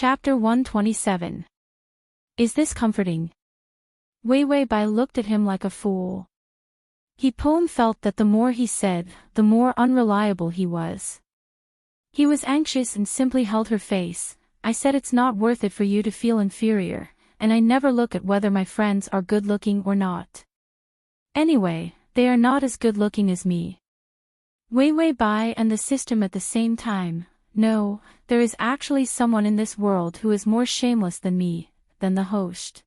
Chapter 127. Is this comforting? Wei Wei Bai looked at him like a fool. Heapon felt that the more he said, the more unreliable he was. He was anxious and simply held her face. I said it's not worth it for you to feel inferior, and I never look at whether my friends are good-looking or not. Anyway, they are not as good-looking as me. Wei Wei Bai and the system at the same time. No, there is actually someone in this world who is more shameless than me, than the host.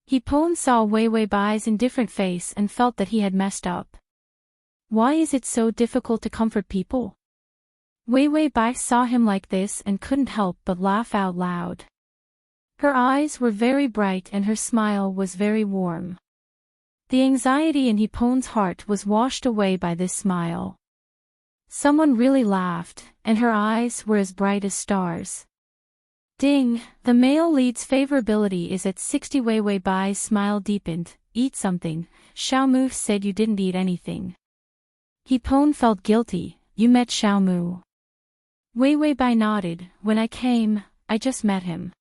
Heapon saw Wei Wei Bai's indifferent face and felt that he had messed up. Why is it so difficult to comfort people? Wei Wei Bai saw him like this and couldn't help but laugh out loud. Her eyes were very bright and her smile was very warm. The anxiety in Heapon's heart was washed away by this smile. Someone really laughed, and her eyes were as bright as stars. Ding, the male lead's favorability is at 60. Wei Wei Bai's smile deepened. Eat something. Xiaomu said you didn't eat anything. Heapon felt guilty. You met Xiaomu. Wei Wei Bai nodded. When I came, I just met him.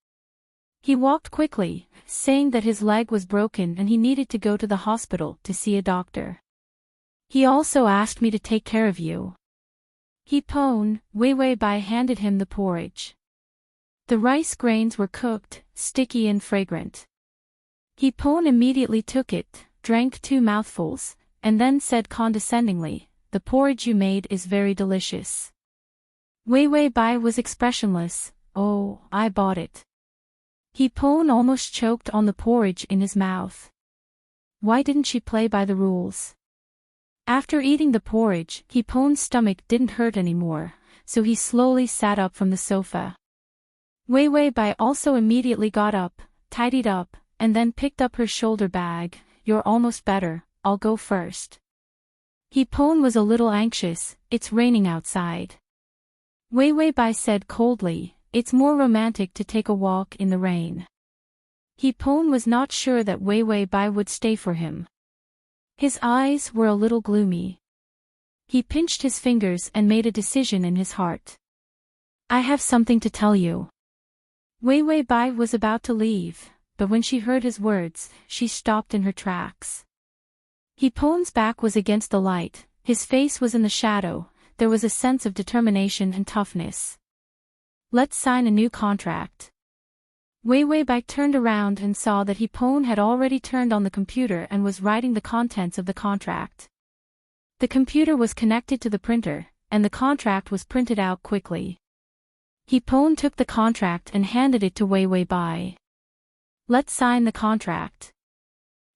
He walked quickly, saying that his leg was broken and he needed to go to the hospital to see a doctor. He also asked me to take care of you. Heapon, Wei Wei Bai handed him the porridge. The rice grains were cooked, sticky and fragrant. Heapon immediately took it, drank 2 mouthfuls, and then said condescendingly, the porridge you made is very delicious. Wei Wei Bai was expressionless. Oh, I bought it. Heapon almost choked on the porridge in his mouth. Why didn't she play by the rules? After eating the porridge, Heapon's stomach didn't hurt anymore, so he slowly sat up from the sofa. Wei Wei Bai also immediately got up, tidied up, and then picked up her shoulder bag. You're almost better, I'll go first. Heapon was a little anxious. It's raining outside. Wei Wei Bai said coldly, it's more romantic to take a walk in the rain. Heapon was not sure that Wei Wei Bai would stay for him. His eyes were a little gloomy. He pinched his fingers and made a decision in his heart. I have something to tell you. Wei Wei Bai was about to leave, but when she heard his words, she stopped in her tracks. Heapon's back was against the light, his face was in the shadow, there was a sense of determination and toughness. Let's sign a new contract. Wei Wei Bai turned around and saw that Heapon had already turned on the computer and was writing the contents of the contract. The computer was connected to the printer, and the contract was printed out quickly. Heapon took the contract and handed it to Wei Wei Bai. Let's sign the contract.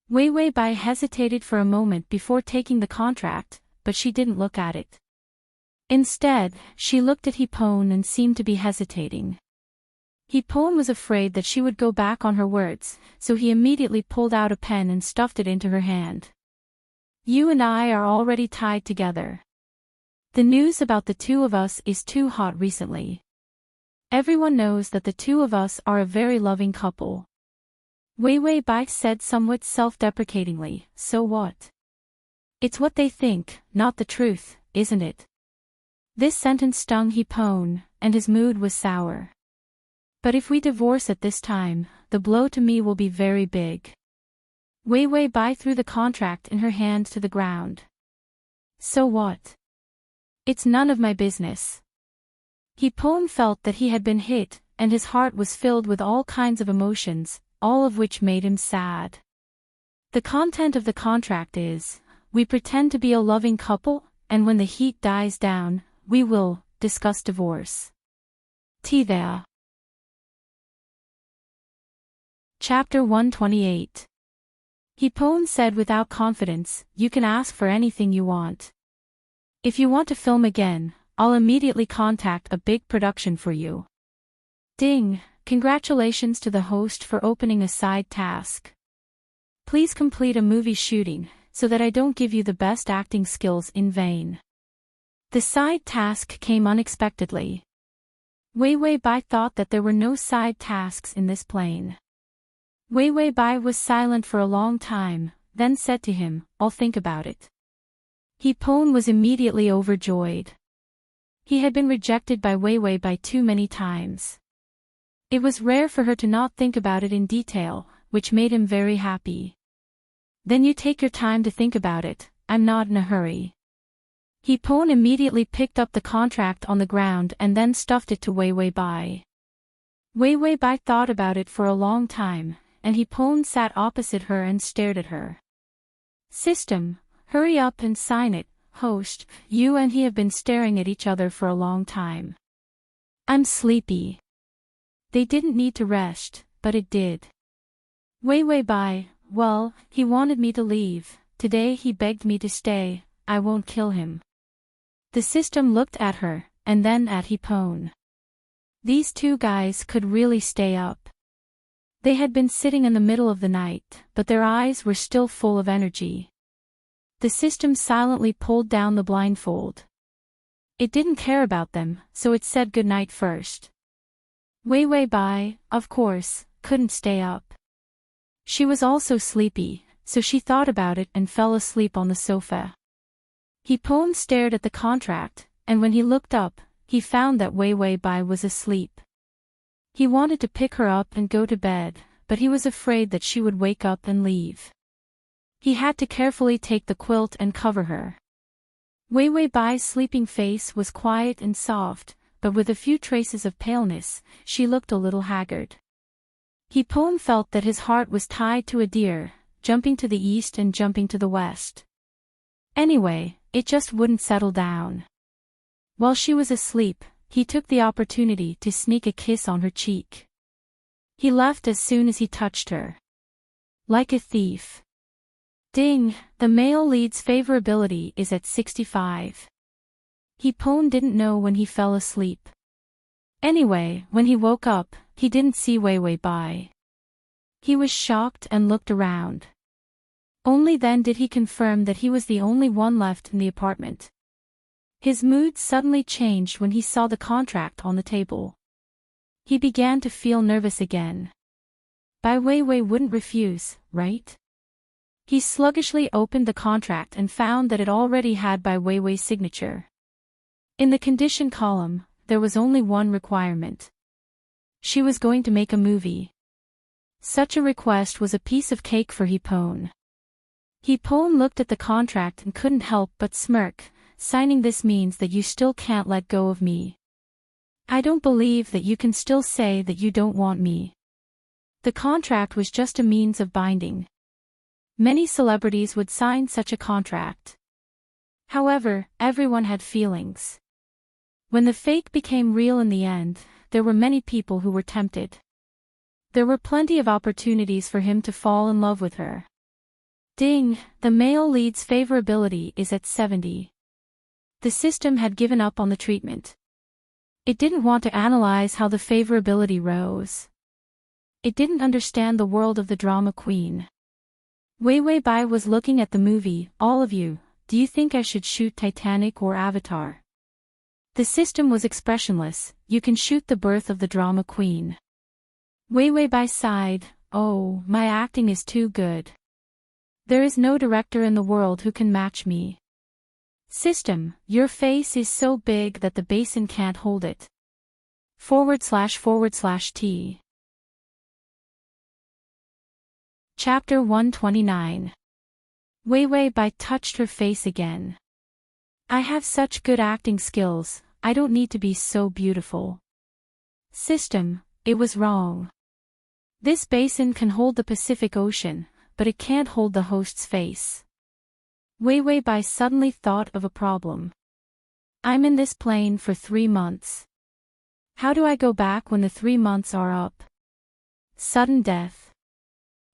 Wei Wei Bai hesitated for a moment before taking the contract, but she didn't look at it. Instead, she looked at Heapon and seemed to be hesitating. Heapon was afraid that she would go back on her words, so he immediately pulled out a pen and stuffed it into her hand. You and I are already tied together. The news about the two of us is too hot recently. Everyone knows that the two of us are a very loving couple. Wei Wei Bai said somewhat self-deprecatingly, so what? It's what they think, not the truth, isn't it? This sentence stung Heapon, and his mood was sour. But if we divorce at this time, the blow to me will be very big. Wei Wei Bai threw the contract in her hand to the ground. So what? It's none of my business. Heapon felt that he had been hit, and his heart was filled with all kinds of emotions, all of which made him sad. The content of the contract is, we pretend to be a loving couple, and when the heat dies down, we will discuss divorce. There. Chapter 128. Heapon said without confidence, you can ask for anything you want. If you want to film again, I'll immediately contact a big production for you. Ding, congratulations to the host for opening a side task. Please complete a movie shooting, so that I don't give you the best acting skills in vain. The side task came unexpectedly. Wei Wei Bai thought that there were no side tasks in this plane. Wei Wei Bai was silent for a long time, then said to him, I'll think about it. Heapon was immediately overjoyed. He had been rejected by Wei Wei Bai too many times. It was rare for her to not think about it in detail, which made him very happy. Then you take your time to think about it, I'm not in a hurry. Hipon immediately picked up the contract on the ground and then stuffed it to Wei Bai. Wei Bai thought about it for a long time, and Hipon sat opposite her and stared at her. System, hurry up and sign it, host, you and he have been staring at each other for a long time. I'm sleepy. They didn't need to rest, but it did. Wei Bai, well, he wanted me to leave, today he begged me to stay, I won't kill him. The system looked at her, and then at Hipon. These two guys could really stay up. They had been sitting in the middle of the night, but their eyes were still full of energy. The system silently pulled down the blindfold. It didn't care about them, so it said goodnight first. Wei Bai, of course, couldn't stay up. She was also sleepy, so she thought about it and fell asleep on the sofa. Hipon stared at the contract, and when he looked up, he found that Wei Bai was asleep. He wanted to pick her up and go to bed, but he was afraid that she would wake up and leave. He had to carefully take the quilt and cover her. Wei Bai's sleeping face was quiet and soft, but with a few traces of paleness, she looked a little haggard. Hipon felt that his heart was tied to a deer, jumping to the east and jumping to the west. Anyway, it just wouldn't settle down. While she was asleep, he took the opportunity to sneak a kiss on her cheek. He left as soon as he touched her. Like a thief. Ding, the male lead's favorability is at 65. Hipon didn't know when he fell asleep. Anyway, when he woke up, he didn't see Wei Bai. He was shocked and looked around. Only then did he confirm that he was the only one left in the apartment. His mood suddenly changed when he saw the contract on the table. He began to feel nervous again. Bai Wei wouldn't refuse, right? He sluggishly opened the contract and found that it already had Bai Wei's signature. In the condition column, there was only one requirement. She was going to make a movie. Such a request was a piece of cake for Hipon. Hipon looked at the contract and couldn't help but smirk. Signing this means that you still can't let go of me. I don't believe that you can still say that you don't want me. The contract was just a means of binding. Many celebrities would sign such a contract. However, everyone had feelings. When the fake became real in the end, there were many people who were tempted. There were plenty of opportunities for him to fall in love with her. Ding, the male lead's favorability is at 70. The system had given up on the treatment. It didn't want to analyze how the favorability rose. It didn't understand the world of the drama queen. Wei Bai was looking at the movie. All of you, do you think I should shoot Titanic or Avatar? The system was expressionless. You can shoot the birth of the drama queen. Wei Bai sighed. Oh, my acting is too good. There is no director in the world who can match me. System, your face is so big that the basin can't hold it. / T. Chapter 129. Wei Bai touched her face again. I have such good acting skills, I don't need to be so beautiful. System, it was wrong. This basin can hold the Pacific Ocean, but it can't hold the host's face. Wei Bai suddenly thought of a problem. I'm in this plane for 3 months. How do I go back when the 3 months are up? Sudden death.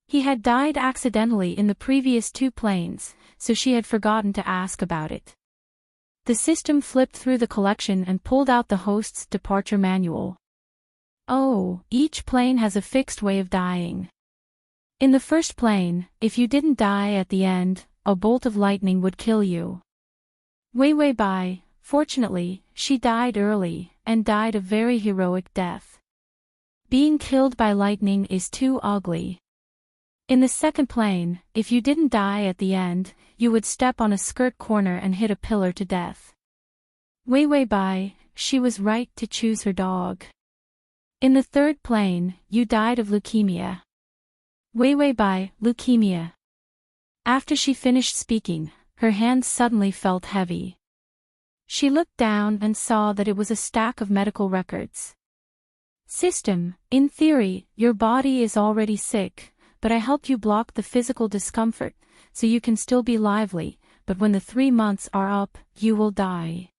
He had died accidentally in the previous 2 planes, so she had forgotten to ask about it. The system flipped through the collection and pulled out the host's departure manual. Oh, each plane has a fixed way of dying. In the first plane, if you didn't die at the end, a bolt of lightning would kill you. Wei Bai, fortunately, she died early, and died a very heroic death. Being killed by lightning is too ugly. In the second plane, if you didn't die at the end, you would step on a skirt corner and hit a pillar to death. Wei Bai, she was right to choose her dog. In the third plane, you died of leukemia. Wei Wei Bai, leukemia. After she finished speaking, her hands suddenly felt heavy. She looked down and saw that it was a stack of medical records. System, in theory, your body is already sick, but I helped you block the physical discomfort, so you can still be lively, but when the 3 months are up, you will die.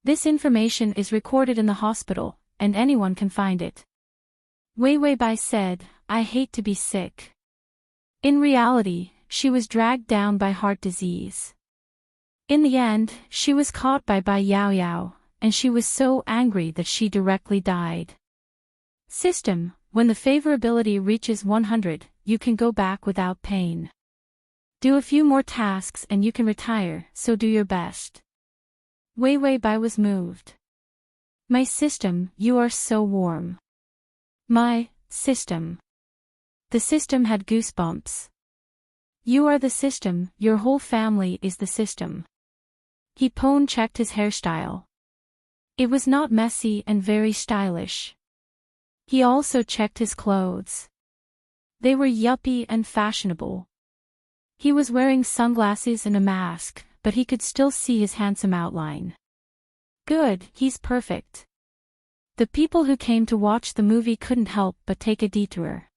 This information is recorded in the hospital, and anyone can find it. Wei Wei Bai said, I hate to be sick. In reality, she was dragged down by heart disease. In the end, she was caught by Bai Yao Yao, and she was so angry that she directly died. System, when the favorability reaches 100, you can go back without pain. Do a few more tasks and you can retire, so do your best. Wei Wei Bai was moved. My system, you are so warm. My system. The system had goosebumps. You are the system, your whole family is the system. He Pone checked his hairstyle. It was not messy and very stylish. He also checked his clothes. They were yuppie and fashionable. He was wearing sunglasses and a mask, but he could still see his handsome outline. Good, he's perfect. The people who came to watch the movie couldn't help but take a detour.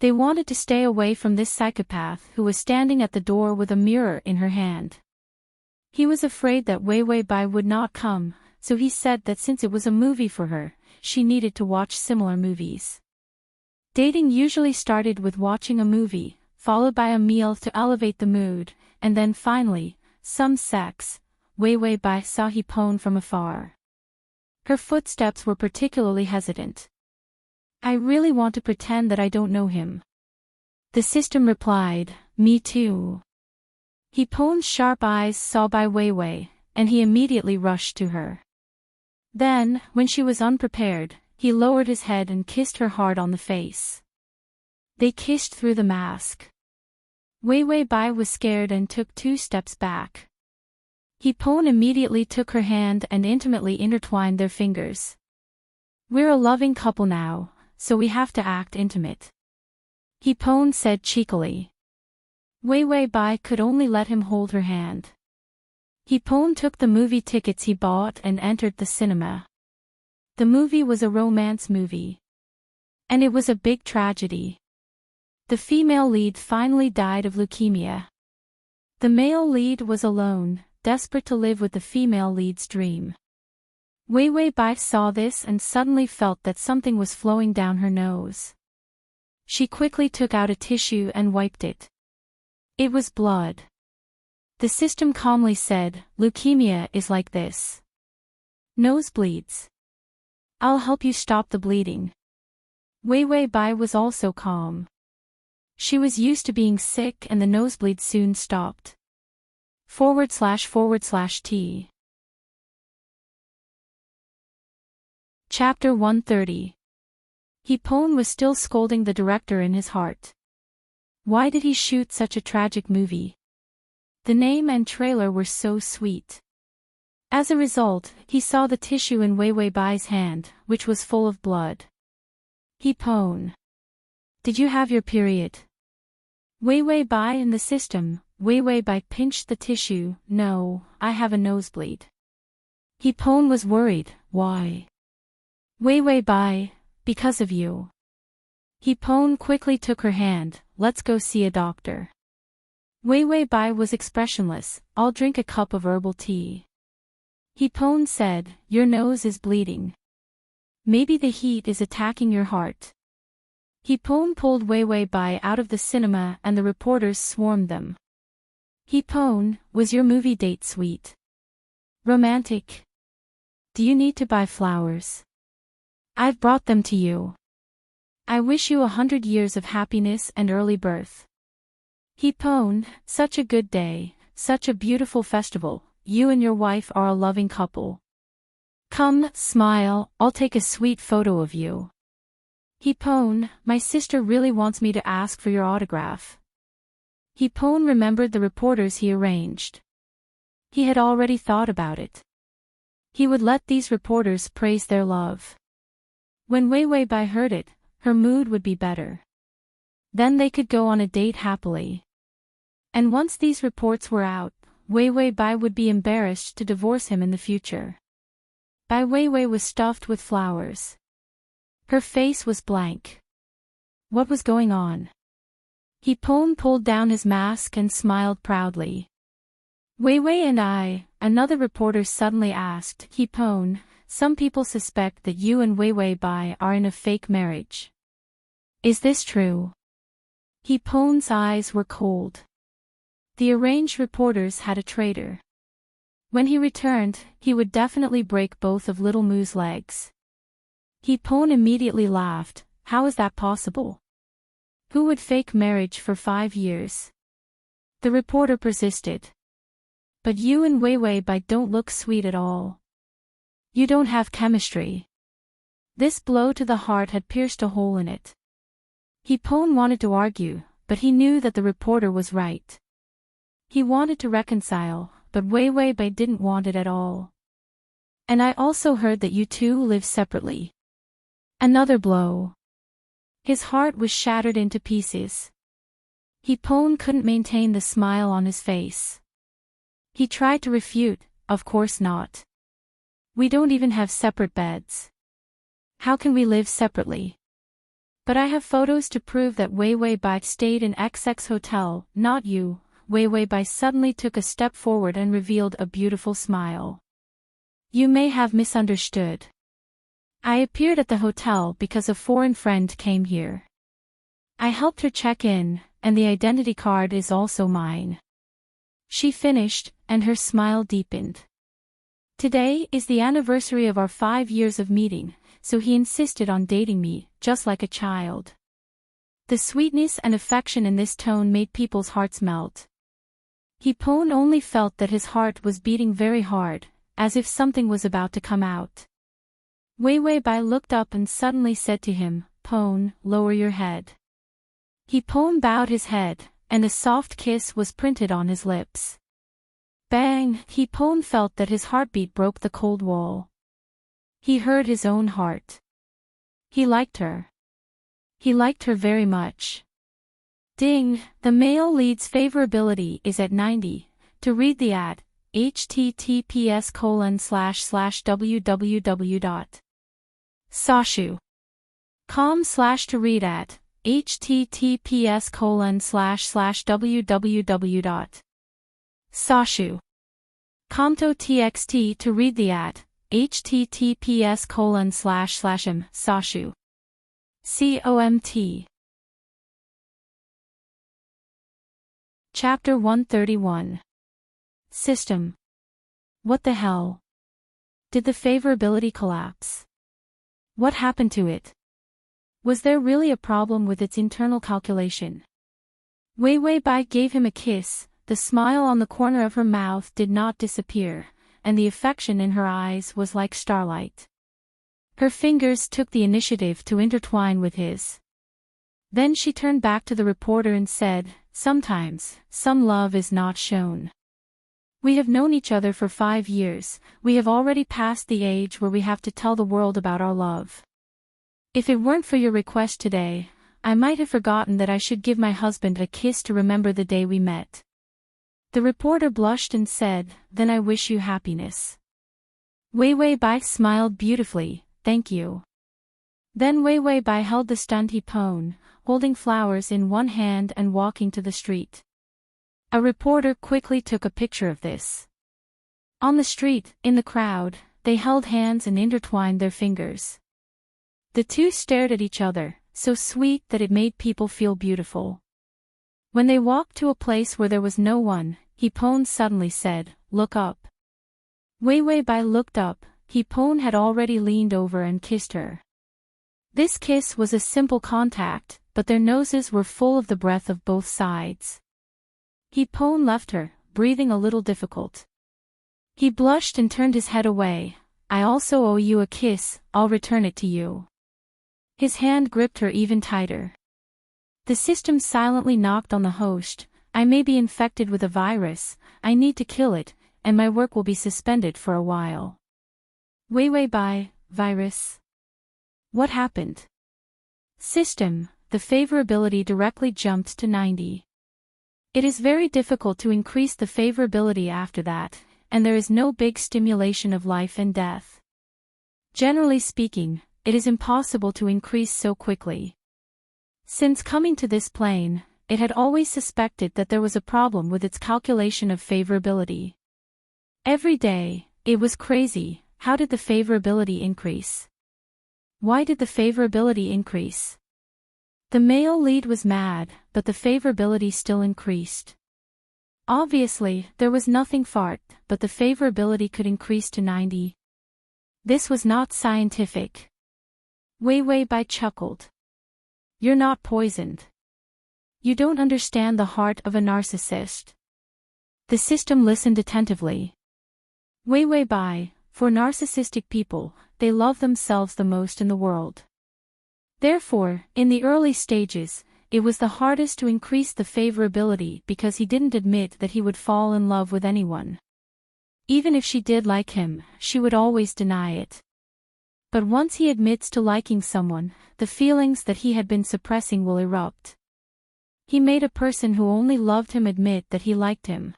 They wanted to stay away from this psychopath who was standing at the door with a mirror in her hand. He was afraid that Wei Wei Bai would not come, so he said that since it was a movie for her, she needed to watch similar movies. Dating usually started with watching a movie, followed by a meal to elevate the mood, and then finally, some sex. Wei Wei Bai saw He Pone from afar. Her footsteps were particularly hesitant. I really want to pretend that I don't know him. The system replied, me too. He Pone's sharp eyes saw Bai Weiwei, and he immediately rushed to her. Then, when she was unprepared, he lowered his head and kissed her hard on the face. They kissed through the mask. Wei Wei Bai was scared and took 2 steps back. He Pone immediately took her hand and intimately intertwined their fingers. We're a loving couple now, so we have to act intimate. He Pone said cheekily. Wei Wei Bai could only let him hold her hand. He Pone took the movie tickets he bought and entered the cinema. The movie was a romance movie. And it was a big tragedy. The female lead finally died of leukemia. The male lead was alone, desperate to live with the female lead's dream. Wei Wei Bai saw this and suddenly felt that something was flowing down her nose. She quickly took out a tissue and wiped it. It was blood. The system calmly said, leukemia is like this. Nosebleeds. I'll help you stop the bleeding. Wei Wei Bai was also calm. She was used to being sick and the nosebleed soon stopped. //T. Chapter 130. He Pone was still scolding the director in his heart. Why did he shoot such a tragic movie? The name and trailer were so sweet. As a result, he saw the tissue in Wei Wei Bai's hand, which was full of blood. He Pone. Did you have your period? Wei Wei Bai in the system. Wei Wei Bai pinched the tissue. No, I have a nosebleed. He Pone was worried. Why? Wei Wei Bai, because of you. He Pone quickly took her hand. Let's go see a doctor. Wei Wei Bai was expressionless. I'll drink a cup of herbal tea. He Pone said, your nose is bleeding. Maybe the heat is attacking your heart. He Pone pulled Wei Wei Bai out of the cinema and the reporters swarmed them. He Pone, was your movie date sweet? Romantic? Do you need to buy flowers? I've brought them to you. I wish you 100 years of happiness and early birth. He Pone, such a good day, such a beautiful festival, you and your wife are a loving couple. Come, smile, I'll take a sweet photo of you. He Pone, my sister really wants me to ask for your autograph. He Pone remembered the reporters he arranged. He had already thought about it. He would let these reporters praise their love. When Wei Wei Bai heard it, her mood would be better. Then they could go on a date happily. And once these reports were out, Wei Wei Bai would be embarrassed to divorce him in the future. Bai Wei Wei was stuffed with flowers. Her face was blank. What was going on? He pulled down his mask and smiled proudly. Wei Wei and I, another reporter suddenly asked. He some people suspect that you and Wei Wei Bai are in a fake marriage. Is this true? He's eyes were cold. The arranged reporters had a traitor. When he returned, he would definitely break both of Little Moo's legs. He's immediately laughed. How is that possible? Who would fake marriage for 5 years? The reporter persisted. But you and Wei Wei Bai don't look sweet at all. You don't have chemistry. This blow to the heart had pierced a hole in it. He's wanted to argue, but he knew that the reporter was right. He wanted to reconcile, but Wei Wei Bai didn't want it at all. And I also heard that you two live separately. Another blow. His heart was shattered into pieces. He's couldn't maintain the smile on his face. He tried to refute, of course not. We don't even have separate beds. How can we live separately? But I have photos to prove that Wei Wei Bai stayed in XX hotel, not you. Wei Wei Bai suddenly took a step forward and revealed a beautiful smile. You may have misunderstood. I appeared at the hotel because a foreign friend came here. I helped her check in, and the identity card is also mine. She finished, and her smile deepened. Today is the anniversary of our 5 years of meeting, so he insisted on dating me, just like a child. The sweetness and affection in this tone made people's hearts melt. He's only felt that his heart was beating very hard, as if something was about to come out. Wei Wei Bai looked up and suddenly said to him, lower your head. He bowed his head, and a soft kiss was printed on his lips. Bang! He felt that his heartbeat broke the cold wall. He heard his own heart. He liked her. He liked her very much. Ding! The male lead's favorability is at 90. To read the ad, https://www.sashu.com/ to read at https://www.sashu.com txt to read the ad https://sashu.com. Chapter 131. System. What the hell? Did the favorability collapse? What happened to it? Was there really a problem with its internal calculation? Wei Wei Bai gave him a kiss. The smile on the corner of her mouth did not disappear, and the affection in her eyes was like starlight. Her fingers took the initiative to intertwine with his. Then she turned back to the reporter and said, sometimes, some love is not shown. We have known each other for 5 years, we have already passed the age where we have to tell the world about our love. If it weren't for your request today, I might have forgotten that I should give my husband a kiss to remember the day we met. The reporter blushed and said, then I wish you happiness. Wei Wei Bai smiled beautifully, thank you. Then Wei Wei Bai held the stunned Hipone, holding flowers in one hand and walking to the street. A reporter quickly took a picture of this. On the street, in the crowd, they held hands and intertwined their fingers. The two stared at each other, so sweet that it made people feel beautiful. When they walked to a place where there was no one, Hipone suddenly said, look up. Wei Wei Bai looked up. Hipone had already leaned over and kissed her. This kiss was a simple contact, but their noses were full of the breath of both sides. Hipone left her, breathing a little difficult. He blushed and turned his head away. I also owe you a kiss, I'll return it to you. His hand gripped her even tighter. The system silently knocked on the host. I may be infected with a virus, I need to kill it, and my work will be suspended for a while. Wei Wei Bai, virus? What happened? System, the favorability directly jumped to 90. It is very difficult to increase the favorability after that, and there is no big stimulation of life and death. Generally speaking, it is impossible to increase so quickly. Since coming to this plane, it had always suspected that there was a problem with its calculation of favorability. Every day, it was crazy. How did the favorability increase? Why did the favorability increase? The male lead was mad, but the favorability still increased. Obviously, there was nothing fart, but the favorability could increase to 90. This was not scientific. Wei Wei Bai chuckled. You're not poisoned. You don't understand the heart of a narcissist. The system listened attentively. Wei Wei Bai, for narcissistic people, they love themselves the most in the world. Therefore, in the early stages, it was the hardest to increase the favorability because he didn't admit that he would fall in love with anyone. Even if she did like him, she would always deny it. But once he admits to liking someone, the feelings that he had been suppressing will erupt. He made a person who only loved him admit that he liked him.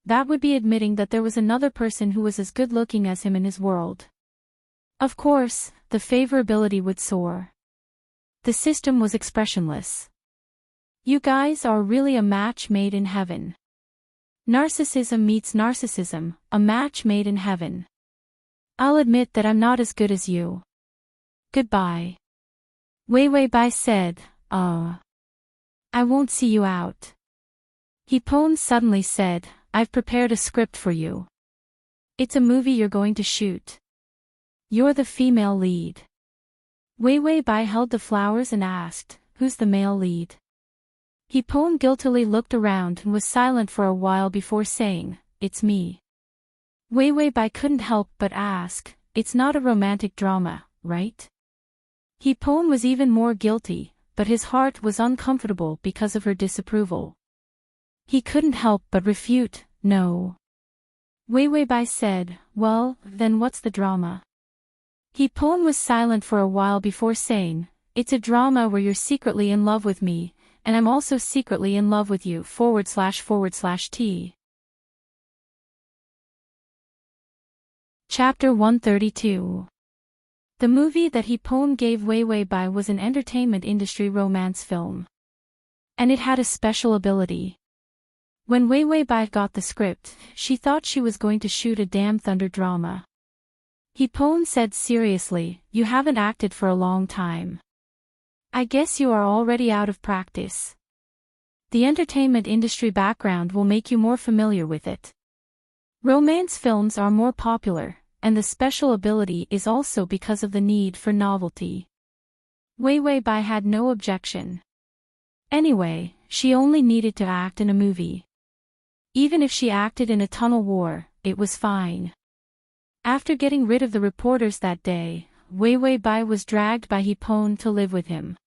That would be admitting that there was another person who was as good-looking as him in his world. Of course, the favorability would soar. The system was expressionless. You guys are really a match made in heaven. Narcissism meets narcissism, a match made in heaven. I'll admit that I'm not as good as you. Goodbye. Wei Wei Bai said, I won't see you out. Hipon suddenly said, I've prepared a script for you. It's a movie you're going to shoot. You're the female lead. Wei Wei Bai held the flowers and asked, who's the male lead? Hipon guiltily looked around and was silent for a while before saying, it's me. Wei Wei Bai couldn't help but ask, it's not a romantic drama, right? Hipon was even more guilty, but his heart was uncomfortable because of her disapproval. He couldn't help but refute, no. Wei Wei Bai said, well, then what's the drama? Hipon was silent for a while before saying, it's a drama where you're secretly in love with me, and I'm also secretly in love with you / T. Chapter 132. The movie that Hipon gave Wei Wei Bai was an entertainment industry romance film. And it had a special ability. When Wei Wei Bai got the script, she thought she was going to shoot a damn thunder drama. Hipon said seriously, you haven't acted for a long time. I guess you are already out of practice. The entertainment industry background will make you more familiar with it. Romance films are more popular, and the special ability is also because of the need for novelty. Wei Wei Bai had no objection. Anyway, she only needed to act in a movie. Even if she acted in a tunnel war, it was fine. After getting rid of the reporters that day, Wei Wei Bai was dragged by Hipon to live with him.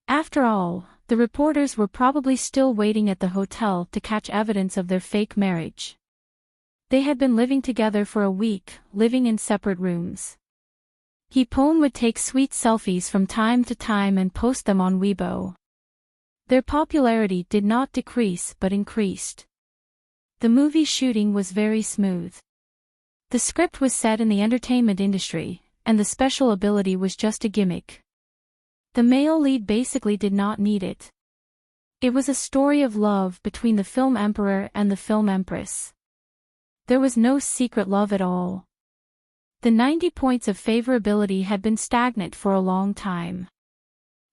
After all, the reporters were probably still waiting at the hotel to catch evidence of their fake marriage. They had been living together for a week, living in separate rooms. Hipon would take sweet selfies from time to time and post them on Weibo. Their popularity did not decrease but increased. The movie shooting was very smooth. The script was set in the entertainment industry, and the special ability was just a gimmick. The male lead basically did not need it. It was a story of love between the film emperor and the film empress. There was no secret love at all. The 90 points of favorability had been stagnant for a long time.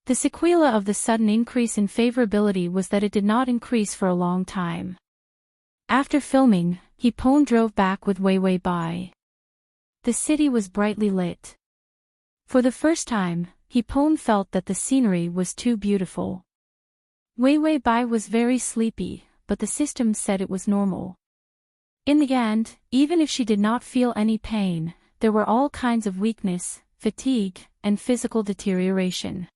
The sequela of the sudden increase in favorability was that it did not increase for a long time. After filming, Hipon drove back with Wei Wei Bai. The city was brightly lit. For the first time, Hipon felt that the scenery was too beautiful. Wei Wei Bai was very sleepy, but the system said it was normal. In the end, even if she did not feel any pain, there were all kinds of weakness, fatigue, and physical deterioration.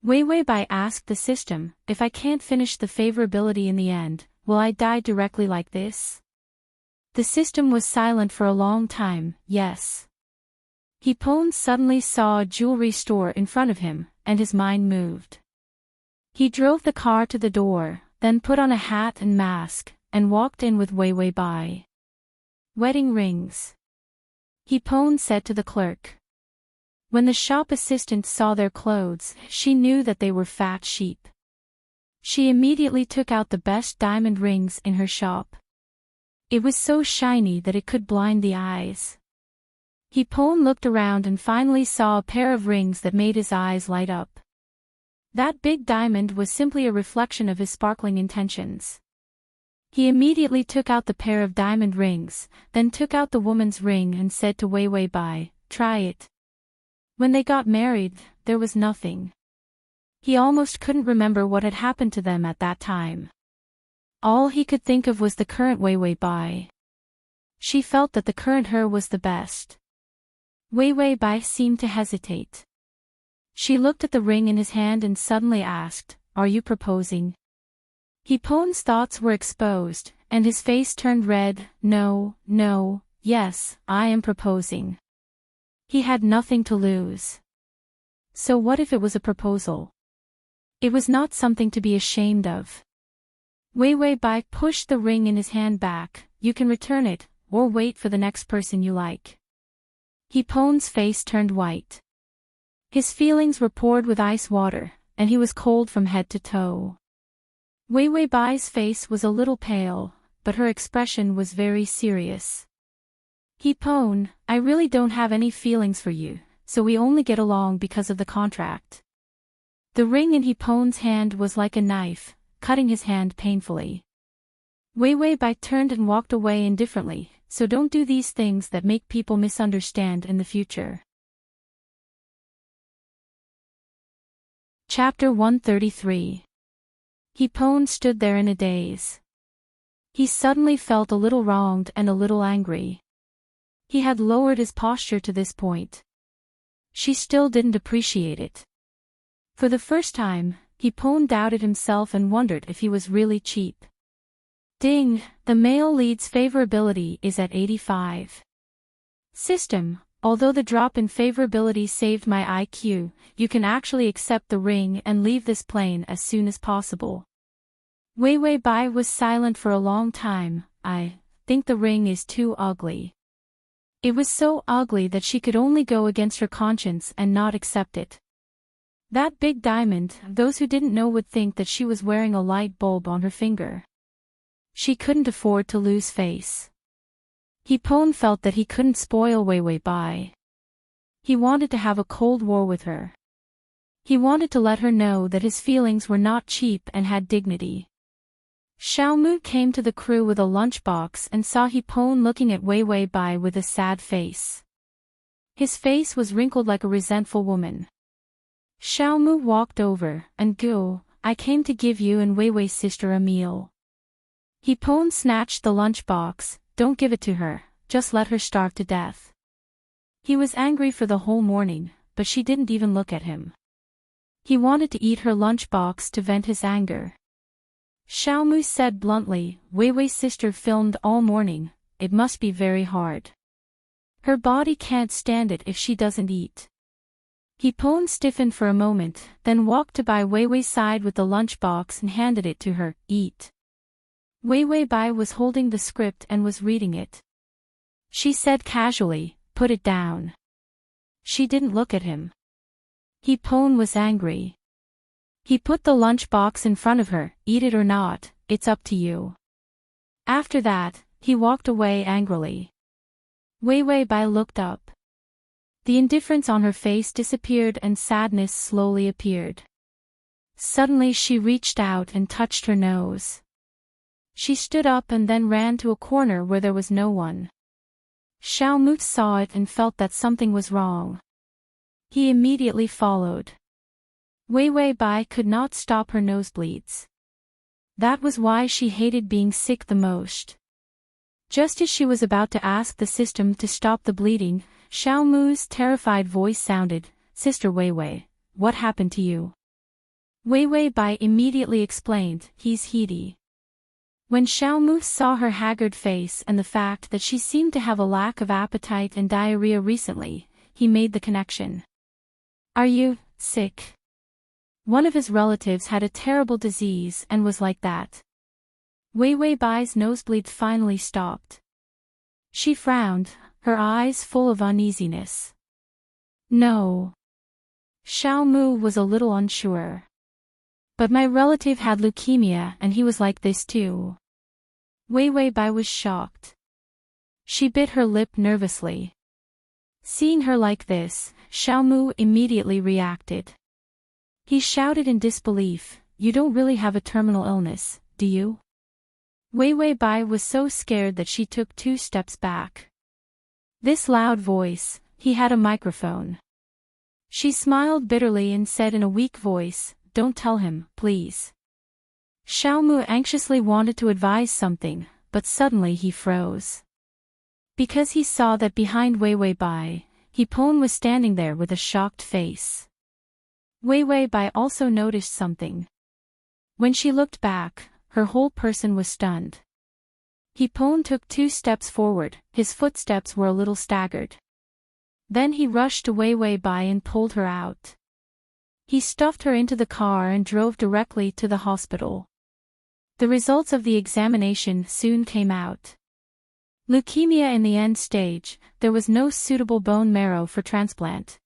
Wei Wei Bai asked the system, if I can't finish the favorability in the end, will I die directly like this? The system was silent for a long time, yes. Hipon suddenly saw a jewelry store in front of him, and his mind moved. He drove the car to the door, then put on a hat and mask, and walked in with Wei Wei Bai. Wedding rings, Hipon said to the clerk. When the shop assistant saw their clothes, she knew that they were fat sheep. She immediately took out the best diamond rings in her shop. It was so shiny that it could blind the eyes. Hipon looked around and finally saw a pair of rings that made his eyes light up. That big diamond was simply a reflection of his sparkling intentions. He immediately took out the pair of diamond rings, then took out the woman's ring and said to Wei Wei Bai, "Try it." When they got married, there was nothing. He almost couldn't remember what had happened to them at that time. All he could think of was the current Wei Wei Bai. She felt that the current her was the best. Wei Wei Bai seemed to hesitate. She looked at the ring in his hand and suddenly asked, "Are you proposing?" Hipon's thoughts were exposed, and his face turned red. No, yes, I am proposing. He had nothing to lose. So what if it was a proposal? It was not something to be ashamed of. Wei Wei Bai pushed the ring in his hand back. "You can return it, or wait for the next person you like." Hipon's face turned white. His feelings were poured with ice water, and he was cold from head to toe. Wei Wei Bai's face was a little pale, but her expression was very serious. "Hipon, I really don't have any feelings for you, so we only get along because of the contract." The ring in Hipon's hand was like a knife, cutting his hand painfully. Wei Wei Bai turned and walked away indifferently, so don't do these things that make people misunderstand in the future. Chapter 133. Hipon stood there in a daze. He suddenly felt a little wronged and a little angry. He had lowered his posture to this point. She still didn't appreciate it. For the first time, Hipon doubted himself and wondered if he was really cheap. Ding, the male lead's favorability is at 85. System, although the drop in favorability saved my IQ, you can actually accept the ring and leave this plane as soon as possible. Wei Wei Bai was silent for a long time. "I think the ring is too ugly." It was so ugly that she could only go against her conscience and not accept it. That big diamond, those who didn't know would think that she was wearing a light bulb on her finger. She couldn't afford to lose face. Hipon felt that he couldn't spoil Wei Wei Bai. He wanted to have a cold war with her. He wanted to let her know that his feelings were not cheap and had dignity. Xiaomu came to the crew with a lunchbox and saw Hipon looking at Wei Wei Bai with a sad face. His face was wrinkled like a resentful woman. Xiaomu walked over, and "Go, I came to give you and Wei Wei's sister a meal." Hipon snatched the lunchbox. "Don't give it to her, just let her starve to death." He was angry for the whole morning, but she didn't even look at him. He wanted to eat her lunchbox to vent his anger. Xiaomu said bluntly, "Wei Wei's sister filmed all morning, it must be very hard. Her body can't stand it if she doesn't eat." Hipon stiffened for a moment, then walked to by Wei Wei's side with the lunchbox and handed it to her. "Eat." Wei Wei Bai was holding the script and was reading it. She said casually, "Put it down." She didn't look at him. Hipon was angry. He put the lunchbox in front of her. "Eat it or not, it's up to you." After that, he walked away angrily. Wei Wei Bai looked up. The indifference on her face disappeared and sadness slowly appeared. Suddenly she reached out and touched her nose. She stood up and then ran to a corner where there was no one. Xiaomu saw it and felt that something was wrong. He immediately followed. Wei Wei Bai could not stop her nosebleeds. That was why she hated being sick the most. Just as she was about to ask the system to stop the bleeding, Xiaomu's terrified voice sounded, "Sister Wei Wei, what happened to you?" Wei Wei Bai immediately explained, "He's heaty." When Xiaomu saw her haggard face and the fact that she seemed to have a lack of appetite and diarrhea recently, he made the connection. Are you sick? One of his relatives had a terrible disease and was like that. Wei Wei Bai's nosebleed finally stopped. She frowned, her eyes full of uneasiness. No. Xiao Mu was a little unsure. But my relative had leukemia and he was like this too. Wei Wei Bai was shocked. She bit her lip nervously. Seeing her like this, Xiao Mu immediately reacted. He shouted in disbelief, "You don't really have a terminal illness, do you?" Wei Wei Bai was so scared that she took 2 steps back. This loud voice, he had a microphone. She smiled bitterly and said in a weak voice, "Don't tell him, please." Xiao Mu anxiously wanted to advise something, but suddenly he froze. Because he saw that behind Wei Wei Bai, He Pon was standing there with a shocked face. Wei Wei Bai also noticed something. When she looked back, her whole person was stunned. He Pon took 2 steps forward, his footsteps were a little staggered. Then he rushed to Wei Wei Bai and pulled her out. He stuffed her into the car and drove directly to the hospital. The results of the examination soon came out. Leukemia in the end stage, there was no suitable bone marrow for transplant.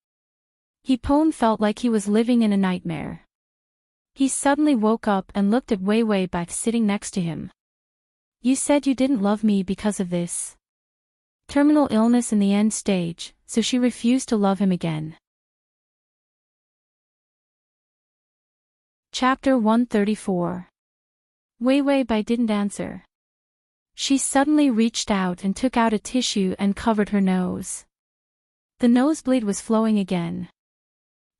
He Pon felt like he was living in a nightmare. He suddenly woke up and looked at Wei Wei Bai sitting next to him. "You said you didn't love me because of this. Terminal illness in the end stage, so she refused to love him again." Chapter 134. Wei Wei Bai didn't answer. She suddenly reached out and took out a tissue and covered her nose. The nosebleed was flowing again.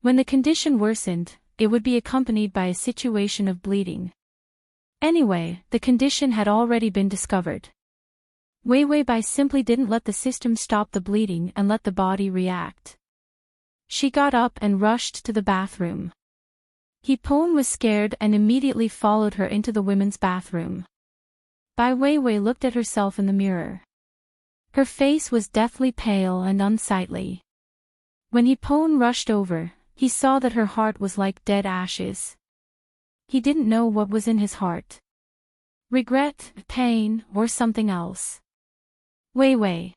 When the condition worsened, it would be accompanied by a situation of bleeding. Anyway, the condition had already been discovered. Wei Wei Bai simply didn't let the system stop the bleeding and let the body react. She got up and rushed to the bathroom. He Pon was scared and immediately followed her into the women's bathroom. Bai Wei Wei looked at herself in the mirror. Her face was deathly pale and unsightly. When He Pon rushed over, he saw that her heart was like dead ashes. He didn't know what was in his heart. Regret, pain, or something else. Wei Wei.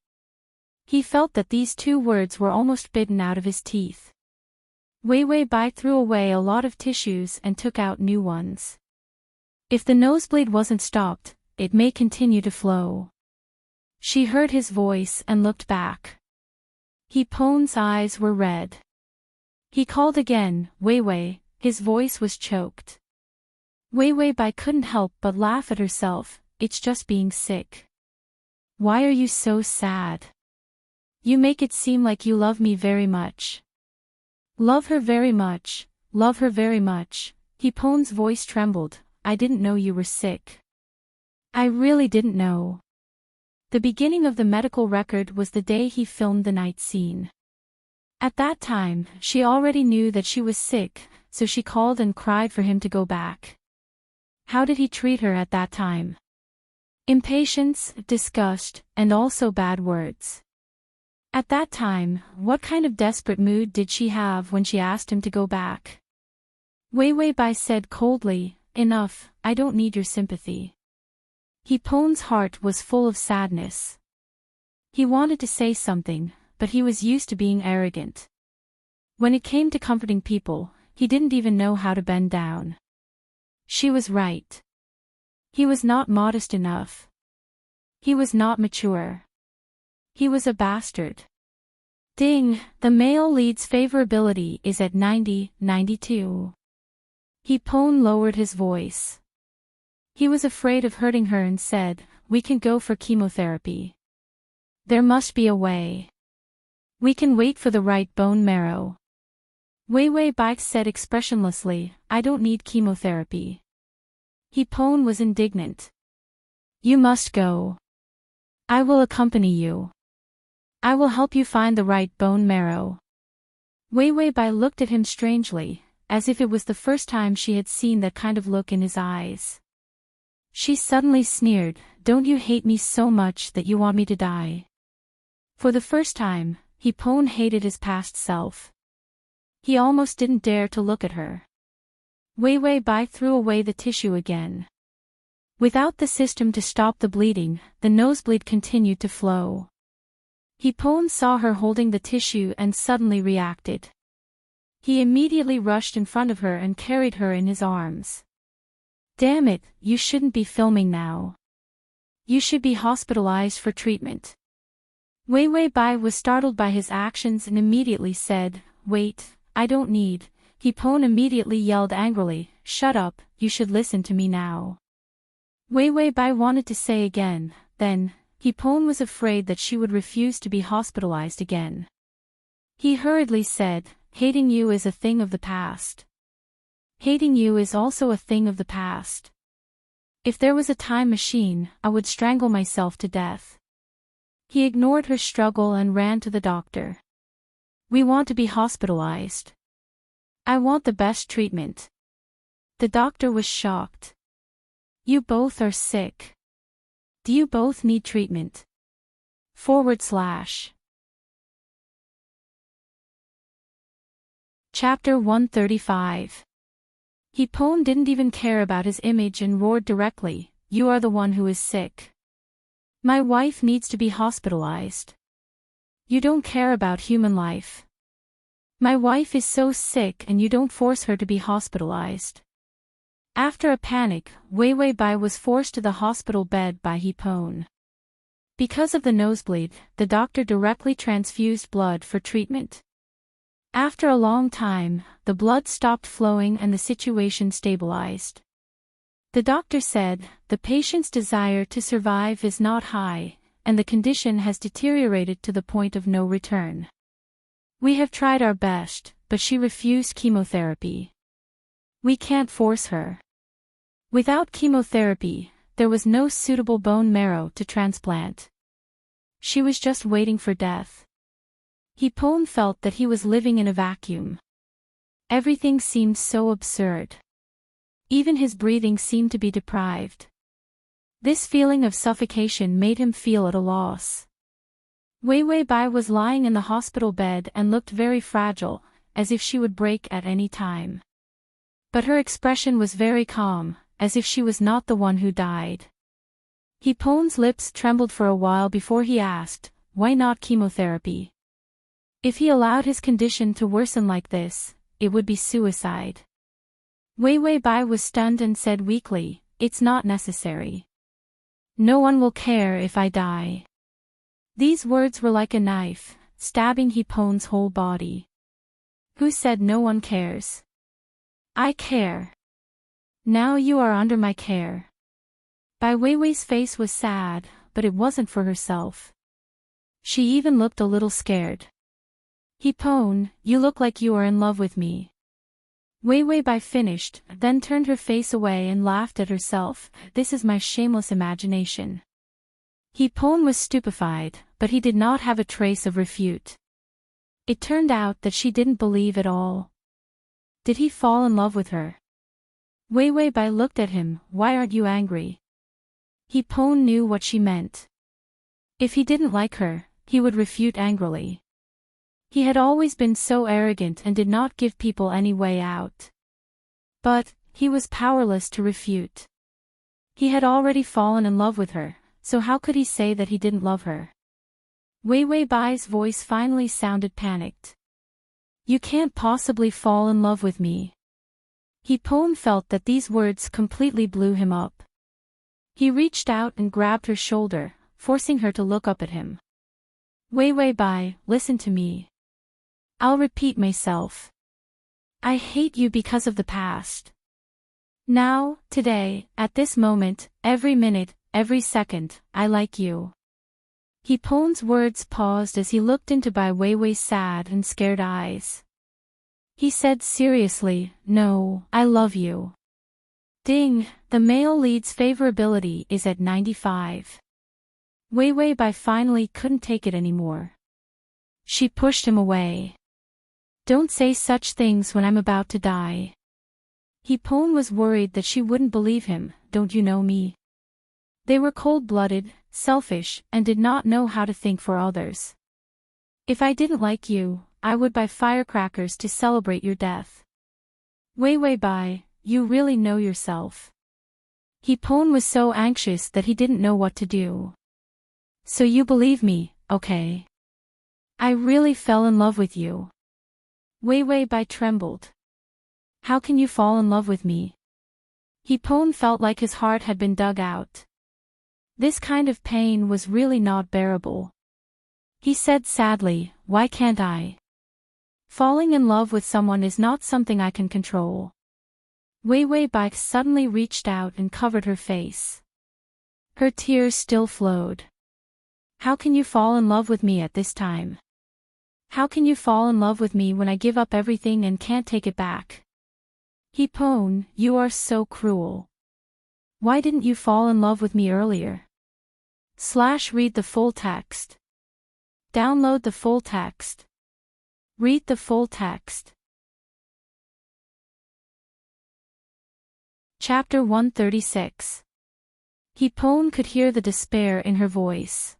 He felt that these 2 words were almost bitten out of his teeth. Wei Wei Bai threw away a lot of tissues and took out new ones. If the nosebleed wasn't stopped, it may continue to flow. She heard his voice and looked back. He Pon's eyes were red. He called again, "Wei Wei," his voice was choked. Wei Wei Bai couldn't help but laugh at herself, "It's just being sick. Why are you so sad? You make it seem like you love me very much." "Love her very much, love her very much." He Pon's voice trembled, "I didn't know you were sick. I really didn't know." The beginning of the medical record was the day he filmed the night scene. At that time, she already knew that she was sick, so she called and cried for him to go back. How did he treat her at that time? Impatience, disgust, and also bad words. At that time, what kind of desperate mood did she have when she asked him to go back? Wei Wei Bai said coldly, "Enough, I don't need your sympathy." He Pon's heart was full of sadness. He wanted to say something, but he was used to being arrogant. When it came to comforting people, he didn't even know how to bend down. She was right. He was not modest enough. He was not mature. He was a bastard. Ding, the male lead's favorability is at 90-92. He Pon lowered his voice. He was afraid of hurting her and said, "We can go for chemotherapy. There must be a way. We can wait for the right bone marrow." Wei Wei Bai said expressionlessly, "I don't need chemotherapy." He Pon was indignant. "You must go. I will accompany you. I will help you find the right bone marrow." Wei Wei Bai looked at him strangely, as if it was the first time she had seen that kind of look in his eyes. She suddenly sneered, "Don't you hate me so much that you want me to die?" For the first time, Hipon hated his past self. He almost didn't dare to look at her. Wei Wei Bai threw away the tissue again. Without the system to stop the bleeding, the nosebleed continued to flow. Hipon saw her holding the tissue and suddenly reacted. He immediately rushed in front of her and carried her in his arms. Damn it, you shouldn't be filming now. You should be hospitalized for treatment. Wei Wei Bai was startled by his actions and immediately said, Wait, I don't need. Hipon immediately yelled angrily, Shut up, you should listen to me now. Wei Wei Bai wanted to say again, then, Hipon was afraid that she would refuse to be hospitalized again. He hurriedly said, Hating you is a thing of the past. Hating you is also a thing of the past. If there was a time machine, I would strangle myself to death. He ignored her struggle and ran to the doctor. We want to be hospitalized. I want the best treatment. The doctor was shocked. You both are sick. Do you both need treatment? Chapter 135. Hipon didn't even care about his image and roared directly, You are the one who is sick. My wife needs to be hospitalized. You don't care about human life. My wife is so sick and you don't force her to be hospitalized. After a panic, Wei Wei Bai was forced to the hospital bed by Hipon. Because of the nosebleed, the doctor directly transfused blood for treatment. After a long time, the blood stopped flowing and the situation stabilized. The doctor said, the patient's desire to survive is not high, and the condition has deteriorated to the point of no return. We have tried our best, but she refused chemotherapy. We can't force her. Without chemotherapy, there was no suitable bone marrow to transplant. She was just waiting for death. Hipon felt that he was living in a vacuum. Everything seemed so absurd. Even his breathing seemed to be deprived. This feeling of suffocation made him feel at a loss. Wei Wei Bai was lying in the hospital bed and looked very fragile, as if she would break at any time. But her expression was very calm, as if she was not the one who died. Hipon's lips trembled for a while before he asked, Why not chemotherapy? If he allowed his condition to worsen like this, it would be suicide. Wei Wei Bai was stunned and said weakly, It's not necessary. No one will care if I die. These words were like a knife, stabbing Hipon's whole body. Who said no one cares? I care. Now you are under my care. Bai Weiwei's face was sad, but it wasn't for herself. She even looked a little scared. Hipon, you look like you are in love with me. Wei Wei Bai finished, then turned her face away and laughed at herself. This is my shameless imagination. Hipon was stupefied, but he did not have a trace of refute. It turned out that she didn't believe at all. Did he fall in love with her? Wei Wei Bai looked at him. Why aren't you angry? Hipon knew what she meant. If he didn't like her, he would refute angrily. He had always been so arrogant and did not give people any way out. But, he was powerless to refute. He had already fallen in love with her, so how could he say that he didn't love her? Wei Wei Bai's voice finally sounded panicked. You can't possibly fall in love with me. Hipon felt that these words completely blew him up. He reached out and grabbed her shoulder, forcing her to look up at him. Wei Wei Bai, listen to me. I'll repeat myself. I hate you because of the past. Now, today, at this moment, every minute, every second, I like you. Hipon's words paused as he looked into Bai Weiwei's sad and scared eyes. He said seriously, No, I love you. Ding, the male lead's favorability is at 95. Wei Wei Bai finally couldn't take it anymore. She pushed him away. Don't say such things when I'm about to die. Hipon was worried that she wouldn't believe him. Don't you know me? They were cold-blooded, selfish, and did not know how to think for others. If I didn't like you, I would buy firecrackers to celebrate your death. Wei Bai, you really know yourself. Hipon was so anxious that he didn't know what to do. So you believe me, okay? I really fell in love with you. Wei Bai trembled. How can you fall in love with me? Hipon felt like his heart had been dug out. This kind of pain was really not bearable. He said sadly, why can't I? Falling in love with someone is not something I can control. Wei Bai suddenly reached out and covered her face. Her tears still flowed. How can you fall in love with me at this time? How can you fall in love with me when I give up everything and can't take it back? Hipon, you are so cruel. Why didn't you fall in love with me earlier? Read the full text. Download the full text. Read the full text. Chapter 136. Hipon could hear the despair in her voice.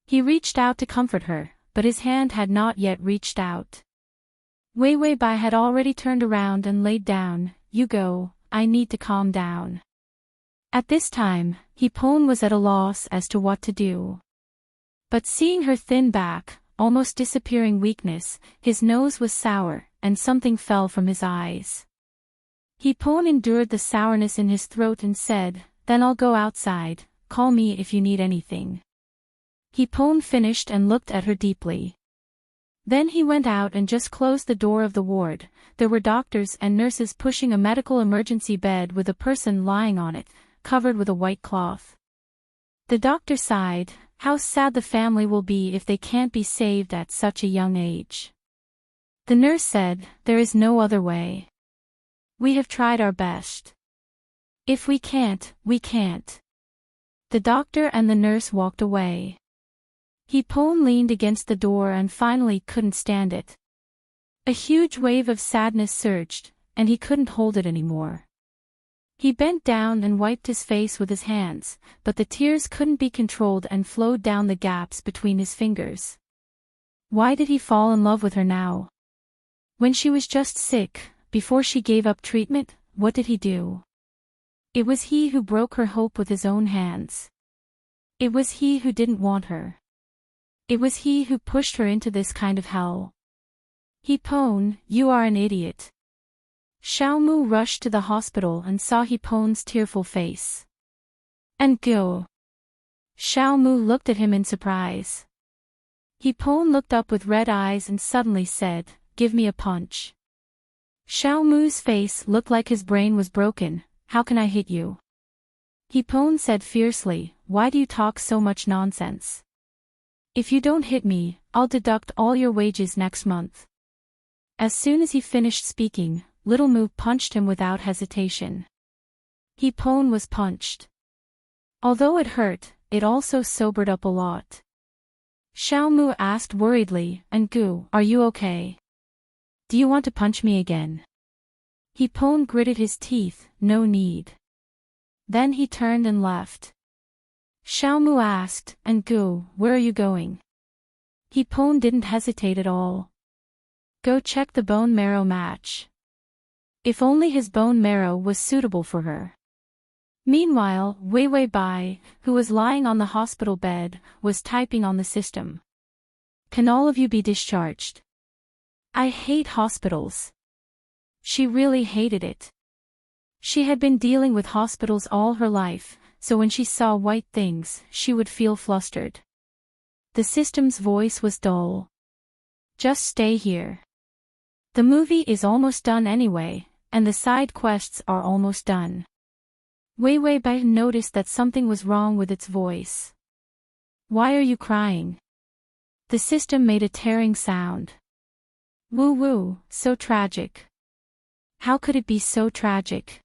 He reached out to comfort her, but his hand had not yet reached out. Wei Bai had already turned around and laid down. You go, I need to calm down. At this time, Hipon was at a loss as to what to do. But seeing her thin back, almost disappearing weakness, his nose was sour, and something fell from his eyes. Hipon endured the sourness in his throat and said, then I'll go outside, call me if you need anything. Hipon finished and looked at her deeply. Then he went out and just closed the door of the ward. There were doctors and nurses pushing a medical emergency bed with a person lying on it, covered with a white cloth. The doctor sighed, how sad the family will be if they can't be saved at such a young age. The nurse said, there is no other way. We have tried our best. If we can't, we can't. The doctor and the nurse walked away. Hipon leaned against the door and finally couldn't stand it. A huge wave of sadness surged, and he couldn't hold it anymore. He bent down and wiped his face with his hands, but the tears couldn't be controlled and flowed down the gaps between his fingers. Why did he fall in love with her now? When she was just sick, before she gave up treatment, what did he do? It was he who broke her hope with his own hands. It was he who didn't want her. It was he who pushed her into this kind of hell. Hipon, you are an idiot. Xiaomu rushed to the hospital and saw Hipon's tearful face. And go. Xiaomu looked at him in surprise. Hipon looked up with red eyes and suddenly said, give me a punch. Xiaomu's face looked like his brain was broken. How can I hit you? Hipon said fiercely, why do you talk so much nonsense? If you don't hit me, I'll deduct all your wages next month. As soon as he finished speaking, Little Moo punched him without hesitation. Hipon was punched. Although it hurt, it also sobered up a lot. Xiaomu asked worriedly, and Gu, are you okay? Do you want to punch me again? Hipon gritted his teeth, no need. Then he turned and left. Xiaomu asked, and Gu, where are you going? Hipon didn't hesitate at all. Go check the bone marrow match. If only his bone marrow was suitable for her. Meanwhile, Wei Bai, who was lying on the hospital bed, was typing on the system. Can all of you be discharged? I hate hospitals. She really hated it. She had been dealing with hospitals all her life, so when she saw white things, she would feel flustered. The system's voice was dull. Just stay here. The movie is almost done anyway, and the side quests are almost done. Wei Bai noticed that something was wrong with its voice. Why are you crying? The system made a tearing sound. Woo woo, so tragic. How could it be so tragic?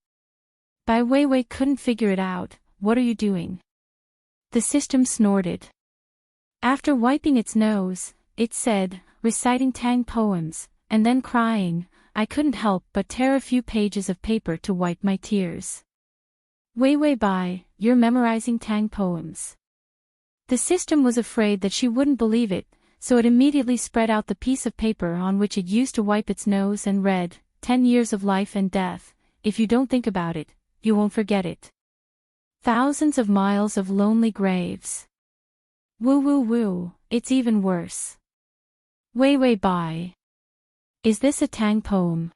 Bai Wei couldn't figure it out. What are you doing? The system snorted. After wiping its nose, it said, reciting Tang poems, and then crying, I couldn't help but tear a few pages of paper to wipe my tears. Wei Bai, you're memorizing Tang poems. The system was afraid that she wouldn't believe it, so it immediately spread out the piece of paper on which it used to wipe its nose and read, 10 years of life and death. If you don't think about it, you won't forget it. Thousands of miles of lonely graves. Woo woo woo, it's even worse. Wei Wei Bai. Is this a Tang poem?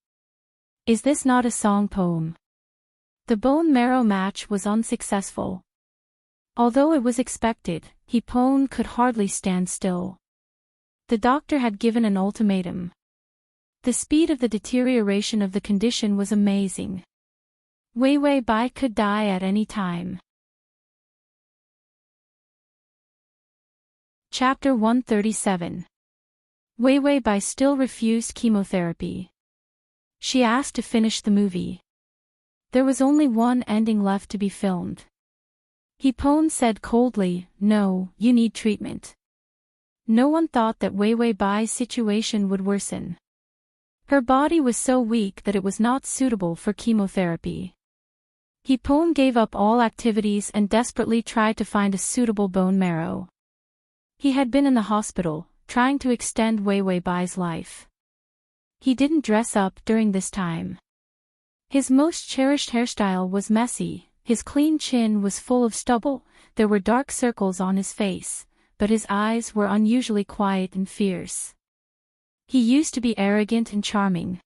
Is this not a song poem? The bone marrow match was unsuccessful. Although it was expected, Hipone could hardly stand still. The doctor had given an ultimatum. The speed of the deterioration of the condition was amazing. Wei Wei Bai could die at any time. Chapter 137. Wei Wei Bai still refused chemotherapy. She asked to finish the movie. There was only one ending left to be filmed. Hipone said coldly, "No, you need treatment." No one thought that Wei Wei Bai's situation would worsen. Her body was so weak that it was not suitable for chemotherapy. Hipone gave up all activities and desperately tried to find a suitable bone marrow. He had been in the hospital, trying to extend Wei Wei Bai's life. He didn't dress up during this time. His most cherished hairstyle was messy, his clean chin was full of stubble, there were dark circles on his face, but his eyes were unusually quiet and fierce. He used to be arrogant and charming.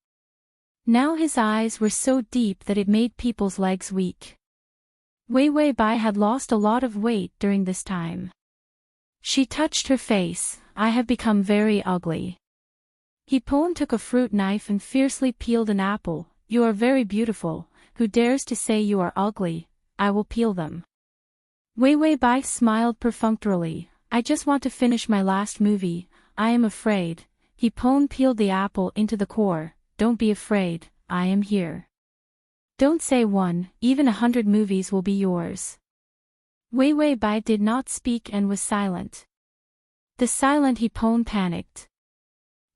Now his eyes were so deep that it made people's legs weak. Wei Wei Bai had lost a lot of weight during this time. She touched her face. "I have become very ugly." Hipone took a fruit knife and fiercely peeled an apple. "You are very beautiful. Who dares to say you are ugly? I will peel them." Wei Wei Bai smiled perfunctorily. "I just want to finish my last movie. I am afraid." Hipone peeled the apple into the core. "Don't be afraid, I am here. Don't say one, even 100 movies will be yours." Wei Wei Bai did not speak and was silent. The silent Hipone panicked.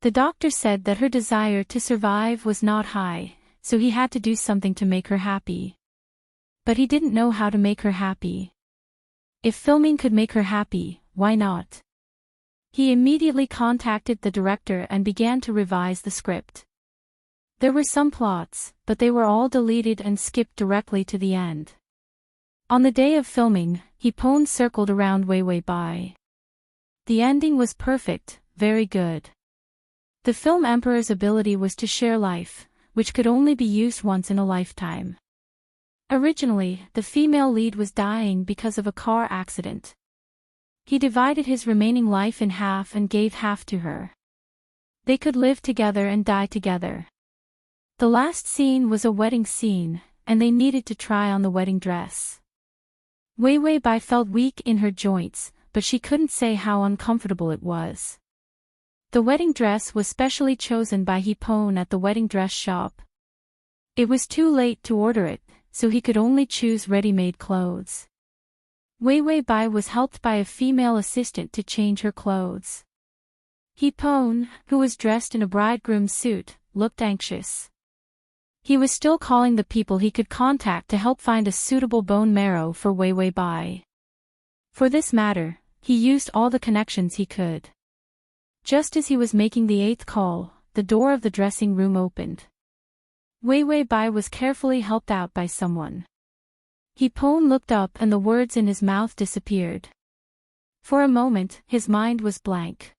The doctor said that her desire to survive was not high, so he had to do something to make her happy. But he didn't know how to make her happy. If filming could make her happy, why not? He immediately contacted the director and began to revise the script. There were some plots, but they were all deleted and skipped directly to the end. On the day of filming, Hipone circled around Wei Wei Bai. The ending was perfect, very good. The film Emperor's ability was to share life, which could only be used once in a lifetime. Originally, the female lead was dying because of a car accident. He divided his remaining life in half and gave half to her. They could live together and die together. The last scene was a wedding scene, and they needed to try on the wedding dress. Wei Wei Bai felt weak in her joints, but she couldn't say how uncomfortable it was. The wedding dress was specially chosen by Hipone at the wedding dress shop. It was too late to order it, so he could only choose ready-made clothes. Wei Wei Bai was helped by a female assistant to change her clothes. Hipone, who was dressed in a bridegroom suit, looked anxious. He was still calling the people he could contact to help find a suitable bone marrow for Wei Wei Bai. For this matter, he used all the connections he could. Just as he was making the 8th call, the door of the dressing room opened. Wei Wei Bai was carefully helped out by someone. Hipone looked up and the words in his mouth disappeared. For a moment, his mind was blank.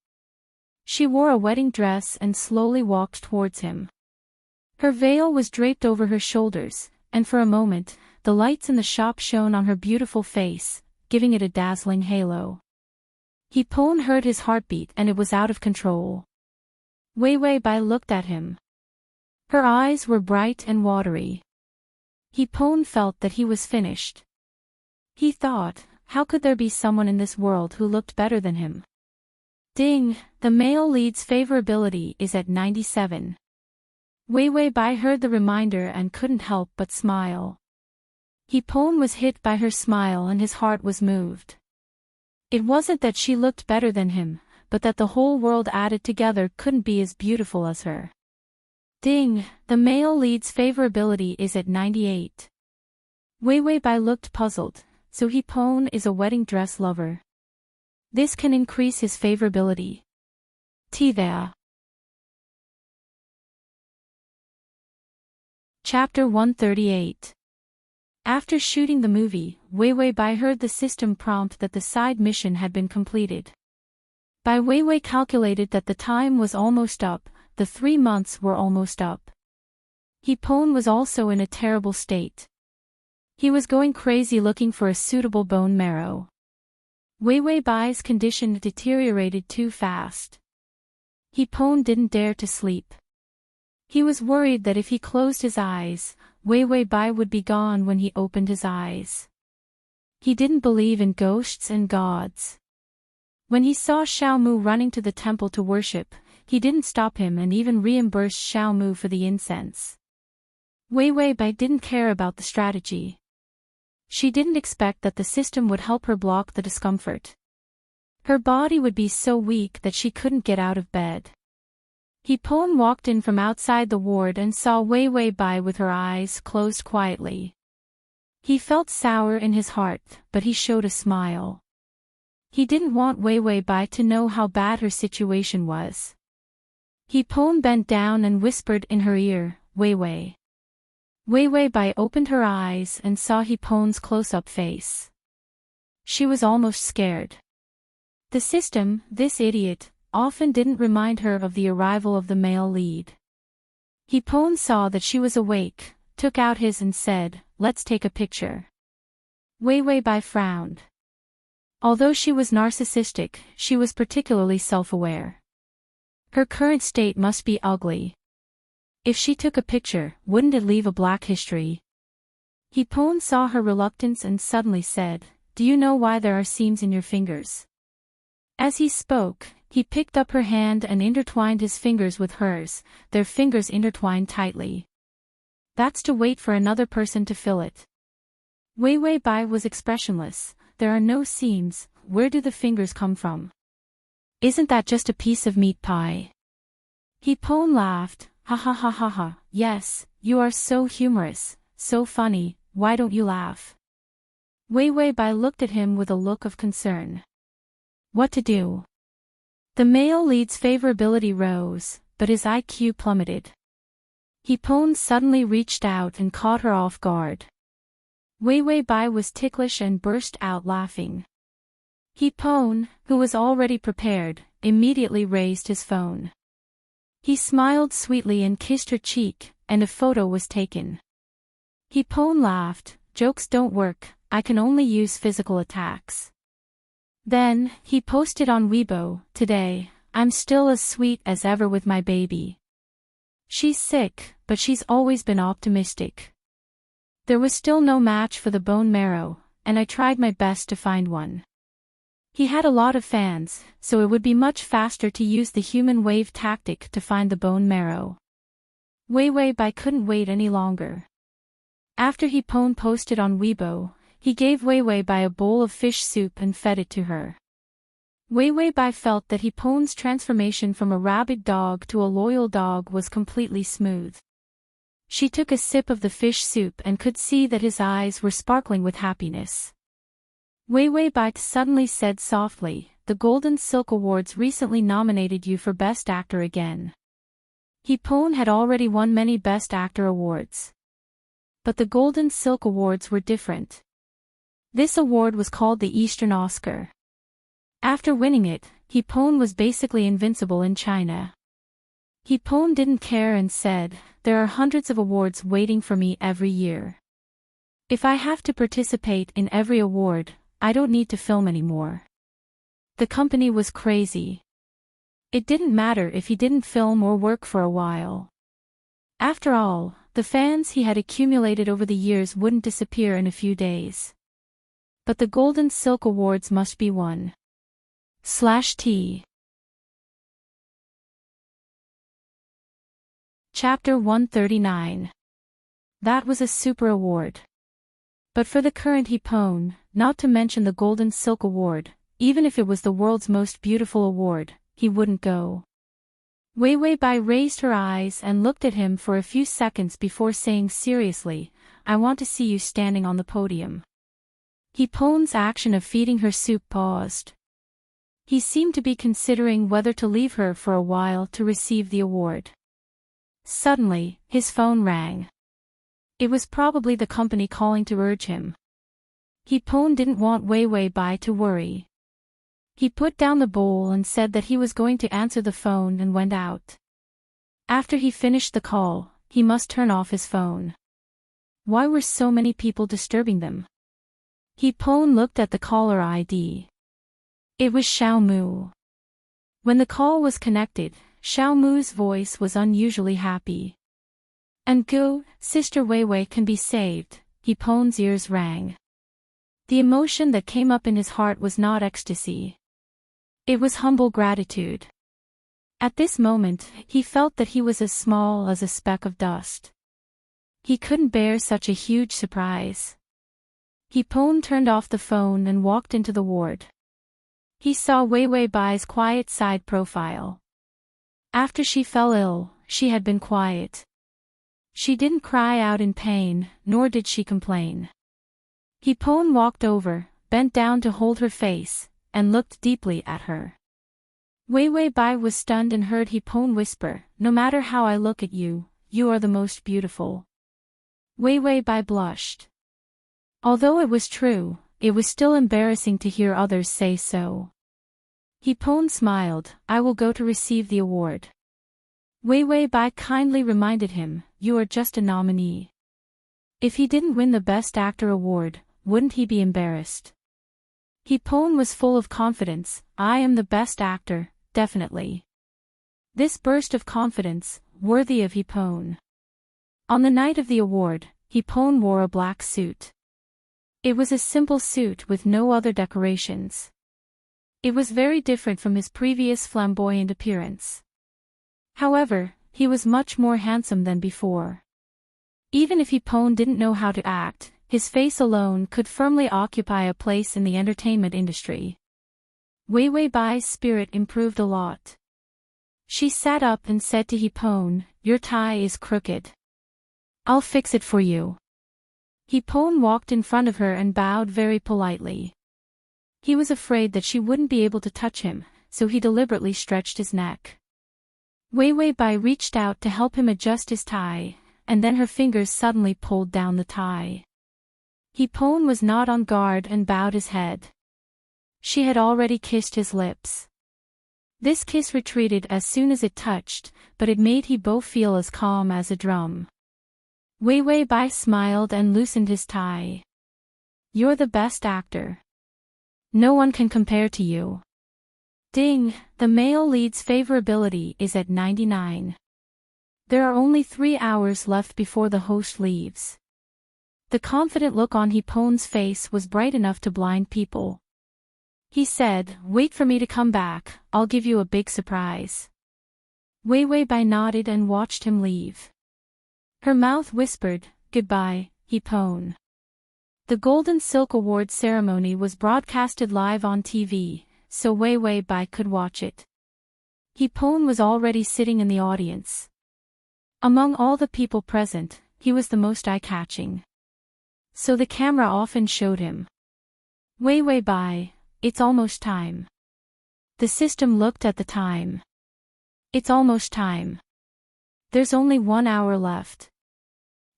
She wore a wedding dress and slowly walked towards him. Her veil was draped over her shoulders, and for a moment, the lights in the shop shone on her beautiful face, giving it a dazzling halo. Hipone heard his heartbeat and it was out of control. Wei Wei Bai looked at him. Her eyes were bright and watery. Hipone felt that he was finished. He thought, how could there be someone in this world who looked better than him? Ding, the male lead's favorability is at 97. Wei Wei Bai heard the reminder and couldn't help but smile. Hipone was hit by her smile and his heart was moved. It wasn't that she looked better than him, but that the whole world added together couldn't be as beautiful as her. Ding, the male lead's favorability is at 98. Wei Wei Bai looked puzzled, so Hipone is a wedding dress lover. This can increase his favorability. Tea there. Chapter 138. After shooting the movie, Weiwei Bai heard the system prompt that the side mission had been completed. Bai Weiwei calculated that the time was almost up, the 3 months were almost up. He Pon was also in a terrible state. He was going crazy looking for a suitable bone marrow. Weiwei Bai's condition deteriorated too fast. He Pon didn't dare to sleep. He was worried that if he closed his eyes, Weiwei Bai would be gone when he opened his eyes. He didn't believe in ghosts and gods. When he saw Xiao Mu running to the temple to worship, he didn't stop him and even reimbursed Xiao Mu for the incense. Weiwei Bai didn't care about the strategy. She didn't expect that the system would help her block the discomfort. Her body would be so weak that she couldn't get out of bed. He Pon walked in from outside the ward and saw Weiwei Bai with her eyes closed quietly. He felt sour in his heart, but he showed a smile. He didn't want Weiwei Bai to know how bad her situation was. He Pon bent down and whispered in her ear, Weiwei. Weiwei Bai opened her eyes and saw He Pon's close-up face. She was almost scared. The system, this idiot, often didn't remind her of the arrival of the male lead. He Pon saw that she was awake, took out his and said, let's take a picture. Weiwei Bai frowned. Although she was narcissistic, she was particularly self-aware. Her current state must be ugly. If she took a picture, wouldn't it leave a black history? He Pon saw her reluctance and suddenly said, do you know why there are seams in your fingers? As he spoke, he picked up her hand and intertwined his fingers with hers, their fingers intertwined tightly. That's to wait for another person to fill it. Weiwei Bai was expressionless. There are no seams, where do the fingers come from? Isn't that just a piece of meat pie? He Pon laughed, ha ha ha ha ha, yes, you are so humorous, so funny, why don't you laugh? Weiwei Bai looked at him with a look of concern. What to do? The male lead's favorability rose, but his IQ plummeted. He Pon suddenly reached out and caught her off guard. Weiwei Bai was ticklish and burst out laughing. He Pon, who was already prepared, immediately raised his phone. He smiled sweetly and kissed her cheek, and a photo was taken. He Pon laughed, jokes don't work, I can only use physical attacks. Then, he posted on Weibo, today, I'm still as sweet as ever with my baby. She's sick, but she's always been optimistic. There was still no match for the bone marrow, and I tried my best to find one. He had a lot of fans, so it would be much faster to use the human wave tactic to find the bone marrow. Weiwei Bai couldn't wait any longer. After He Pon posted on Weibo, he gave Weiwei Bai a bowl of fish soup and fed it to her. Weiwei Bai felt that He Pon's transformation from a rabid dog to a loyal dog was completely smooth. She took a sip of the fish soup and could see that his eyes were sparkling with happiness. Weiwei Bai suddenly said softly, the Golden Silk Awards recently nominated you for Best Actor again. He Pon had already won many Best Actor awards. But the Golden Silk Awards were different. This award was called the Eastern Oscar. After winning it, He Pon was basically invincible in China. He Pon didn't care and said, there are hundreds of awards waiting for me every year. If I have to participate in every award, I don't need to film anymore. The company was crazy. It didn't matter if he didn't film or work for a while. After all, the fans he had accumulated over the years wouldn't disappear in a few days. But the Golden Silk Awards must be won. /T. Chapter 139. That was a super award. But for the current He Pon, not to mention the Golden Silk Award, even if it was the world's most beautiful award, he wouldn't go. Weiwei Bai raised her eyes and looked at him for a few seconds before saying seriously, I want to see you standing on the podium. He Pon's action of feeding her soup paused. He seemed to be considering whether to leave her for a while to receive the award. Suddenly, his phone rang. It was probably the company calling to urge him. Heapon didn't want Wei Bai to worry. He put down the bowl and said that he was going to answer the phone and went out. After he finished the call, he must turn off his phone. Why were so many people disturbing them? Heapon looked at the caller ID. It was Xiao Mu. When the call was connected, Xiao Mu's voice was unusually happy. And go, Sister Wei can be saved, Heapon's ears rang. The emotion that came up in his heart was not ecstasy. It was humble gratitude. At this moment, he felt that he was as small as a speck of dust. He couldn't bear such a huge surprise. Heapon turned off the phone and walked into the ward. He saw Wei Bai's quiet side profile. After she fell ill, she had been quiet. She didn't cry out in pain, nor did she complain. Heapon walked over, bent down to hold her face, and looked deeply at her. Wei Bai was stunned and heard Heapon whisper, "No matter how I look at you, you are the most beautiful." Wei Bai blushed. Although it was true, it was still embarrassing to hear others say so. Heapon smiled, "I will go to receive the award." Wei Bai kindly reminded him, "You are just a nominee. If he didn't win the Best Actor award, wouldn't he be embarrassed?" Heapon was full of confidence, "I am the best actor, definitely." This burst of confidence, worthy of Heapon. On the night of the award, Heapon wore a black suit. It was a simple suit with no other decorations. It was very different from his previous flamboyant appearance. However, he was much more handsome than before. Even if Heapon didn't know how to act, his face alone could firmly occupy a place in the entertainment industry. Wei Bai's spirit improved a lot. She sat up and said to Heapon, "Your tie is crooked. I'll fix it for you." Heapon walked in front of her and bowed very politely. He was afraid that she wouldn't be able to touch him, so he deliberately stretched his neck. Wei Bai reached out to help him adjust his tie, and then her fingers suddenly pulled down the tie. Heapon was not on guard and bowed his head. She had already kissed his lips. This kiss retreated as soon as it touched, but it made Heapon feel as calm as a drum. Wei Bai smiled and loosened his tie. "You're the best actor. No one can compare to you." Ding, the male lead's favorability is at 99. There are only 3 hours left before the host leaves. The confident look on Heapon's face was bright enough to blind people. He said, "Wait for me to come back, I'll give you a big surprise." Wei Bai nodded and watched him leave. Her mouth whispered, "Goodbye, Heapon." The Golden Silk Awards ceremony was broadcasted live on TV, so Wei Bai could watch it. Heapon was already sitting in the audience. Among all the people present, he was the most eye-catching. So the camera often showed him. Wei Bai, it's almost time." The system looked at the time. "It's almost time. There's only 1 hour left.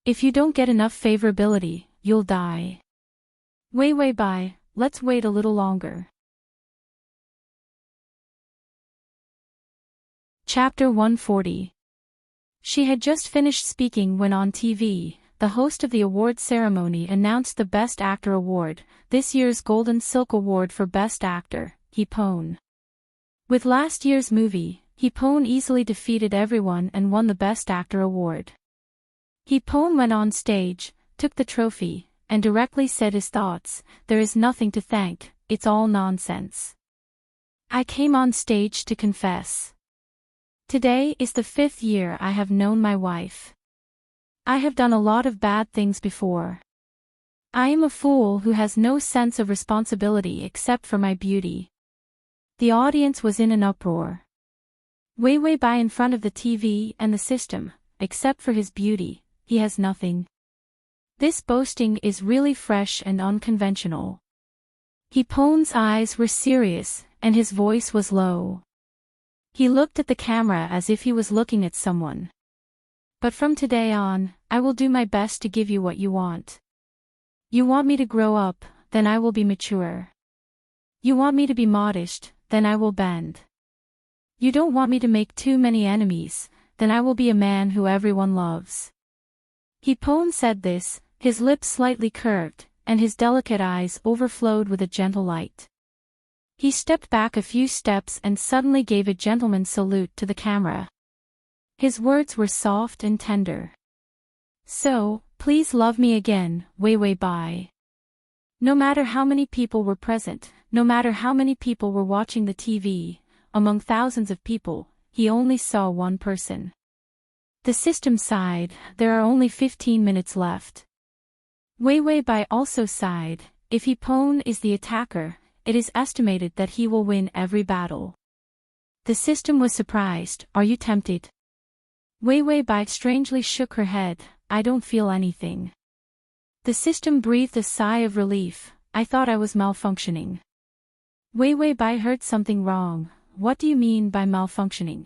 If you don't get enough favorability, you'll die. Wei Bai, let's wait a little longer." Chapter 140. She had just finished speaking when on TV, the host of the awards ceremony announced the Best Actor Award, this year's Golden Silk Award for Best Actor, Heapon. With last year's movie, Heapon easily defeated everyone and won the Best Actor Award. Heapon went on stage, took the trophy, and directly said his thoughts, "There is nothing to thank, it's all nonsense. I came on stage to confess. Today is the 5th year I have known my wife. I have done a lot of bad things before. I am a fool who has no sense of responsibility except for my beauty." The audience was in an uproar. Wei Bai in front of the TV and the system, except for his beauty, he has nothing. This boasting is really fresh and unconventional. Heapon's eyes were serious, and his voice was low. He looked at the camera as if he was looking at someone. But from today on, I will do my best to give you what you want. You want me to grow up, then I will be mature. You want me to be modest, then I will bend. You don't want me to make too many enemies, then I will be a man who everyone loves. Heartwarming said this, his lips slightly curved, and his delicate eyes overflowed with a gentle light. He stepped back a few steps and suddenly gave a gentleman's salute to the camera. His words were soft and tender. So, please love me again, Wei Bai. No matter how many people were present, no matter how many people were watching the TV, among thousands of people, he only saw one person. The system sighed, there are only 15 minutes left. Wei Bai also sighed, if Heartwarming is the attacker, it is estimated that he will win every battle. The system was surprised, are you tempted? Wei Bai strangely shook her head, I don't feel anything. The system breathed a sigh of relief, I thought I was malfunctioning. Wei Bai heard something wrong, what do you mean by malfunctioning?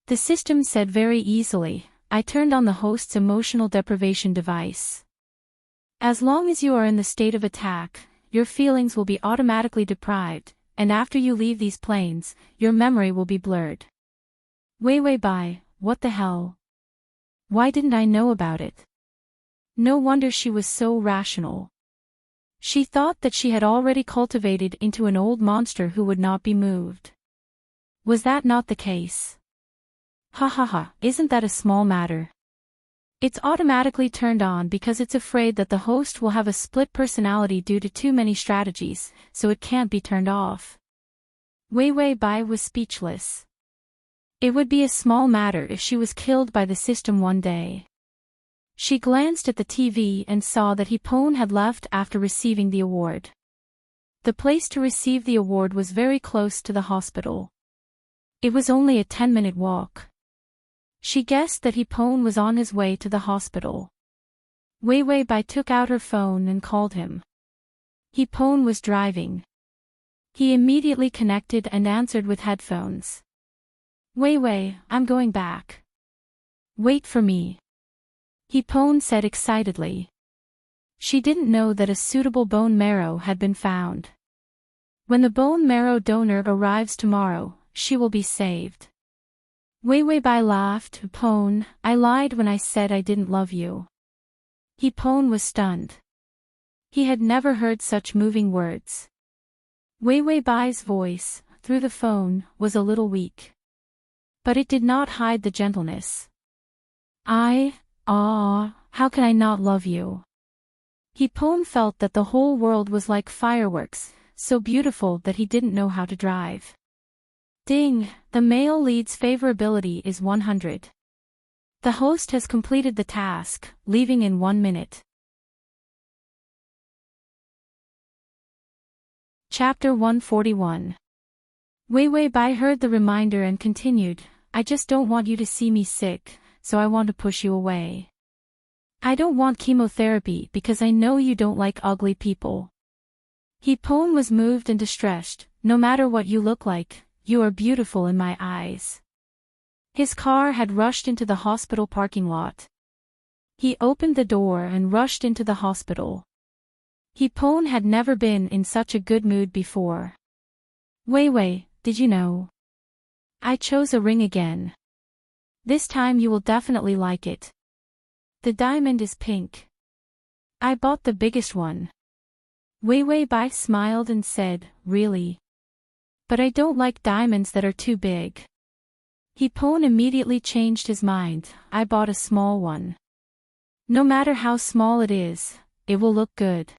The system said very easily, I turned on the host's emotional deprivation device. As long as you are in the state of attack, your feelings will be automatically deprived, and after you leave these planes, your memory will be blurred. Wei Bai, what the hell? Why didn't I know about it? No wonder she was so rational. She thought that she had already cultivated into an old monster who would not be moved. Was that not the case? Ha ha ha, isn't that a small matter? It's automatically turned on because it's afraid that the host will have a split personality due to too many strategies, so it can't be turned off. Wei Bai was speechless. It would be a small matter if she was killed by the system one day. She glanced at the TV and saw that Heartwarming had left after receiving the award. The place to receive the award was very close to the hospital. It was only a 10-minute walk. She guessed that Heartwarming was on his way to the hospital. Wei Bai took out her phone and called him. Heartwarming was driving. He immediately connected and answered with headphones. Wei, I'm going back. Wait for me. Heartwarming said excitedly. She didn't know that a suitable bone marrow had been found. When the bone marrow donor arrives tomorrow, she will be saved. Wei Bai laughed, Heartwarming, I lied when I said I didn't love you. Heartwarming was stunned. He had never heard such moving words. Wei Bai's voice, through the phone, was a little weak. But it did not hide the gentleness. How can I not love you? Heartwarming felt that the whole world was like fireworks, so beautiful that he didn't know how to drive. Ding, the male lead's favorability is 100. The host has completed the task, leaving in 1 minute. Chapter 141. Wei Bai heard the reminder and continued, I just don't want you to see me sick, so I want to push you away. I don't want chemotherapy because I know you don't like ugly people. Heartwarming was moved and distressed, no matter what you look like, you are beautiful in my eyes. His car had rushed into the hospital parking lot. He opened the door and rushed into the hospital. Heartwarming had never been in such a good mood before. Wei, did you know? I chose a ring again. This time you will definitely like it. The diamond is pink. I bought the biggest one. Wei Bai smiled and said, really? But I don't like diamonds that are too big. Heartwarming immediately changed his mind, I bought a small one. No matter how small it is, it will look good.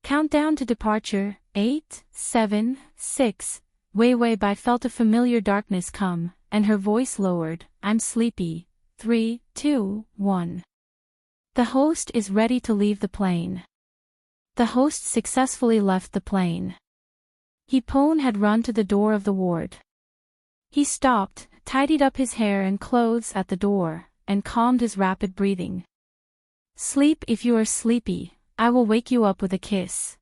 Countdown to departure, 8, 7, 6. Wei Bai felt a familiar darkness come, and her voice lowered, I'm sleepy. 3, 2, 1. The host is ready to leave the plane. The host successfully left the plane. Heartwarming had run to the door of the ward. He stopped, tidied up his hair and clothes at the door, and calmed his rapid breathing. Sleep if you are sleepy, I will wake you up with a kiss.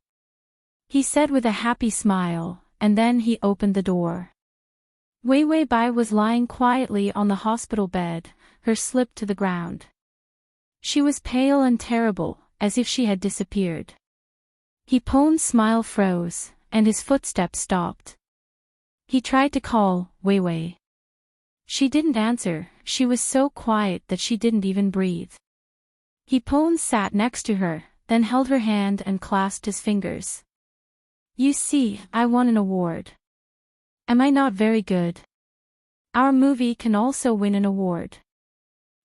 He said with a happy smile, and then he opened the door. Wei Wei Bai was lying quietly on the hospital bed, her slip to the ground. She was pale and terrible, as if she had disappeared. He Pon's smile froze, and his footsteps stopped. He tried to call, Wei Wei. She didn't answer, she was so quiet that she didn't even breathe. He Pon sat next to her, then held her hand and clasped his fingers. You see, I won an award. Am I not very good? Our movie can also win an award.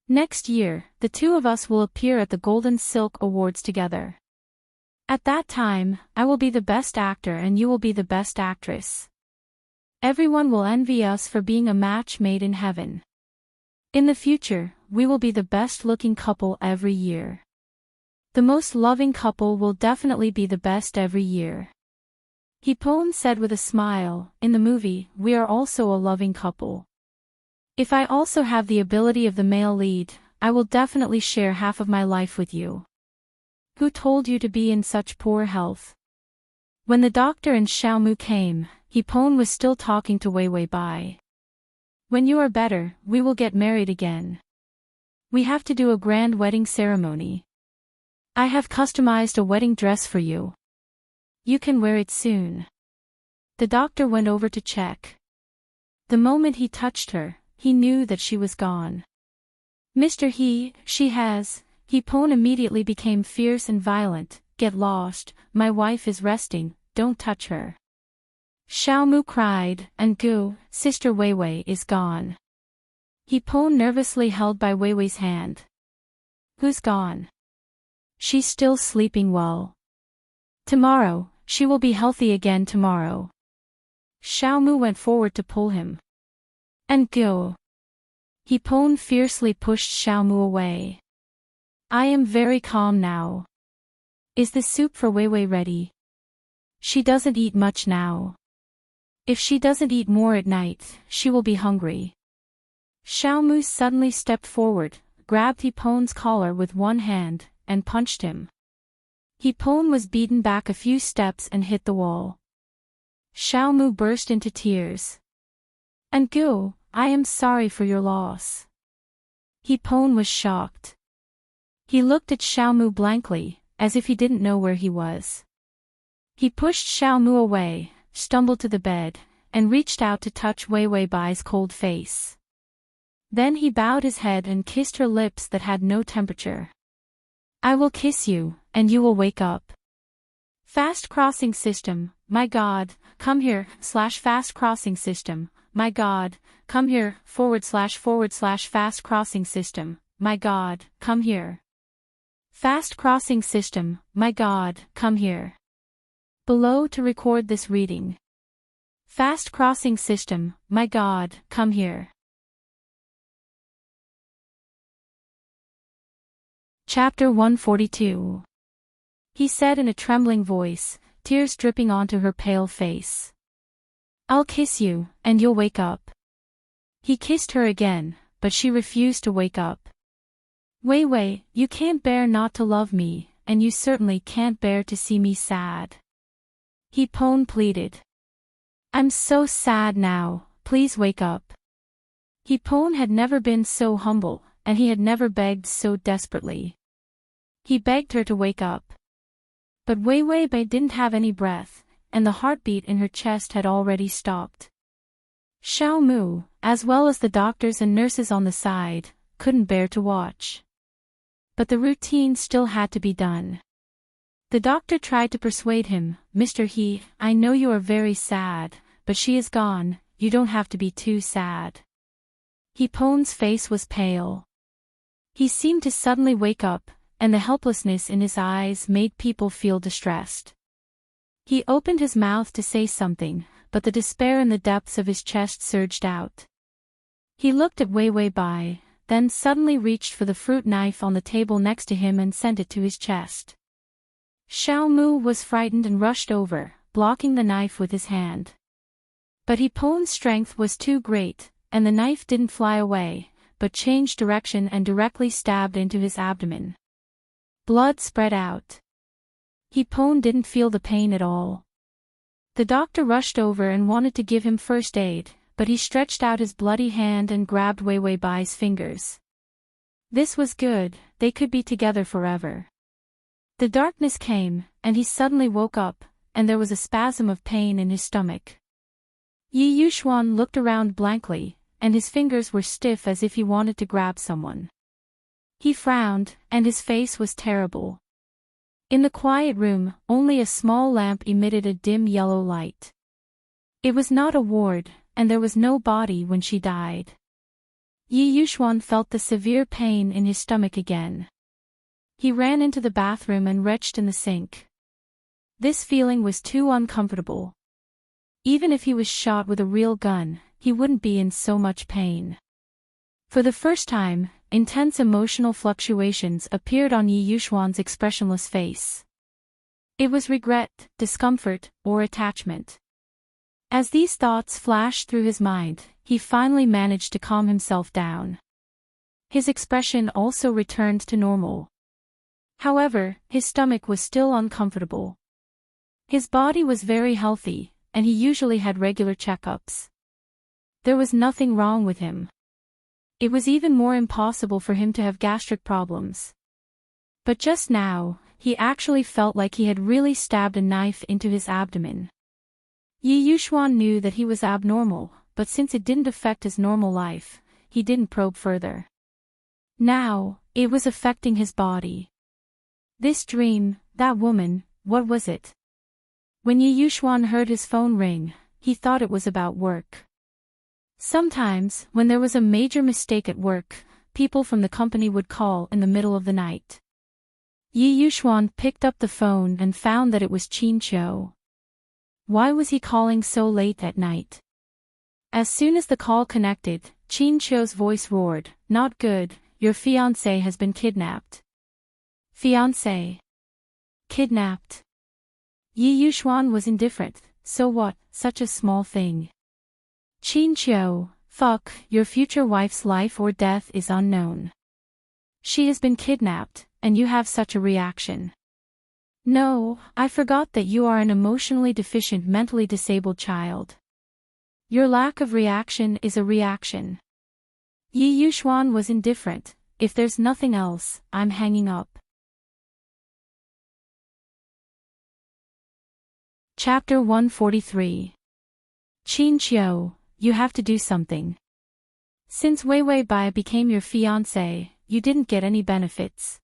Next year, the two of us will appear at the Golden Silk Awards together. At that time, I will be the best actor and you will be the best actress. Everyone will envy us for being a match made in heaven. In the future, we will be the best-looking couple every year. The most loving couple will definitely be the best every year. He Pon said with a smile, in the movie, we are also a loving couple. If I also have the ability of the male lead, I will definitely share half of my life with you. Who told you to be in such poor health? When the doctor and Xiaomu came, He Pon was still talking to Wei Wei Bai. When you are better, we will get married again. We have to do a grand wedding ceremony. I have customized a wedding dress for you. You can wear it soon. The doctor went over to check. The moment he touched her, he knew that she was gone. Mr. She Pon immediately became fierce and violent. Get lost, my wife is resting, don't touch her. Xiaomu cried, and Sister Wei Wei is gone. He Pon nervously held by Wei Wei's hand. Who's gone? She's still sleeping well. Tomorrow, she will be healthy again tomorrow. Xiaomu went forward to pull him. And He Pon fiercely pushed Xiaomu away. I am very calm now. Is the soup for Wei Wei ready? She doesn't eat much now. If she doesn't eat more at night, she will be hungry. Xiaomu suddenly stepped forward, grabbed He Pon's collar with one hand, and punched him. He Pon was beaten back a few steps and hit the wall. Xiaomu burst into tears. And I am sorry for your loss. He Pon was shocked. He looked at Xiaomu blankly, as if he didn't know where he was. He pushed Xiaomu away, stumbled to the bed, and reached out to touch Wei Wei Bai's cold face. Then he bowed his head and kissed her lips that had no temperature. I will kiss you, and you will wake up. Fast crossing system, my God, come here, /fast crossing system, my God, come here, / fast crossing system, my God, come here. Fast crossing system, my God, come here. Below to record this reading. Fast crossing system, my God, come here. Chapter 142. He said in a trembling voice, tears dripping onto her pale face. I'll kiss you, and you'll wake up. He kissed her again, but she refused to wake up. Wei Wei, you can't bear not to love me, and you certainly can't bear to see me sad. He Pon pleaded. I'm so sad now, please wake up. He Pon had never been so humble, and he had never begged so desperately. He begged her to wake up. But Wei Wei Bai didn't have any breath, and the heartbeat in her chest had already stopped. Xiaomu, as well as the doctors and nurses on the side, couldn't bear to watch. But the routine still had to be done. The doctor tried to persuade him, Mr. I know you are very sad, but she is gone, you don't have to be too sad. He Pon's face was pale. He seemed to suddenly wake up, and the helplessness in his eyes made people feel distressed. He opened his mouth to say something, but the despair in the depths of his chest surged out. He looked at Wei Wei Bai, then suddenly reached for the fruit knife on the table next to him and sent it to his chest. Xiaomu was frightened and rushed over, blocking the knife with his hand. But He Pon's strength was too great, and the knife didn't fly away, but changed direction and directly stabbed into his abdomen. Blood spread out. He Pon didn't feel the pain at all. The doctor rushed over and wanted to give him first aid, but he stretched out his bloody hand and grabbed Wei Wei Bai's fingers. This was good, they could be together forever. The darkness came, and he suddenly woke up, and there was a spasm of pain in his stomach. Yi Yuxuan looked around blankly, and his fingers were stiff as if he wanted to grab someone. He frowned, and his face was terrible. In the quiet room, only a small lamp emitted a dim yellow light. It was not a ward, and there was no body when she died. Yi Yuxuan felt the severe pain in his stomach again. He ran into the bathroom and retched in the sink. This feeling was too uncomfortable. Even if he was shot with a real gun, he wouldn't be in so much pain. For the first time, intense emotional fluctuations appeared on Yi Yuxuan's expressionless face. It was regret, discomfort, or attachment. As these thoughts flashed through his mind, he finally managed to calm himself down. His expression also returned to normal. However, his stomach was still uncomfortable. His body was very healthy, and he usually had regular checkups. There was nothing wrong with him. It was even more impossible for him to have gastric problems. But just now, he actually felt like he had really stabbed a knife into his abdomen. Yi Yuxuan knew that he was abnormal, but since it didn't affect his normal life, he didn't probe further. Now, it was affecting his body. This dream, that woman, what was it? When Yi Yuxuan heard his phone ring, he thought it was about work. Sometimes, when there was a major mistake at work, people from the company would call in the middle of the night. Yi Yuxuan picked up the phone and found that it was Qin Qiu. Why was he calling so late at night? As soon as the call connected, Qin Qiu's voice roared, "Not good, your fiancé has been kidnapped." Fiancé? Kidnapped? Yi Yuxuan was indifferent. So what, such a small thing. Qin Qiu, fuck, your future wife's life or death is unknown. She has been kidnapped, and you have such a reaction. No, I forgot that you are an emotionally deficient mentally disabled child. Your lack of reaction is a reaction. Yi Yuxuan was indifferent. If there's nothing else, I'm hanging up. Chapter 143. Qin Qiu, you have to do something. Since Wei Wei Bai became your fiancé, you didn't get any benefits.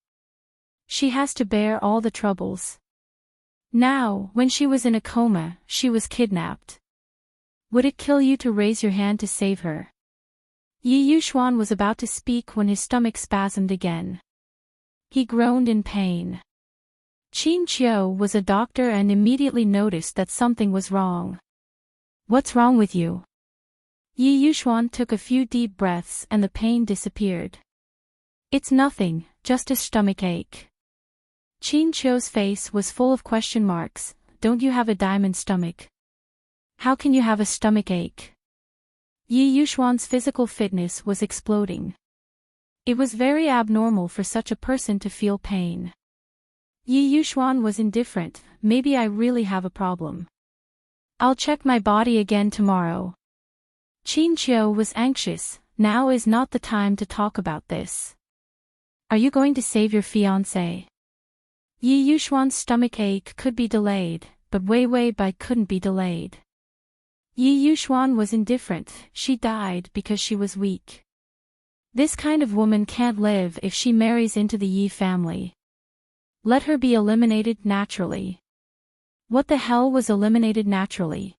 She has to bear all the troubles. Now, when she was in a coma, she was kidnapped. Would it kill you to raise your hand to save her? Yi Yuxuan was about to speak when his stomach spasmed again. He groaned in pain. Qin Qiu was a doctor and immediately noticed that something was wrong. What's wrong with you? Yi Yuxuan took a few deep breaths and the pain disappeared. It's nothing, just a stomach ache. Qin Qiu's face was full of question marks. Don't you have a diamond stomach? How can you have a stomach ache? Yi Yuxuan's physical fitness was exploding. It was very abnormal for such a person to feel pain. Yi Yuxuan was indifferent. Maybe I really have a problem. I'll check my body again tomorrow. Qin Qiu was anxious. Now is not the time to talk about this. Are you going to save your fiancé? Yi Yuxuan's stomach ache could be delayed, but Wei Wei Bai couldn't be delayed. Yi Yuxuan was indifferent. She died because she was weak. This kind of woman can't live if she marries into the Yi family. Let her be eliminated naturally. What the hell was eliminated naturally?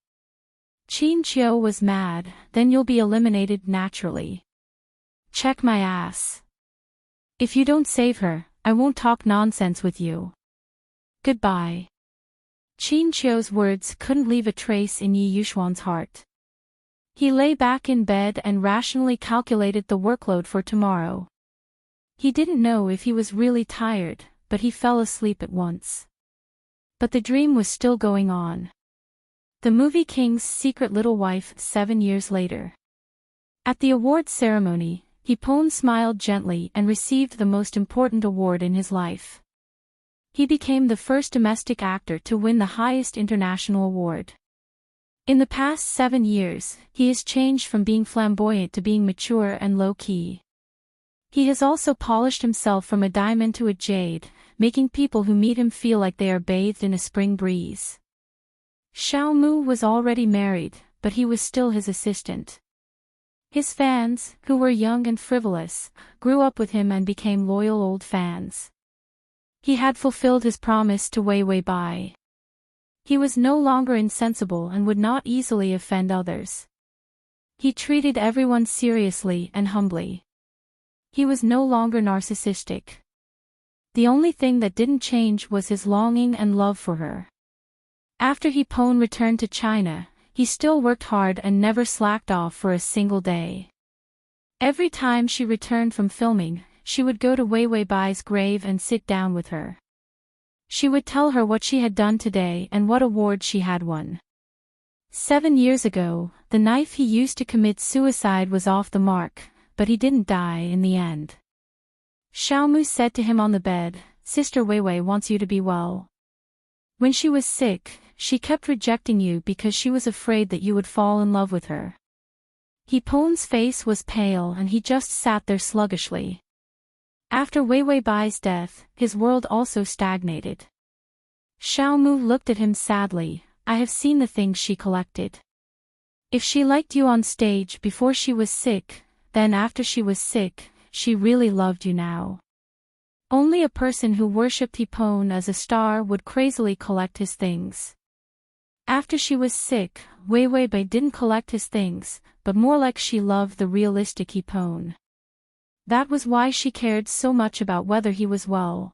Qin Qiu was mad. Then you'll be eliminated naturally. Check my ass. If you don't save her, I won't talk nonsense with you. Goodbye. Qin Qiu's words couldn't leave a trace in Yi Yuxuan's heart. He lay back in bed and rationally calculated the workload for tomorrow. He didn't know if he was really tired, but he fell asleep at once. But the dream was still going on. The movie King's Secret Little Wife 7 years later. At the awards ceremony, Hipon smiled gently and received the most important award in his life. He became the first domestic actor to win the highest international award. In the past 7 years, he has changed from being flamboyant to being mature and low-key. He has also polished himself from a diamond to a jade, making people who meet him feel like they are bathed in a spring breeze. Xiaomu was already married, but he was still his assistant. His fans, who were young and frivolous, grew up with him and became loyal old fans. He had fulfilled his promise to Wei Wei Bai. He was no longer insensible and would not easily offend others. He treated everyone seriously and humbly. He was no longer narcissistic. The only thing that didn't change was his longing and love for her. After He Pon returned to China, he still worked hard and never slacked off for a single day. Every time she returned from filming, she would go to Wei Wei Bai's grave and sit down with her. She would tell her what she had done today and what award she had won. 7 years ago, the knife he used to commit suicide was off the mark, but he didn't die in the end. Xiaomu said to him on the bed, "Sister Wei Wei wants you to be well. When she was sick, she kept rejecting you because she was afraid that you would fall in love with her." He Pon's face was pale and he just sat there sluggishly. After Wei Wei Bai's death, his world also stagnated. Xiaomu looked at him sadly. "I have seen the things she collected. If she liked you on stage before she was sick, then after she was sick, she really loved you now." Only a person who worshipped He Pon as a star would crazily collect his things. After she was sick, Wei Wei Bai didn't collect his things, but more like she loved the realistic He Pon. That was why she cared so much about whether he was well.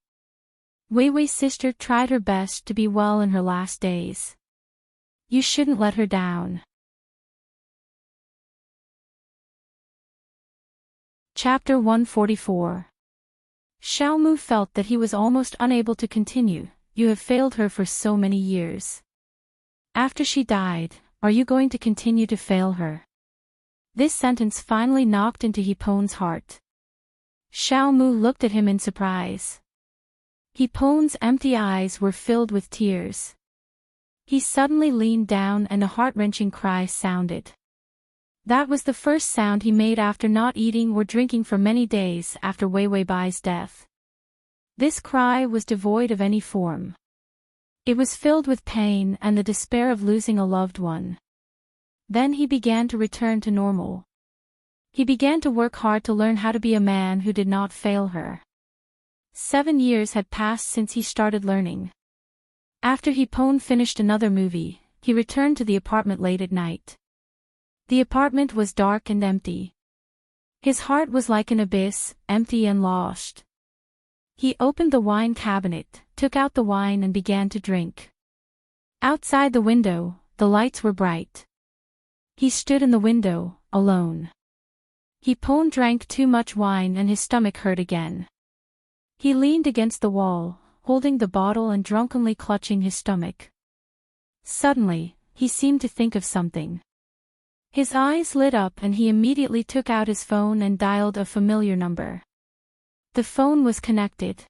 Wei Wei's sister tried her best to be well in her last days. You shouldn't let her down. Chapter 144. Xiaomu felt that he was almost unable to continue. "You have failed her for so many years. After she died, are you going to continue to fail her?" This sentence finally knocked into He Pon's heart. Xiaomu looked at him in surprise. He Pon's empty eyes were filled with tears. He suddenly leaned down and a heart-wrenching cry sounded. That was the first sound he made after not eating or drinking for many days after Wei Wei Bai's death. This cry was devoid of any form. It was filled with pain and the despair of losing a loved one. Then he began to return to normal. He began to work hard to learn how to be a man who did not fail her. 7 years had passed since he started learning. After He Pon finished another movie, he returned to the apartment late at night. The apartment was dark and empty. His heart was like an abyss, empty and lost. He opened the wine cabinet, took out the wine and began to drink. Outside the window, the lights were bright. He stood in the window, alone. He Pon drank too much wine and his stomach hurt again. He leaned against the wall, holding the bottle and drunkenly clutching his stomach. Suddenly, he seemed to think of something. His eyes lit up and he immediately took out his phone and dialed a familiar number. The phone was connected.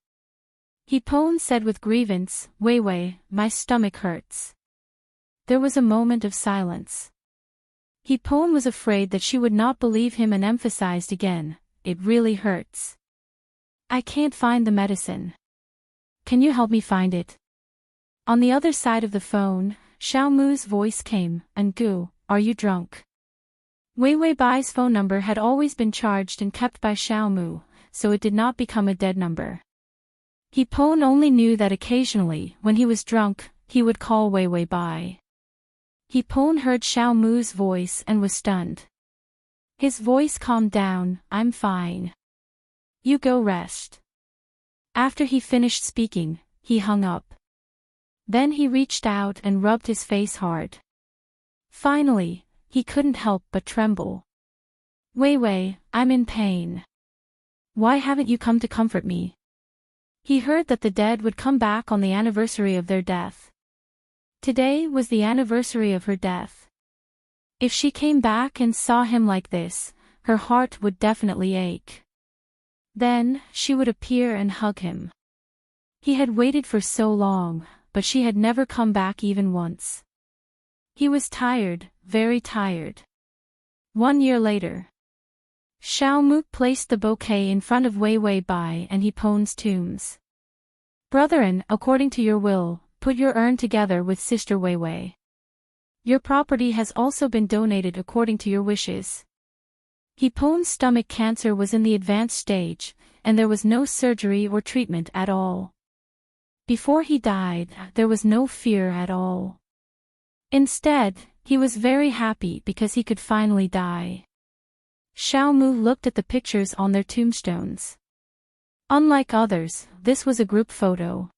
He Pon said with grievance, "Wei Wei, my stomach hurts." There was a moment of silence. He Pon was afraid that she would not believe him and emphasized again, "It really hurts. I can't find the medicine. Can you help me find it?" On the other side of the phone, Xiaomu's voice came, "Ngu, are you drunk?" Wei Wei Bai's phone number had always been charged and kept by Xiaomu, so it did not become a dead number. He Pon only knew that occasionally, when he was drunk, he would call Wei Wei Bai. He Pon heard Xiaomu's voice and was stunned. His voice calmed down, "I'm fine. You go rest." After he finished speaking, he hung up. Then he reached out and rubbed his face hard. Finally, he couldn't help but tremble. "Wei Wei, I'm in pain. Why haven't you come to comfort me?" He heard that the dead would come back on the anniversary of their death. Today was the anniversary of her death. If she came back and saw him like this, her heart would definitely ache. Then, she would appear and hug him. He had waited for so long, but she had never come back even once. He was tired, very tired. 1 year later. Xiao Mu placed the bouquet in front of Wei Wei Bai and he Pon's tombs. Brethren, according to your will, put your urn together with Sister Wei Wei. Your property has also been donated according to your wishes. He Pon's stomach cancer was in the advanced stage, and there was no surgery or treatment at all. Before he died, there was no fear at all. Instead, he was very happy because he could finally die. Xiao Mu looked at the pictures on their tombstones. Unlike others, this was a group photo.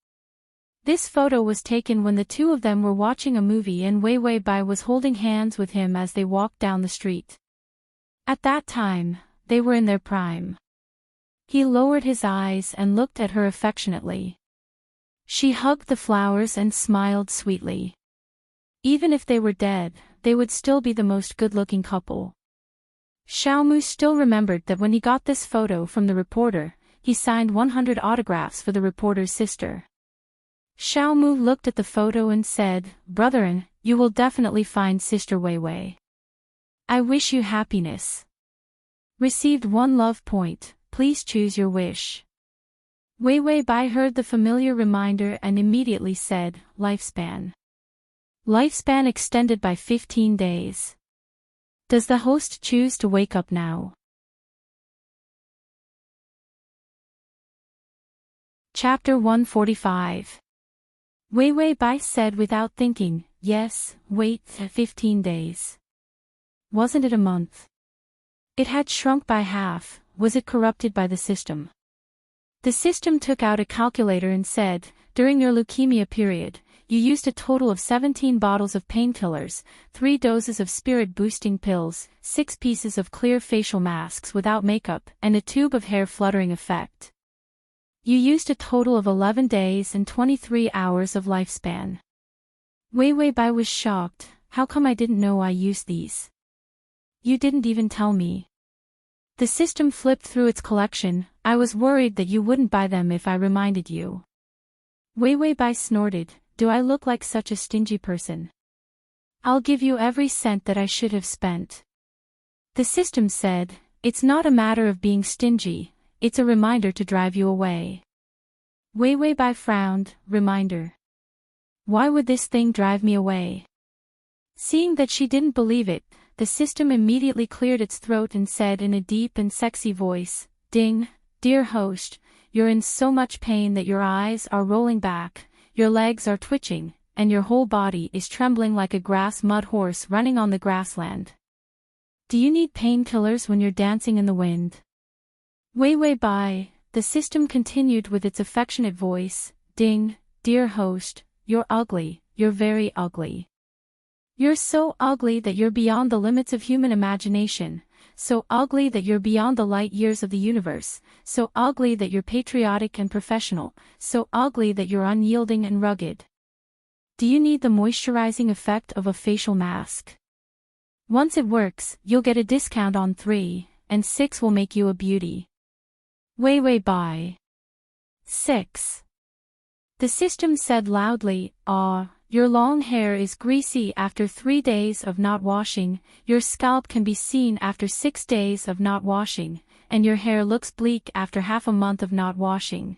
This photo was taken when the two of them were watching a movie and Wei Wei Bai was holding hands with him as they walked down the street. At that time, they were in their prime. He lowered his eyes and looked at her affectionately. She hugged the flowers and smiled sweetly. Even if they were dead, they would still be the most good-looking couple. Xiao Mu still remembered that when he got this photo from the reporter, he signed 100 autographs for the reporter's sister. Xiao Mu looked at the photo and said, Brethren, you will definitely find Sister Wei Wei. I wish you happiness. Received 1 love point, please choose your wish. Wei Wei Bai heard the familiar reminder and immediately said, lifespan. Lifespan extended by 15 days. Does the host choose to wake up now? Chapter 145. Wei Wei Bai said without thinking, yes, wait, 15 days. Wasn't it a month? It had shrunk by half, was it corrupted by the system? The system took out a calculator and said, during your leukemia period, you used a total of 17 bottles of painkillers, 3 doses of spirit-boosting pills, 6 pieces of clear facial masks without makeup, and a tube of hair fluttering effect. You used a total of 11 days and 23 hours of lifespan. Wei Wei Bai was shocked, how come I didn't know I used these? You didn't even tell me. The system flipped through its collection, I was worried that you wouldn't buy them if I reminded you. Wei Wei Bai snorted, do I look like such a stingy person? I'll give you every cent that I should have spent. The system said, it's not a matter of being stingy, it's a reminder to drive you away. Wei Wei Bai frowned, reminder. Why would this thing drive me away? Seeing that she didn't believe it, the system immediately cleared its throat and said in a deep and sexy voice, Ding, dear host, you're in so much pain that your eyes are rolling back, your legs are twitching, and your whole body is trembling like a grass mud horse running on the grassland. Do you need painkillers when you're dancing in the wind? Wei Wei Bai, the system continued with its affectionate voice, Ding, dear host, you're ugly, you're very ugly. You're so ugly that you're beyond the limits of human imagination, so ugly that you're beyond the light years of the universe, so ugly that you're patriotic and professional, so ugly that you're unyielding and rugged. Do you need the moisturizing effect of a facial mask? Once it works, you'll get a discount on 3, and 6 will make you a beauty. Wei Wei Bai. 6. The system said loudly, your long hair is greasy after 3 days of not washing, your scalp can be seen after 6 days of not washing, and your hair looks bleak after half a month of not washing.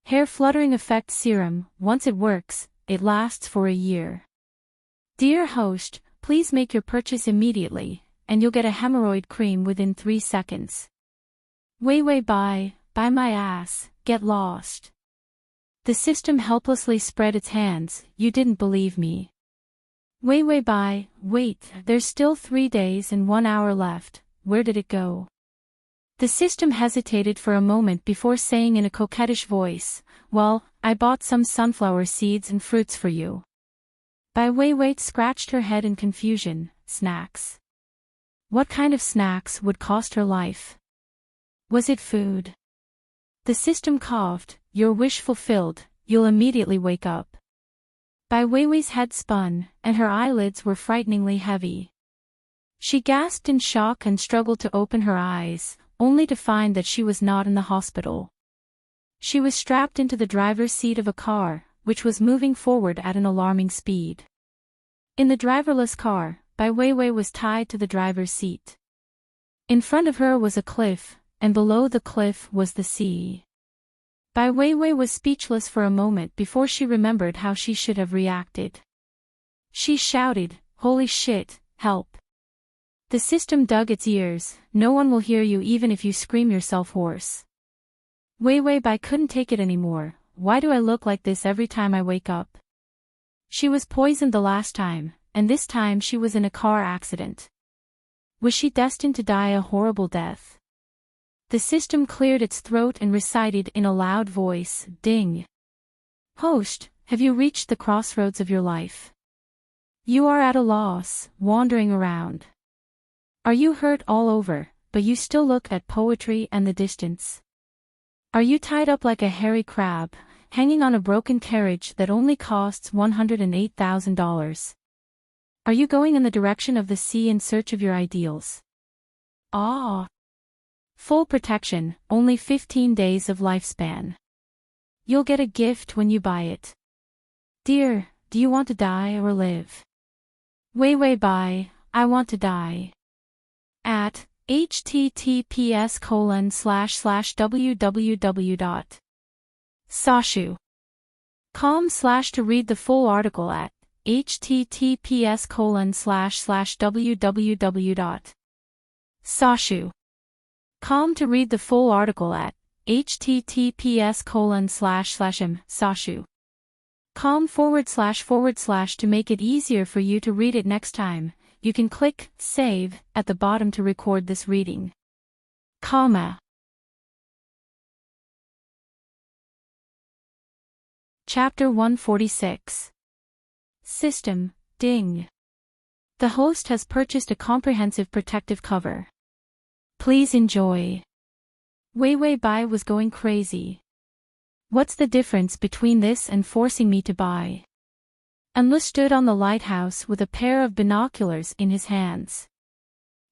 Hair fluttering effect serum, once it works, it lasts for a year. Dear host, please make your purchase immediately, and you'll get a hemorrhoid cream within 3 seconds. Wei Wei Bai, buy my ass, get lost. The system helplessly spread its hands, you didn't believe me. Wei Wei Bai, wait, there's still 3 days and 1 hour left, where did it go? The system hesitated for a moment before saying in a coquettish voice, well, I bought some sunflower seeds and fruits for you. Bai Wei Wei scratched her head in confusion, snacks. What kind of snacks would cost her life? Was it food? The system coughed, your wish fulfilled, you'll immediately wake up. Bai Weiwei's head spun, and her eyelids were frighteningly heavy. She gasped in shock and struggled to open her eyes, only to find that she was not in the hospital. She was strapped into the driver's seat of a car, which was moving forward at an alarming speed. In the driverless car, Bai Weiwei was tied to the driver's seat. In front of her was a cliff, and below the cliff was the sea. Bai Weiwei was speechless for a moment before she remembered how she should have reacted. She shouted, "Holy shit, help!" The system dug its ears. "No one will hear you even if you scream yourself hoarse." Weiwei Bai couldn't take it anymore. "Why do I look like this every time I wake up?" She was poisoned the last time, and this time she was in a car accident. Was she destined to die a horrible death? The system cleared its throat and recited in a loud voice, "Ding. Host, have you reached the crossroads of your life? You are at a loss, wandering around. Are you hurt all over, but you still look at poetry and the distance? Are you tied up like a hairy crab, hanging on a broken carriage that only costs $108,000? Are you going in the direction of the sea in search of your ideals? Ah! Full protection, only 15 days of lifespan. You'll get a gift when you buy it. Dear, do you want to die or live? Weiwei Bai, I want to die. At https://www.sashu.com/ to read the full article at https://www.sashu.com to read the full article at https://sashu.com/ to make it easier for you to read it next time. You can click Save at the bottom to record this reading. Chapter 146. System, Ding. The host has purchased a comprehensive protective cover. Please enjoy. Weiwei Bai was going crazy. What's the difference between this and forcing me to buy? Enrich stood on the lighthouse with a pair of binoculars in his hands.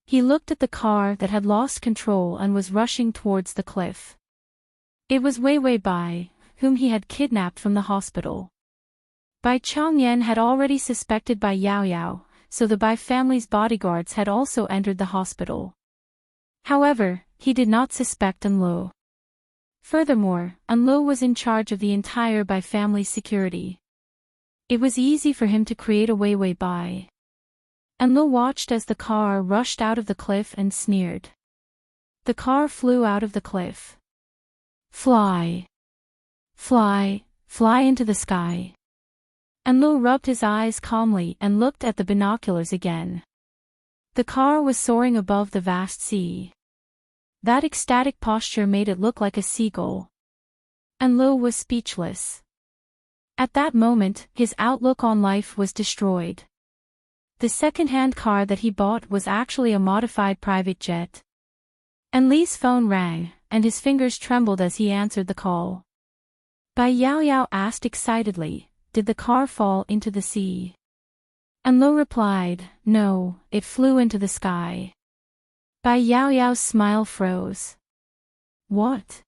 He looked at the car that had lost control and was rushing towards the cliff. It was Weiwei Bai, whom he had kidnapped from the hospital. Bai Changyan had already suspected Bai Yaoyao, so the Bai family's bodyguards had also entered the hospital. However, he did not suspect Enlo. Furthermore, Enlo was in charge of the entire Bai family's security. It was easy for him to create a Weiwei Bai. Enlo watched as the car rushed out of the cliff and sneered. The car flew out of the cliff. Fly. Fly, fly into the sky. Enlo rubbed his eyes calmly and looked at the binoculars again. The car was soaring above the vast sea. That ecstatic posture made it look like a seagull. Enlo was speechless. At that moment, his outlook on life was destroyed. The second-hand car that he bought was actually a modified private jet. Enli's phone rang, and his fingers trembled as he answered the call. Bai Yaoyao asked excitedly, "Did the car fall into the sea?" Enlo replied, "No, it flew into the sky." Bai Yaoyao's smile froze. What?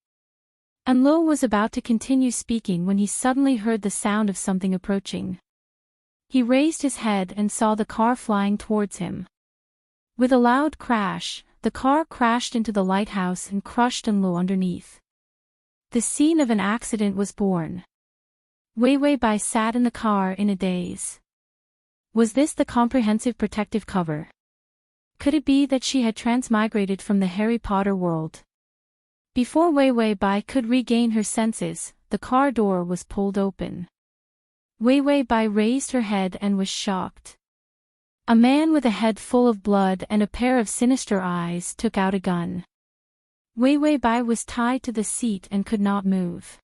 Enlo was about to continue speaking when he suddenly heard the sound of something approaching. He raised his head and saw the car flying towards him. With a loud crash, the car crashed into the lighthouse and crushed Enlo underneath. The scene of an accident was born. Weiwei Bai sat in the car in a daze. Was this the comprehensive protective cover? Could it be that she had transmigrated from the Harry Potter world? Before Weiwei Bai could regain her senses, the car door was pulled open. Weiwei Bai raised her head and was shocked. A man with a head full of blood and a pair of sinister eyes took out a gun. Weiwei Bai was tied to the seat and could not move.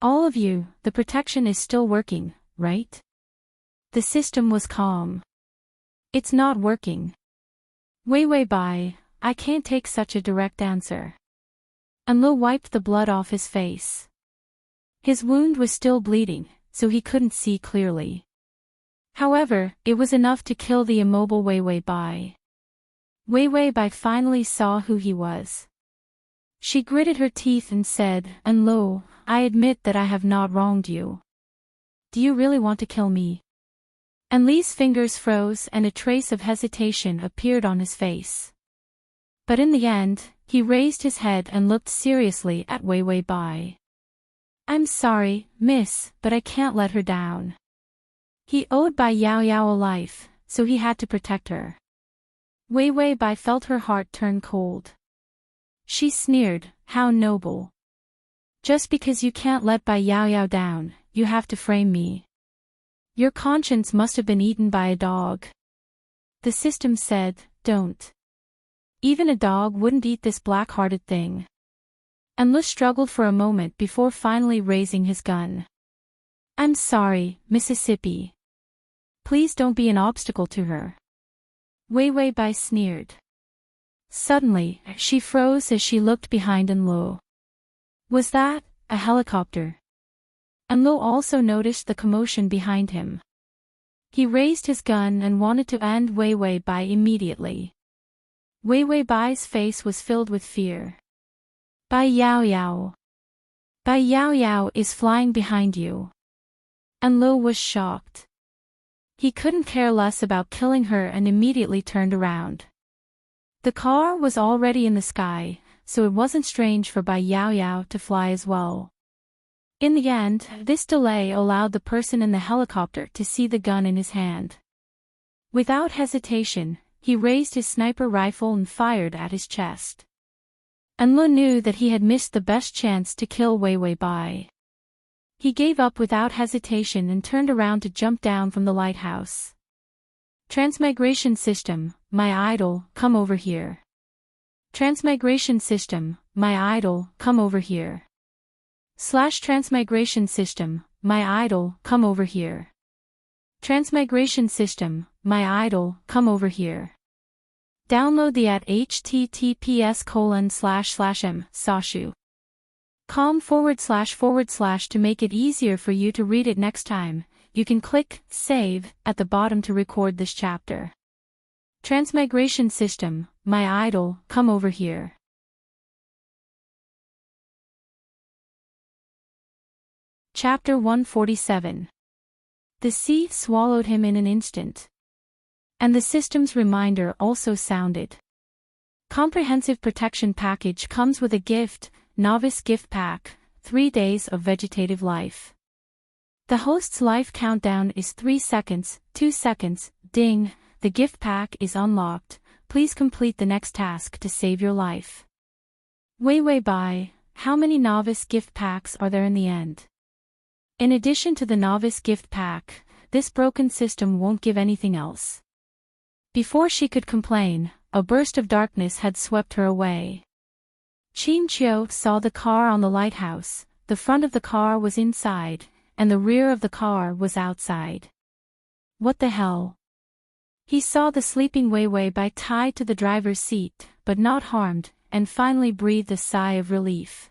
"All of you, the protection is still working, right?" The system was calm. "It's not working." "Weiwei Bai, I can't take such a direct answer." Enlo wiped the blood off his face. His wound was still bleeding, so he couldn't see clearly. However, it was enough to kill the immobile Weiwei Bai. Weiwei Bai finally saw who he was. She gritted her teeth and said, "Enlo, I admit that I have not wronged you. Do you really want to kill me?" And Li's fingers froze and a trace of hesitation appeared on his face. But in the end, he raised his head and looked seriously at Wei Wei Bai. I'm sorry, miss, but I can't let her down. He owed Bai Yao Yao a life, so he had to protect her. Wei Wei Bai felt her heart turn cold. She sneered, how noble. Just because you can't let Bai Yao Yao down, you have to frame me. Your conscience must have been eaten by a dog. The system said, don't. Even a dog wouldn't eat this black-hearted thing. And Lu struggled for a moment before finally raising his gun. I'm sorry, Mississippi. Please don't be an obstacle to her. Wei Wei Bai sneered. Suddenly, she froze as she looked behind Lu. Was that a helicopter? And Lu also noticed the commotion behind him. He raised his gun and wanted to end Wei Wei Bai immediately. Wei Wei Bai's face was filled with fear. Bai Yao Yao. Bai Yao Yao is flying behind you. And Lu was shocked. He couldn't care less about killing her and immediately turned around. The car was already in the sky, so it wasn't strange for Bai Yao Yao to fly as well. In the end, this delay allowed the person in the helicopter to see the gun in his hand. Without hesitation, he raised his sniper rifle and fired at his chest. And Lu knew that he had missed the best chance to kill Wei Wei Bai. He gave up without hesitation and turned around to jump down from the lighthouse. Transmigration system, my idol, come over here. Transmigration system, my idol, come over here. Transmigration system, my idol, come over here. Transmigration system, my idol, come over here. Download the at https://m.com// to make it easier for you to read it next time. You can click Save at the bottom to record this chapter. Transmigration system, my idol, come over here. Chapter 147. The sea swallowed him in an instant. And the system's reminder also sounded. Comprehensive protection package comes with a gift, novice gift pack, 3 days of vegetative life. The host's life countdown is 3 seconds, 2 seconds, ding, the gift pack is unlocked, please complete the next task to save your life. Wei Wei Bai, how many novice gift packs are there in the end? In addition to the novice gift pack, this broken system won't give anything else. Before she could complain, a burst of darkness had swept her away. Qin Qiu saw the car on the lighthouse, the front of the car was inside, and the rear of the car was outside. What the hell? He saw the sleeping Wei Wei Bai tied to the driver's seat, but not harmed, and finally breathed a sigh of relief.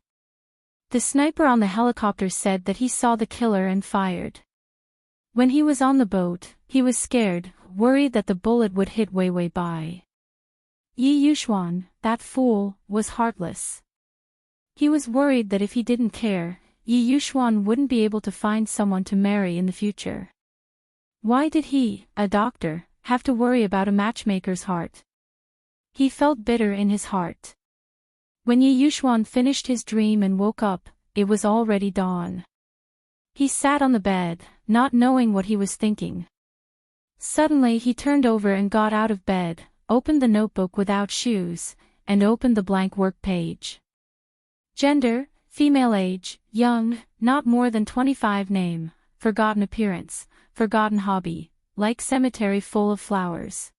The sniper on the helicopter said that he saw the killer and fired. When he was on the boat, he was scared, worried that the bullet would hit Wei Wei Bai. Yi Yuxuan, that fool, was heartless. He was worried that if he didn't care, Yi Yuxuan wouldn't be able to find someone to marry in the future. Why did he, a doctor, have to worry about a matchmaker's heart? He felt bitter in his heart. When Yi Yuxuan finished his dream and woke up, it was already dawn. He sat on the bed, not knowing what he was thinking. Suddenly he turned over and got out of bed, opened the notebook without shoes, and opened the blank work page. Gender, female, age, young, not more than 25, name, forgotten appearance, forgotten hobby, like cemetery full of flowers.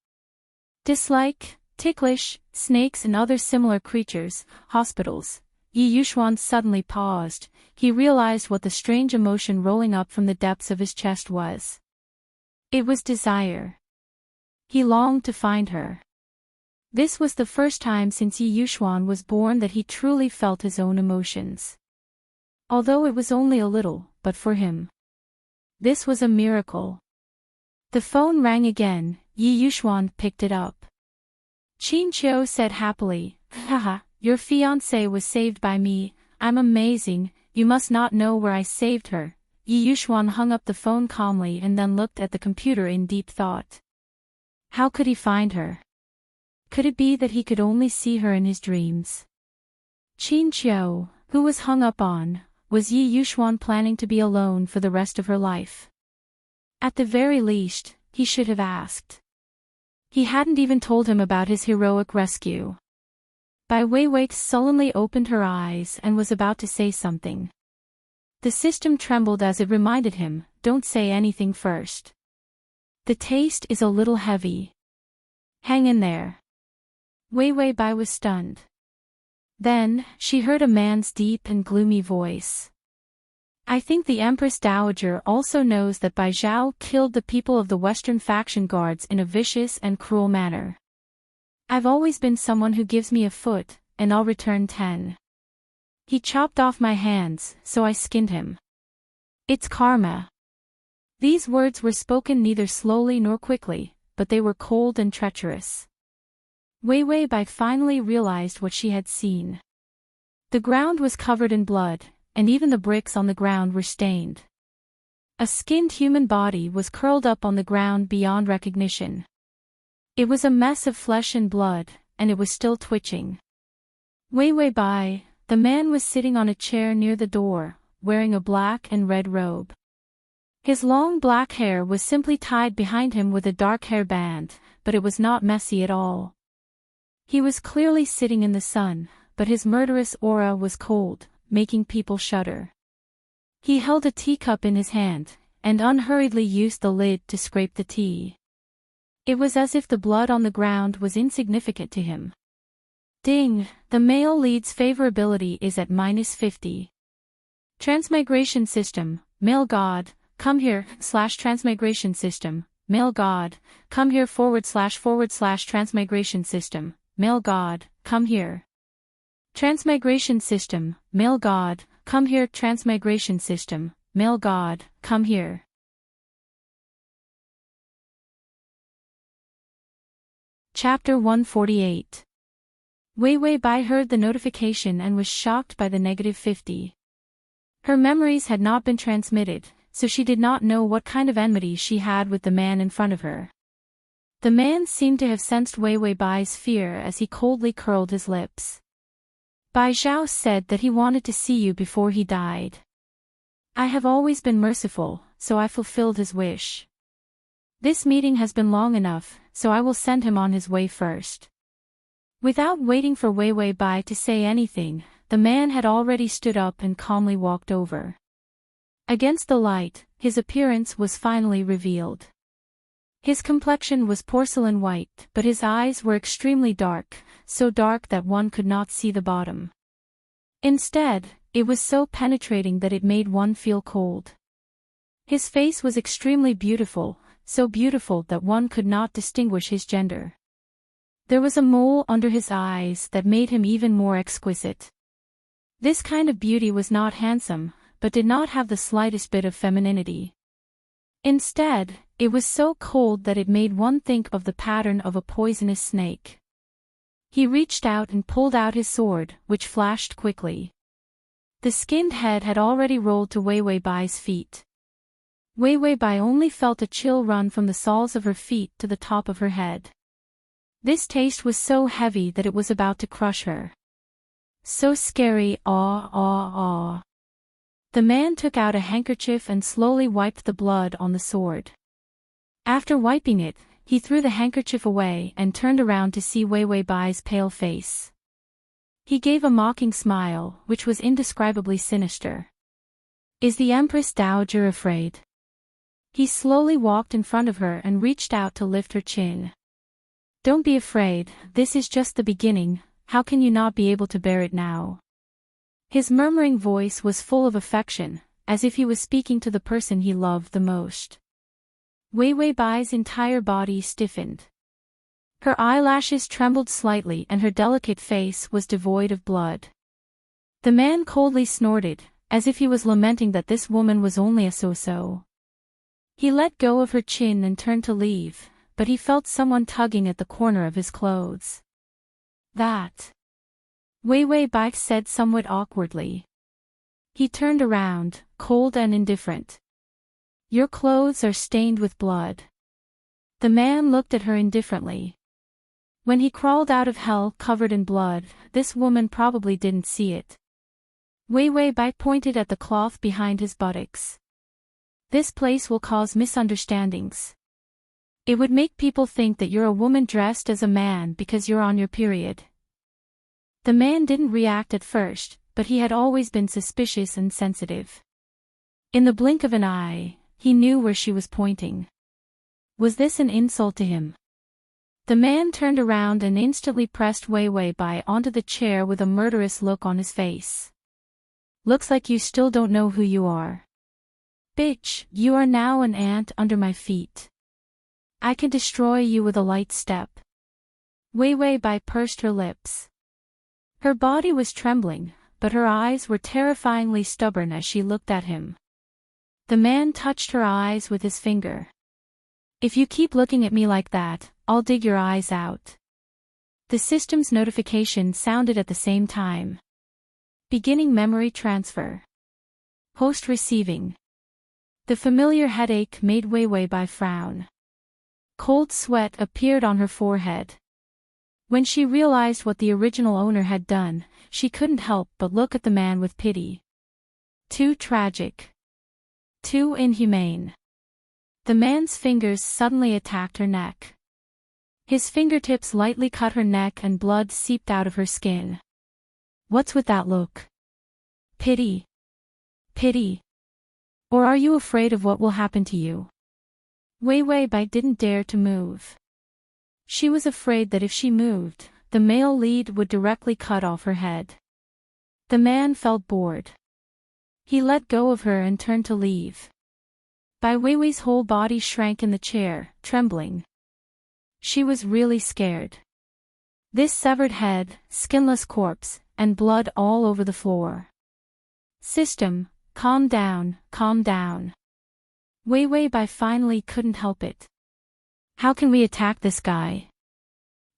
Dislike, ticklish, snakes and other similar creatures, hospitals. Yi Yuxuan suddenly paused, he realized what the strange emotion rolling up from the depths of his chest was. It was desire. He longed to find her. This was the first time since Yi Yuxuan was born that he truly felt his own emotions. Although it was only a little, but for him, this was a miracle. The phone rang again, Yi Yuxuan picked it up. Qin Qiu said happily, haha, your fiancée was saved by me, I'm amazing, you must not know where I saved her, Yi Yuxuan hung up the phone calmly and then looked at the computer in deep thought. How could he find her? Could it be that he could only see her in his dreams? Qin Qiu, who was hung up on, was Yi Yuxuan planning to be alone for the rest of her life? At the very least, he should have asked. He hadn't even told him about his heroic rescue. Bai Weiwei sullenly opened her eyes and was about to say something. The system trembled as it reminded him, don't say anything first. The taste is a little heavy. Hang in there. Weiwei Bai was stunned. Then, she heard a man's deep and gloomy voice. I think the Empress Dowager also knows that Bai Zhao killed the people of the Western faction guards in a vicious and cruel manner. I've always been someone who gives me a foot, and I'll return 10. He chopped off my hands, so I skinned him. It's karma. These words were spoken neither slowly nor quickly, but they were cold and treacherous. Weiwei Bai finally realized what she had seen. The ground was covered in blood, and even the bricks on the ground were stained. A skinned human body was curled up on the ground beyond recognition. It was a mess of flesh and blood, and it was still twitching. Weiwei Bai, the man was sitting on a chair near the door, wearing a black and red robe. His long black hair was simply tied behind him with a dark hairband, but it was not messy at all. He was clearly sitting in the sun, but his murderous aura was cold, making people shudder. He held a teacup in his hand, and unhurriedly used the lid to scrape the tea. It was as if the blood on the ground was insignificant to him. Ding, the male lead's favorability is at -50. Transmigration system, male god, come here, /transmigration system, male god, come here // transmigration system, male god, come here. Transmigration system, male god, come here. Transmigration system, male god, come here. Chapter 148. Weiwei Bai heard the notification and was shocked by the -50. Her memories had not been transmitted, so she did not know what kind of enmity she had with the man in front of her. The man seemed to have sensed Weiwei Bai's fear as he coldly curled his lips. Bai Zhao said that he wanted to see you before he died. I have always been merciful, so I fulfilled his wish. This meeting has been long enough, so I will send him on his way first. Without waiting for Weiwei Bai to say anything, the man had already stood up and calmly walked over. Against the light, his appearance was finally revealed. His complexion was porcelain white, but his eyes were extremely dark, so dark that one could not see the bottom. Instead, it was so penetrating that it made one feel cold. His face was extremely beautiful, so beautiful that one could not distinguish his gender. There was a mole under his eyes that made him even more exquisite. This kind of beauty was not handsome, but did not have the slightest bit of femininity. Instead, it was so cold that it made one think of the pattern of a poisonous snake. He reached out and pulled out his sword, which flashed quickly. The skinned head had already rolled to Weiwei Bai's feet. Weiwei Bai only felt a chill run from the soles of her feet to the top of her head. This taste was so heavy that it was about to crush her. So scary, ah ah ah. The man took out a handkerchief and slowly wiped the blood on the sword. After wiping it, he threw the handkerchief away and turned around to see Weiwei Bai's pale face. He gave a mocking smile, which was indescribably sinister. Is the Empress Dowager afraid? He slowly walked in front of her and reached out to lift her chin. Don't be afraid, this is just the beginning, how can you not be able to bear it now? His murmuring voice was full of affection, as if he was speaking to the person he loved the most. Weiwei Bai's entire body stiffened. Her eyelashes trembled slightly and her delicate face was devoid of blood. The man coldly snorted, as if he was lamenting that this woman was only a so-so. He let go of her chin and turned to leave, but he felt someone tugging at the corner of his clothes. That. Weiwei Bai said somewhat awkwardly. He turned around, cold and indifferent. Your clothes are stained with blood. The man looked at her indifferently. When he crawled out of hell covered in blood, this woman probably didn't see it. Wei Wei Bai pointed at the cloth behind his buttocks. This place will cause misunderstandings. It would make people think that you're a woman dressed as a man because you're on your period. The man didn't react at first, but he had always been suspicious and sensitive. In the blink of an eye, he knew where she was pointing. Was this an insult to him? The man turned around and instantly pressed Wei Wei Bai onto the chair with a murderous look on his face. Looks like you still don't know who you are. Bitch, you are now an ant under my feet. I can destroy you with a light step. Wei Wei Bai pursed her lips. Her body was trembling, but her eyes were terrifyingly stubborn as she looked at him. The man touched her eyes with his finger. If you keep looking at me like that, I'll dig your eyes out. The system's notification sounded at the same time. Beginning memory transfer. Host receiving. The familiar headache made Wei Wei Bai frown. Cold sweat appeared on her forehead. When she realized what the original owner had done, she couldn't help but look at the man with pity. Too tragic. Too inhumane. The man's fingers suddenly attacked her neck. His fingertips lightly cut her neck and blood seeped out of her skin. What's with that look? Pity? Pity? Or are you afraid of what will happen to you? Wei Wei Bai didn't dare to move. She was afraid that if she moved, the male lead would directly cut off her head. The man felt bored. He let go of her and turned to leave. Bai Weiwei's whole body shrank in the chair, trembling. She was really scared. This severed head, skinless corpse, and blood all over the floor. System, calm down, calm down. Wei Wei Bai finally couldn't help it. How can we attack this guy?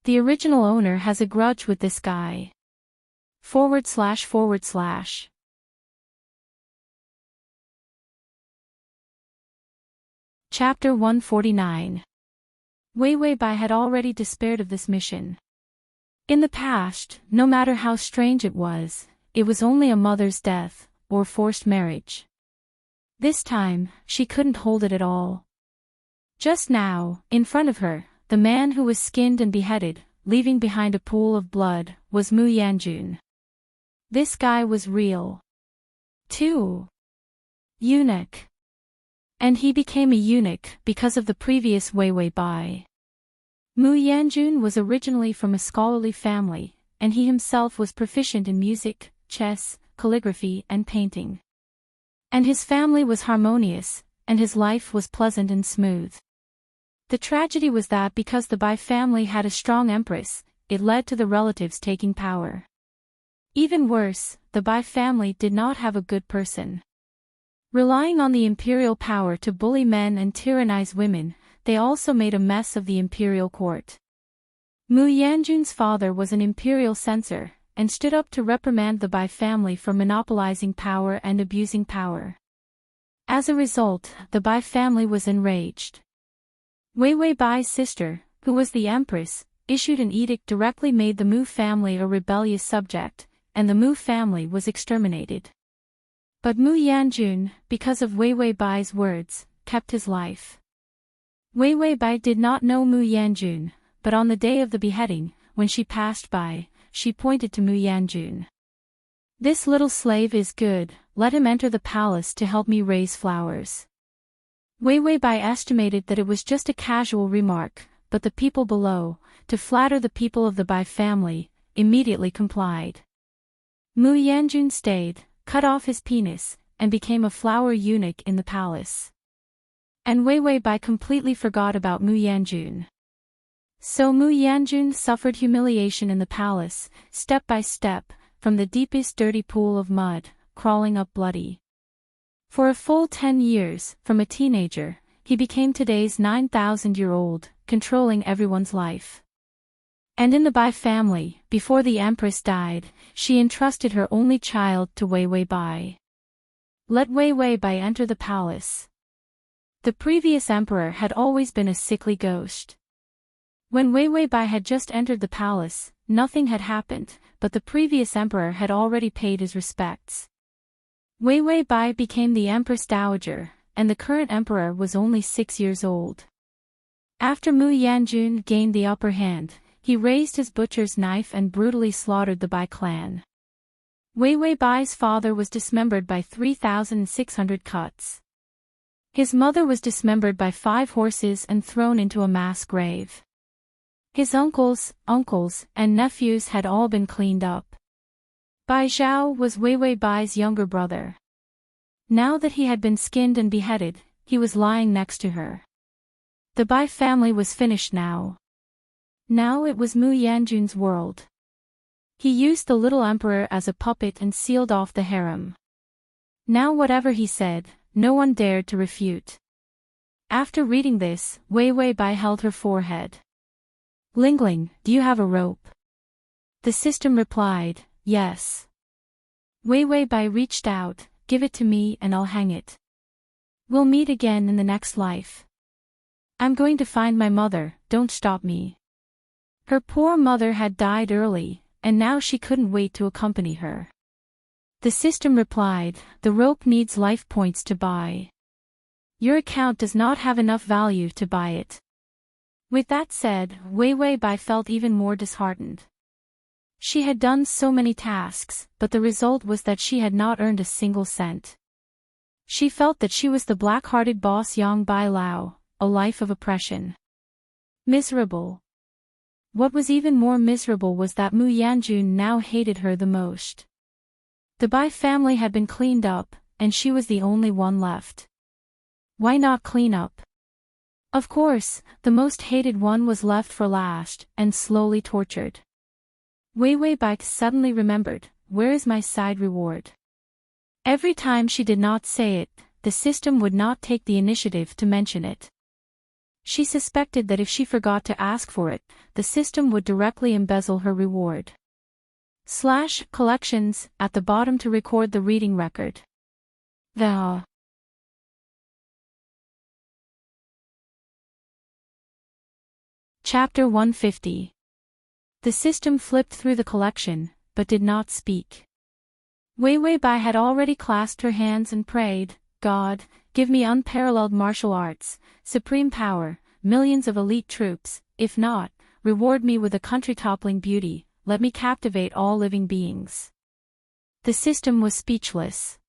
The original owner has a grudge with this guy. //. Chapter 149. Wei Wei Bai had already despaired of this mission. In the past, no matter how strange it was only a mother's death, or forced marriage. This time, she couldn't hold it at all. Just now, in front of her, the man who was skinned and beheaded, leaving behind a pool of blood, was Mu Yanjun. This guy was real. Too. Eunuch. And he became a eunuch because of the previous Wei Wei Bai. Mu Yanjun was originally from a scholarly family, and he himself was proficient in music, chess, calligraphy and painting. And his family was harmonious, and his life was pleasant and smooth. The tragedy was that because the Bai family had a strong empress, it led to the relatives taking power. Even worse, the Bai family did not have a good person. Relying on the imperial power to bully men and tyrannize women, they also made a mess of the imperial court. Mu Yanjun's father was an imperial censor, and stood up to reprimand the Bai family for monopolizing power and abusing power. As a result, the Bai family was enraged. Wei Wei Bai's sister, who was the empress, issued an edict directly made the Mu family a rebellious subject, and the Mu family was exterminated. But Mu Yanjun, because of Wei Wei Bai's words, kept his life. Wei Wei Bai did not know Mu Yanjun, but on the day of the beheading, when she passed by, she pointed to Mu Yanjun. This little slave is good, let him enter the palace to help me raise flowers. Wei Wei Bai estimated that it was just a casual remark, but the people below, to flatter the people of the Bai family, immediately complied. Mu Yanjun stayed, cut off his penis, and became a flower eunuch in the palace. And Wei Wei Bai completely forgot about Mu Yanjun. So Mu Yanjun suffered humiliation in the palace, step by step, from the deepest dirty pool of mud, crawling up bloody. For a full 10 years, from a teenager, he became today's 9,000-year-old, controlling everyone's life. And in the Bai family, before the empress died, she entrusted her only child to Wei Wei Bai. Let Wei Wei Bai enter the palace. The previous emperor had always been a sickly ghost. When Wei Wei Bai had just entered the palace, nothing had happened, but the previous emperor had already paid his respects. Wei Wei Bai became the Empress Dowager, and the current emperor was only 6 years old. After Mu Yanjun gained the upper hand, he raised his butcher's knife and brutally slaughtered the Bai clan. Wei Wei Bai's father was dismembered by 3,600 cuts. His mother was dismembered by 5 horses and thrown into a mass grave. His uncles, and nephews had all been cleaned up. Bai Zhao was Wei Wei Bai's younger brother. Now that he had been skinned and beheaded, he was lying next to her. The Bai family was finished now. Now it was Mu Yanjun's world. He used the little emperor as a puppet and sealed off the harem. Now whatever he said, no one dared to refute. After reading this, Wei Wei Bai held her forehead. Lingling, do you have a rope? The system replied, yes. Wei Wei Bai reached out, give it to me and I'll hang it. We'll meet again in the next life. I'm going to find my mother, don't stop me. Her poor mother had died early, and now she couldn't wait to accompany her. The system replied, the rope needs life points to buy. Your account does not have enough value to buy it. With that said, Wei Wei Bai felt even more disheartened. She had done so many tasks, but the result was that she had not earned a single cent. She felt that she was the black-hearted boss Yang Bai Lao, a life of oppression. Miserable. What was even more miserable was that Mu Yanjun now hated her the most. The Bai family had been cleaned up, and she was the only one left. Why not clean up? Of course, the most hated one was left for last, and slowly tortured. Wei Wei Bai suddenly remembered, where is my side reward? Every time she did not say it, the system would not take the initiative to mention it. She suspected that if she forgot to ask for it, the system would directly embezzle her reward. /collections at the bottom to record the reading record. Chapter 150. The system flipped through the collection, but did not speak. Wei Wei Bai had already clasped her hands and prayed, God, give me unparalleled martial arts, supreme power, millions of elite troops, if not, reward me with a country-toppling beauty, let me captivate all living beings. The system was speechless.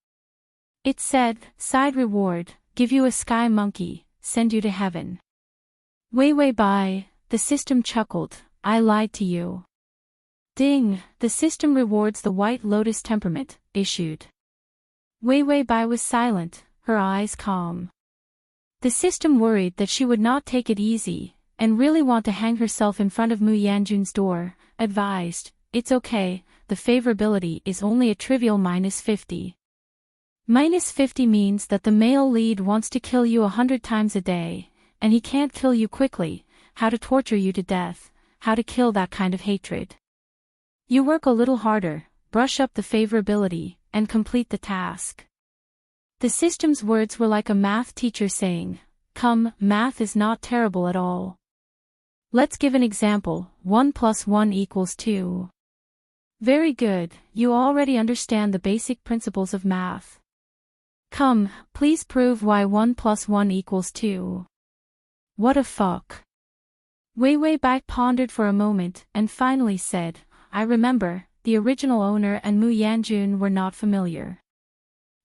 It said, side reward, give you a sky monkey, send you to heaven. Wei Wei Bai, the system chuckled, I lied to you. Ding, the system rewards the White Lotus temperament, issued. Wei Wei Bai was silent, her eyes calm. The system worried that she would not take it easy, and really want to hang herself in front of Mu Yanjun's door, advised, it's okay, the favorability is only a trivial -50. -50 means that the male lead wants to kill you 100 times a day, and he can't kill you quickly, how to torture you to death, how to kill that kind of hatred. You work a little harder, brush up the favorability, and complete the task. The system's words were like a math teacher saying, come, math is not terrible at all. Let's give an example, 1 + 1 = 2. Very good, you already understand the basic principles of math. Come, please prove why 1 + 1 = 2. What a fuck. Wei Wei Bai pondered for a moment and finally said, I remember, the original owner and Mu Yanjun were not familiar.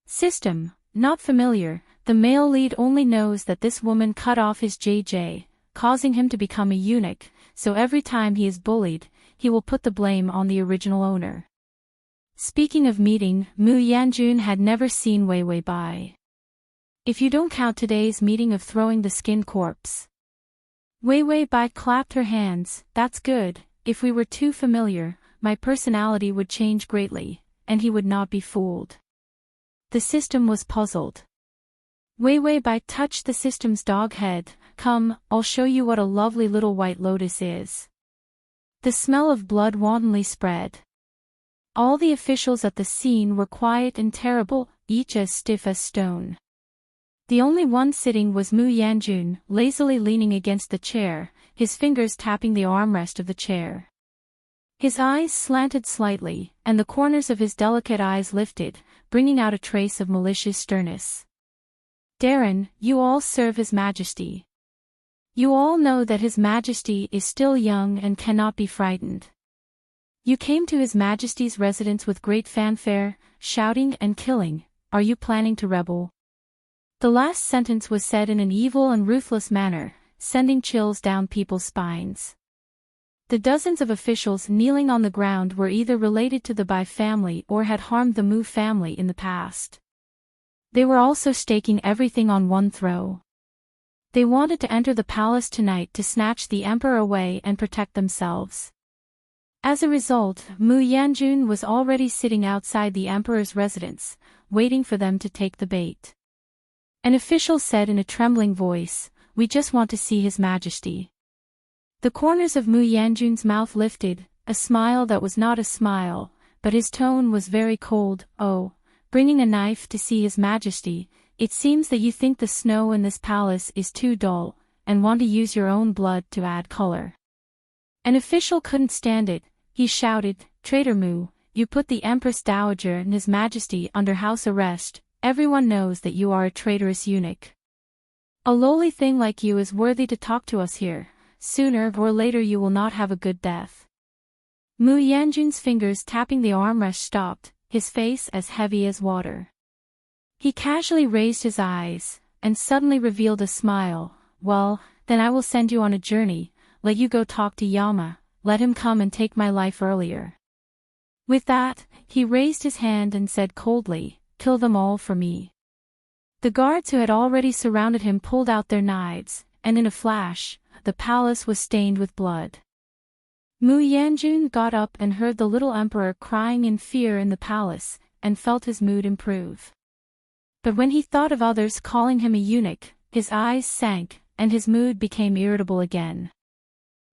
System, not familiar, the male lead only knows that this woman cut off his JJ, causing him to become a eunuch, so every time he is bullied, he will put the blame on the original owner. Speaking of meeting, Mu Yanjun had never seen Wei Wei Bai. If you don't count today's meeting of throwing the skinned corpse. Wei Wei Bai clapped her hands, that's good, if we were too familiar, my personality would change greatly, and he would not be fooled. The system was puzzled. Wei Wei Bai touched the system's dog head, come, I'll show you what a lovely little white lotus is. The smell of blood wantonly spread. All the officials at the scene were quiet and terrible, each as stiff as stone. The only one sitting was Mu Yanjun, lazily leaning against the chair, his fingers tapping the armrest of the chair. His eyes slanted slightly, and the corners of his delicate eyes lifted, bringing out a trace of malicious sternness. Darren, you all serve His Majesty. You all know that His Majesty is still young and cannot be frightened. You came to His Majesty's residence with great fanfare, shouting and killing. Are you planning to rebel? The last sentence was said in an evil and ruthless manner, sending chills down people's spines. The dozens of officials kneeling on the ground were either related to the Bai family or had harmed the Mu family in the past. They were also staking everything on one throw. They wanted to enter the palace tonight to snatch the emperor away and protect themselves. As a result, Mu Yanjun was already sitting outside the emperor's residence, waiting for them to take the bait. An official said in a trembling voice, "We just want to see His Majesty." The corners of Mu Yanjun's mouth lifted, a smile that was not a smile, but his tone was very cold. "Oh, bringing a knife to see His Majesty, it seems that you think the snow in this palace is too dull, and want to use your own blood to add color." An official couldn't stand it. He shouted, "Traitor Mu, you put the Empress Dowager and His Majesty under house arrest. Everyone knows that you are a traitorous eunuch. A lowly thing like you is worthy to talk to us here. Sooner or later you will not have a good death." Mu Yanjun's fingers tapping the armrest stopped, his face as heavy as water. He casually raised his eyes, and suddenly revealed a smile. "Well, then I will send you on a journey, let you go talk to Yama, let him come and take my life earlier." With that, he raised his hand and said coldly, "Kill them all for me." The guards who had already surrounded him pulled out their knives, and in a flash, the palace was stained with blood. Mu Yanjun got up and heard the little emperor crying in fear in the palace, and felt his mood improve. But when he thought of others calling him a eunuch, his eyes sank, and his mood became irritable again.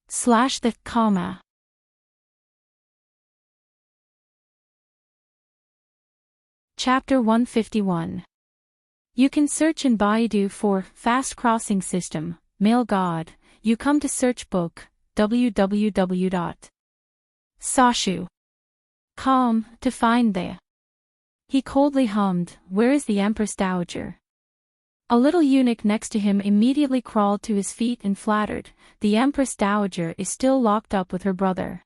/ comma. Chapter 151. You can search in Baidu for Fast Crossing System, Male God. You come to search book, www.sashu.com, to find the. He coldly hummed, "Where is the Empress Dowager?" A little eunuch next to him immediately crawled to his feet and flattered, "The Empress Dowager is still locked up with her brother."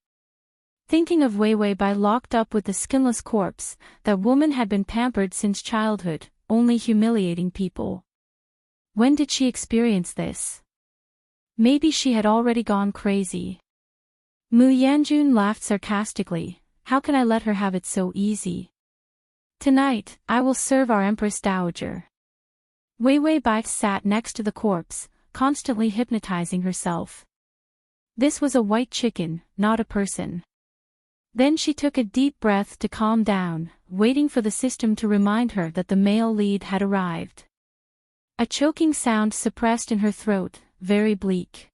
Thinking of Wei Wei Bai locked up with the skinless corpse, that woman had been pampered since childhood, only humiliating people. When did she experience this? Maybe she had already gone crazy. Mu Yanjun laughed sarcastically, "How can I let her have it so easy? Tonight, I will serve our Empress Dowager." Wei Wei Bai sat next to the corpse, constantly hypnotizing herself. This was a white chicken, not a person. Then she took a deep breath to calm down, waiting for the system to remind her that the male lead had arrived. A choking sound suppressed in her throat, very bleak.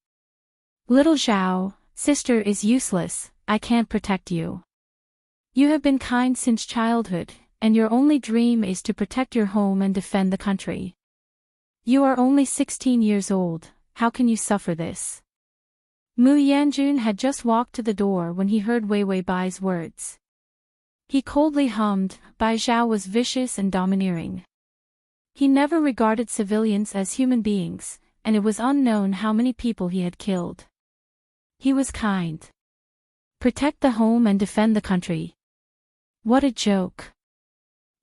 "Little Zhao, sister is useless, I can't protect you. You have been kind since childhood, and your only dream is to protect your home and defend the country. You are only 16 years old, how can you suffer this?" Mu Yanjun had just walked to the door when he heard Wei Wei Bai's words. He coldly hummed, "Bai Zhao was vicious and domineering. He never regarded civilians as human beings, and it was unknown how many people he had killed. He was kind. Protect the home and defend the country. What a joke."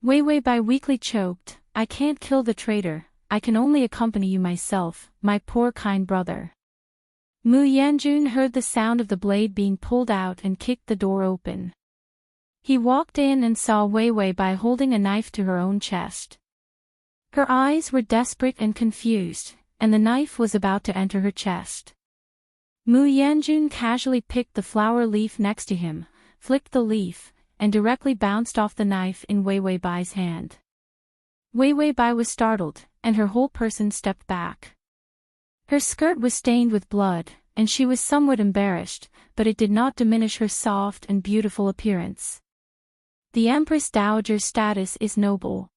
Wei Wei Bai weakly choked, "I can't kill the traitor, I can only accompany you myself, my poor kind brother." Mu Yanjun heard the sound of the blade being pulled out and kicked the door open. He walked in and saw Wei Wei Bai holding a knife to her own chest. Her eyes were desperate and confused, and the knife was about to enter her chest. Mu Yanjun casually picked the flower leaf next to him, flicked the leaf, and directly bounced off the knife in Wei Wei Bai's hand. Wei Wei Bai was startled, and her whole person stepped back. Her skirt was stained with blood, and she was somewhat embarrassed, but it did not diminish her soft and beautiful appearance. The Empress Dowager's status is noble.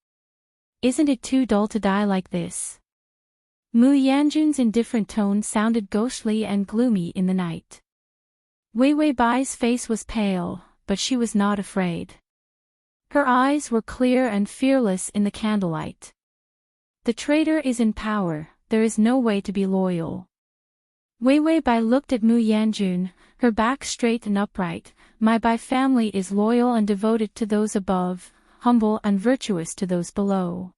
Isn't it too dull to die like this? Mu Yanjun's indifferent tone sounded ghostly and gloomy in the night. Wei Wei Bai's face was pale, but she was not afraid. Her eyes were clear and fearless in the candlelight. The traitor is in power, there is no way to be loyal. Wei Wei Bai looked at Mu Yanjun, her back straight and upright. My Bai family is loyal and devoted to those above, humble and virtuous to those below.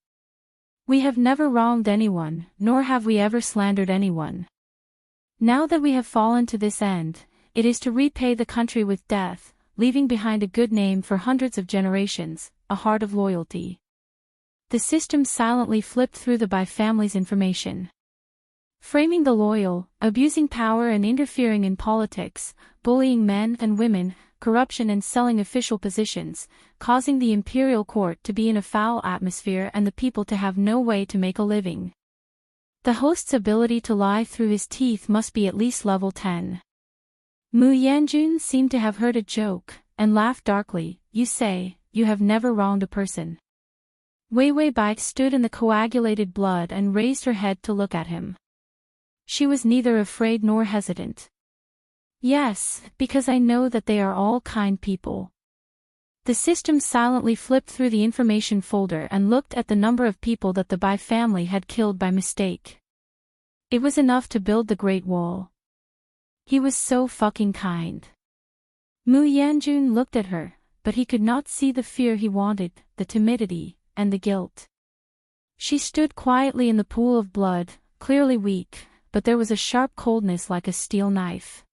We have never wronged anyone, nor have we ever slandered anyone. Now that we have fallen to this end, it is to repay the country with death, leaving behind a good name for hundreds of generations, a heart of loyalty. The system silently flipped through the Bai family's information. Framing the loyal, abusing power and interfering in politics, bullying men and women, corruption and selling official positions, causing the imperial court to be in a foul atmosphere and the people to have no way to make a living. The host's ability to lie through his teeth must be at least level 10. Mu Yanjun seemed to have heard a joke, and laughed darkly. You say, you have never wronged a person. Wei Wei Bai stood in the coagulated blood and raised her head to look at him. She was neither afraid nor hesitant. Yes, because I know that they are all kind people. The system silently flipped through the information folder and looked at the number of people that the Bai family had killed by mistake. It was enough to build the Great Wall. He was so fucking kind. Mu Yanjun looked at her, but he could not see the fear he wanted, the timidity, and the guilt. She stood quietly in the pool of blood, clearly weak, but there was a sharp coldness like a steel knife.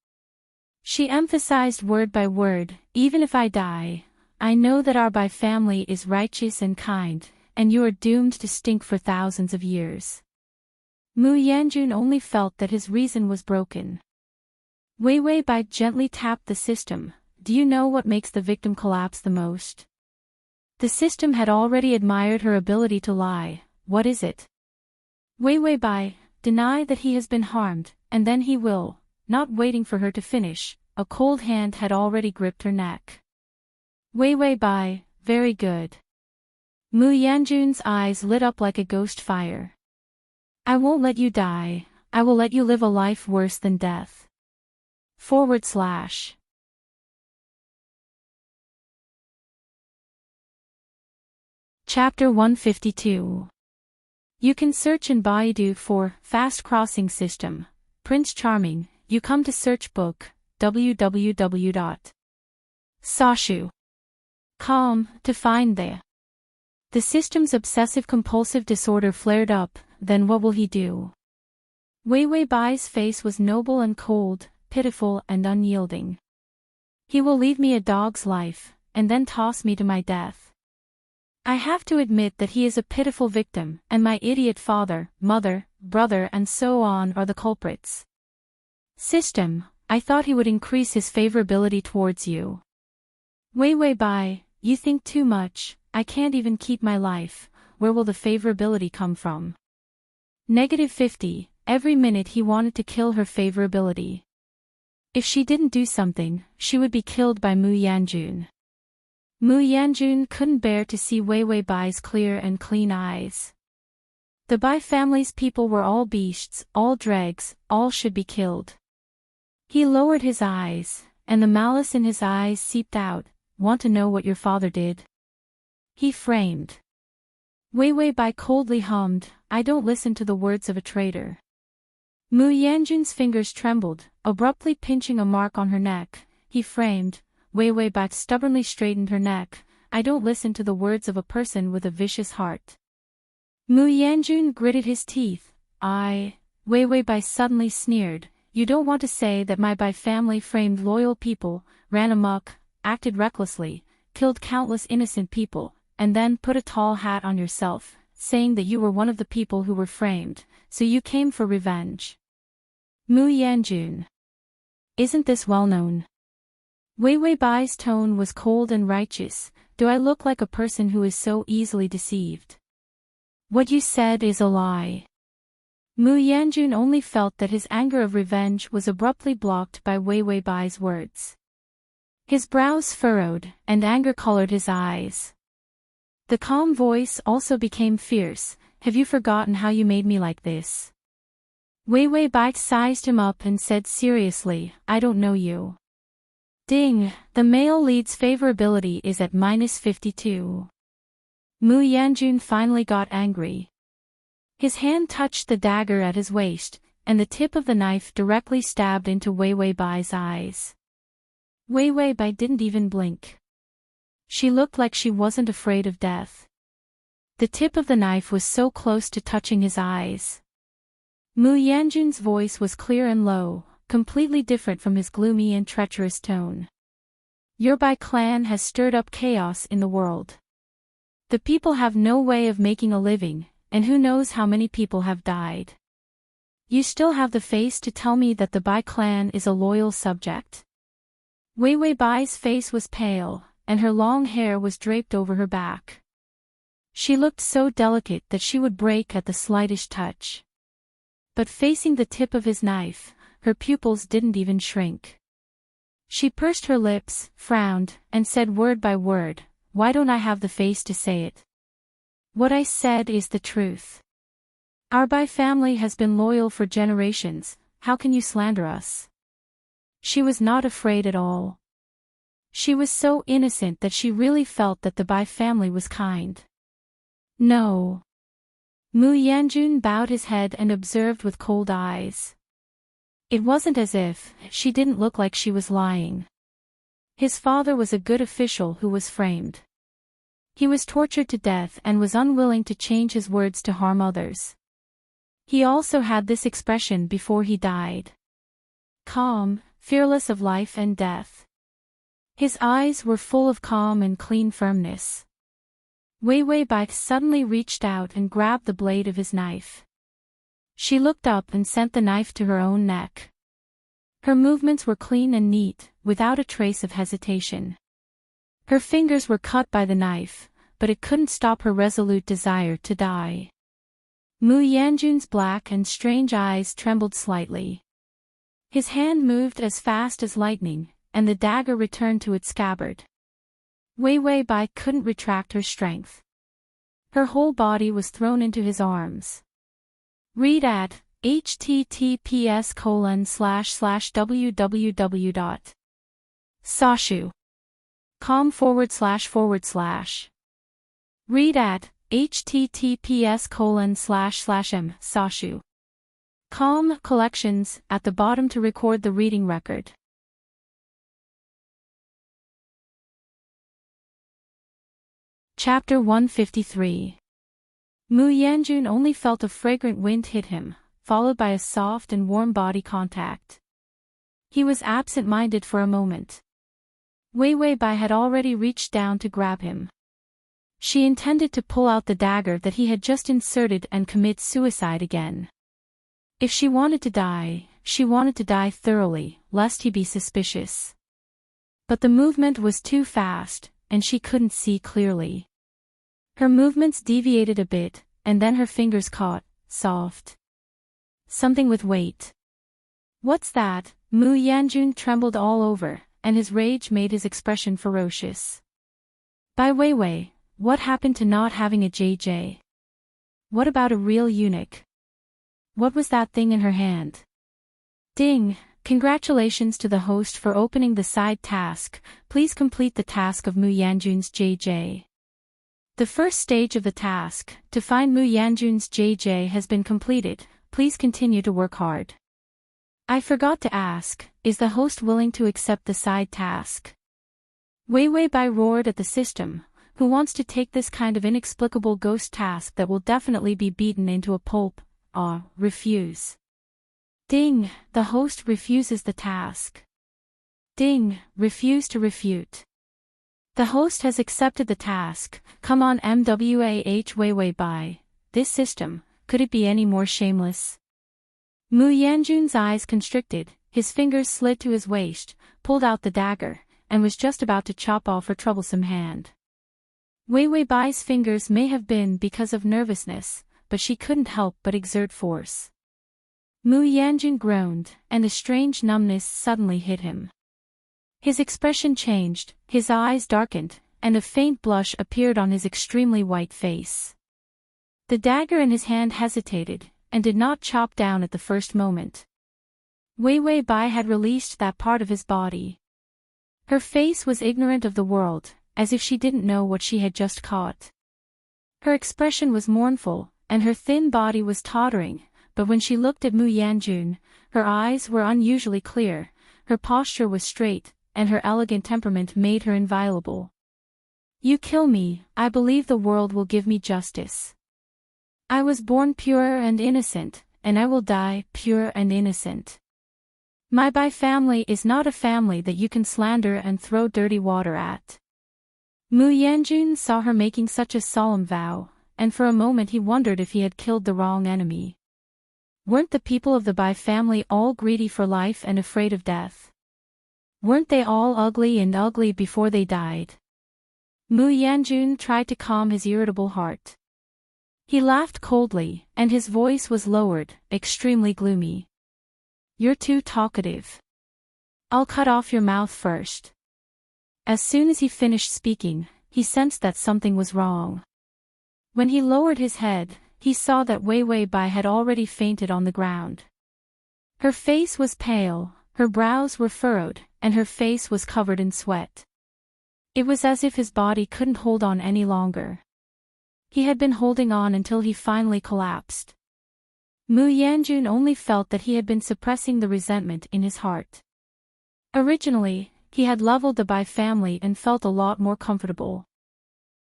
She emphasized word by word, even if I die, I know that our Bai family is righteous and kind, and you are doomed to stink for thousands of years. Mu Yanjun only felt that his reason was broken. Wei Wei Bai gently tapped the system. Do you know what makes the victim collapse the most? The system had already admired her ability to lie. What is it? Wei Wei Bai, deny that he has been harmed, and then he will. Not waiting for her to finish, a cold hand had already gripped her neck. Wei Wei Bai, very good. Mu Yanjun's eyes lit up like a ghost fire. I won't let you die, I will let you live a life worse than death. // Chapter 152. You can search in Baidu for Fast Crossing System, Prince Charming. You come to search book, www.sashu.com, to find the system's obsessive-compulsive disorder flared up. Then what will he do? Wei Wei Bai's face was noble and cold, pitiful and unyielding. He will leave me a dog's life, and then toss me to my death. I have to admit that he is a pitiful victim, and my idiot father, mother, brother and so on are the culprits. System, I thought he would increase his favorability towards you. Wei Wei Bai, you think too much, I can't even keep my life, where will the favorability come from? -50, every minute he wanted to kill her favorability. If she didn't do something, she would be killed by Mu Yanjun. Mu Yanjun couldn't bear to see Wei Wei Bai's clear and clean eyes. The Bai family's people were all beasts, all dregs, all should be killed. He lowered his eyes, and the malice in his eyes seeped out. Want to know what your father did? He framed. Wei Wei Bai coldly hummed, I don't listen to the words of a traitor. Mu Yanjun's fingers trembled, abruptly pinching a mark on her neck. He framed. Wei Wei Bai stubbornly straightened her neck. I don't listen to the words of a person with a vicious heart. Mu Yanjun gritted his teeth. Wei Wei Bai suddenly sneered. You don't want to say that my Bai family framed loyal people, ran amok, acted recklessly, killed countless innocent people, and then put a tall hat on yourself, saying that you were one of the people who were framed, so you came for revenge. Mu Yanjun. Isn't this well known? Wei Wei Bai's tone was cold and righteous. Do I look like a person who is so easily deceived? What you said is a lie. Mu Yanjun only felt that his anger of revenge was abruptly blocked by Wei Wei Bai's words. His brows furrowed, and anger colored his eyes. The calm voice also became fierce. Have you forgotten how you made me like this? Wei Wei Bai sized him up and said seriously, I don't know you. Ding, the male lead's favorability is at -52. Mu Yanjun finally got angry. His hand touched the dagger at his waist, and the tip of the knife directly stabbed into Wei Wei Bai's eyes. Wei Wei Bai didn't even blink. She looked like she wasn't afraid of death. The tip of the knife was so close to touching his eyes. Mu Yanjun's voice was clear and low, completely different from his gloomy and treacherous tone. Your Bai clan has stirred up chaos in the world. The people have no way of making a living, and who knows how many people have died. You still have the face to tell me that the Bai clan is a loyal subject. Wei Wei Bai's face was pale, and her long hair was draped over her back. She looked so delicate that she would break at the slightest touch. But facing the tip of his knife, her pupils didn't even shrink. She pursed her lips, frowned, and said word by word, why don't I have the face to say it? What I said is the truth. Our Bai family has been loyal for generations, how can you slander us? She was not afraid at all. She was so innocent that she really felt that the Bai family was kind. No. Mu Yanjun bowed his head and observed with cold eyes. It wasn't as if she didn't look like she was lying. His father was a good official who was framed. He was tortured to death and was unwilling to change his words to harm others. He also had this expression before he died. Calm, fearless of life and death. His eyes were full of calm and clean firmness. Wei Wei Bai suddenly reached out and grabbed the blade of his knife. She looked up and sent the knife to her own neck. Her movements were clean and neat, without a trace of hesitation. Her fingers were cut by the knife, but it couldn't stop her resolute desire to die. Mu Yanjun's black and strange eyes trembled slightly. His hand moved as fast as lightning, and the dagger returned to its scabbard. Wei Wei Bai couldn't retract her strength. Her whole body was thrown into his arms. Read at https://www.sashu.com//. Read at https://m/sashu.com collections at the bottom to record the reading record. Chapter 153. Mu Yanjun only felt a fragrant wind hit him, followed by a soft and warm body contact. He was absent-minded for a moment. Wei Wei Bai had already reached down to grab him. She intended to pull out the dagger that he had just inserted and commit suicide again. If she wanted to die, she wanted to die thoroughly, lest he be suspicious. But the movement was too fast, and she couldn't see clearly. Her movements deviated a bit, and then her fingers caught, soft. Something with weight. What's that? Mu Yanjun trembled all over, and his rage made his expression ferocious. Bai Wei Wei, what happened to not having a JJ? What about a real eunuch? What was that thing in her hand? Ding! Congratulations to the host for opening the side task. Please complete the task of Mu Yanjun's JJ. The first stage of the task, to find Mu Yanjun's JJ, has been completed. Please continue to work hard. I forgot to ask, is the host willing to accept the side task? Wei Wei Bai roared at the system. Who wants to take this kind of inexplicable ghost task that will definitely be beaten into a pulp? Refuse. Ding, the host refuses the task. Ding, refuse to refute. The host has accepted the task. Come on MWAH Wei Wei Bai. This system, could it be any more shameless? Mu Yanjun's eyes constricted, his fingers slid to his waist, pulled out the dagger, and was just about to chop off her troublesome hand. Wei Wei Bai's fingers may have been because of nervousness, but she couldn't help but exert force. Mu Yanjun groaned, and a strange numbness suddenly hit him. His expression changed, his eyes darkened, and a faint blush appeared on his extremely white face. The dagger in his hand hesitated, and did not chop down at the first moment. Wei Wei Bai had released that part of his body. Her face was ignorant of the world, as if she didn't know what she had just caught. Her expression was mournful, and her thin body was tottering, but when she looked at Mu Yanjun, her eyes were unusually clear, her posture was straight, and her elegant temperament made her inviolable. You kill me, I believe the world will give me justice. I was born pure and innocent, and I will die pure and innocent. My Bai family is not a family that you can slander and throw dirty water at. Mu Yanjun saw her making such a solemn vow, and for a moment he wondered if he had killed the wrong enemy. Weren't the people of the Bai family all greedy for life and afraid of death? Weren't they all ugly and ugly before they died? Mu Yanjun tried to calm his irritable heart. He laughed coldly, and his voice was lowered, extremely gloomy. You're too talkative. I'll cut off your mouth first. As soon as he finished speaking, he sensed that something was wrong. When he lowered his head, he saw that Wei Wei Bai had already fainted on the ground. Her face was pale, her brows were furrowed, and her face was covered in sweat. It was as if his body couldn't hold on any longer. He had been holding on until he finally collapsed. Mu Yanjun only felt that he had been suppressing the resentment in his heart. Originally, he had leveled the Bai family and felt a lot more comfortable.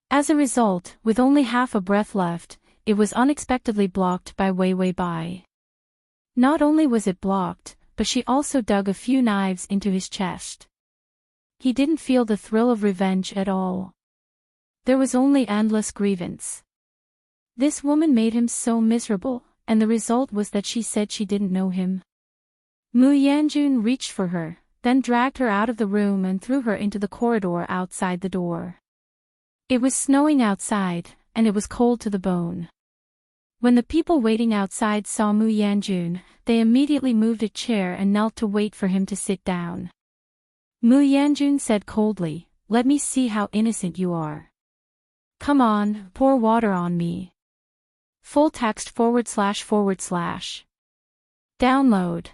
As a result, with only half a breath left, it was unexpectedly blocked by Wei Wei Bai. Not only was it blocked, but she also dug a few knives into his chest. He didn't feel the thrill of revenge at all. There was only endless grievance. This woman made him so miserable, and the result was that she said she didn't know him. Mu Yanjun reached for her, then dragged her out of the room and threw her into the corridor outside the door. It was snowing outside, and it was cold to the bone. When the people waiting outside saw Mu Yanjun, they immediately moved a chair and knelt to wait for him to sit down. Mu Yanjun said coldly, "Let me see how innocent you are. Come on, pour water on me." Full text //. Download.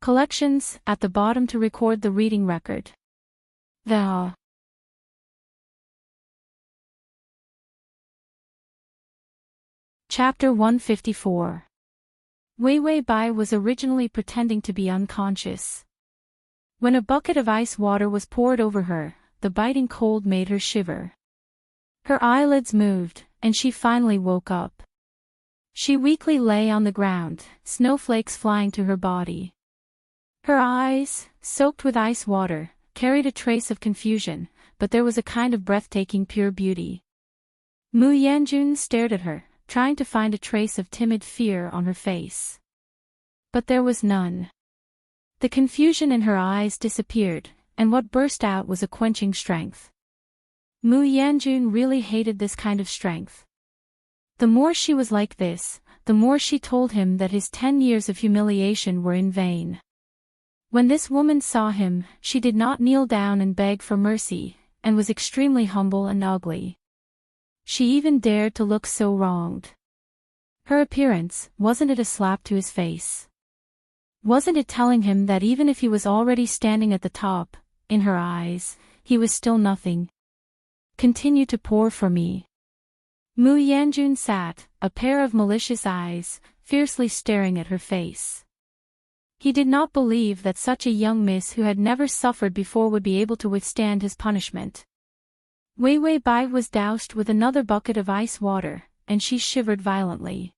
Collections at the bottom to record the reading record. The Chapter 154. Wei Wei Bai was originally pretending to be unconscious. When a bucket of ice water was poured over her, the biting cold made her shiver. Her eyelids moved, and she finally woke up. She weakly lay on the ground, snowflakes flying to her body. Her eyes, soaked with ice water, carried a trace of confusion, but there was a kind of breathtaking pure beauty. Mu Yanjun stared at her, trying to find a trace of timid fear on her face. But there was none. The confusion in her eyes disappeared, and what burst out was a quenching strength. Mu Yanjun really hated this kind of strength. The more she was like this, the more she told him that his 10 years of humiliation were in vain. When this woman saw him, she did not kneel down and beg for mercy, and was extremely humble and ugly. She even dared to look so wronged. Her appearance, wasn't it a slap to his face? Wasn't it telling him that even if he was already standing at the top, in her eyes, he was still nothing? Continue to pour for me. Mu Yanjun sat, a pair of malicious eyes, fiercely staring at her face. He did not believe that such a young miss who had never suffered before would be able to withstand his punishment. Wei Wei Bai was doused with another bucket of ice water, and she shivered violently.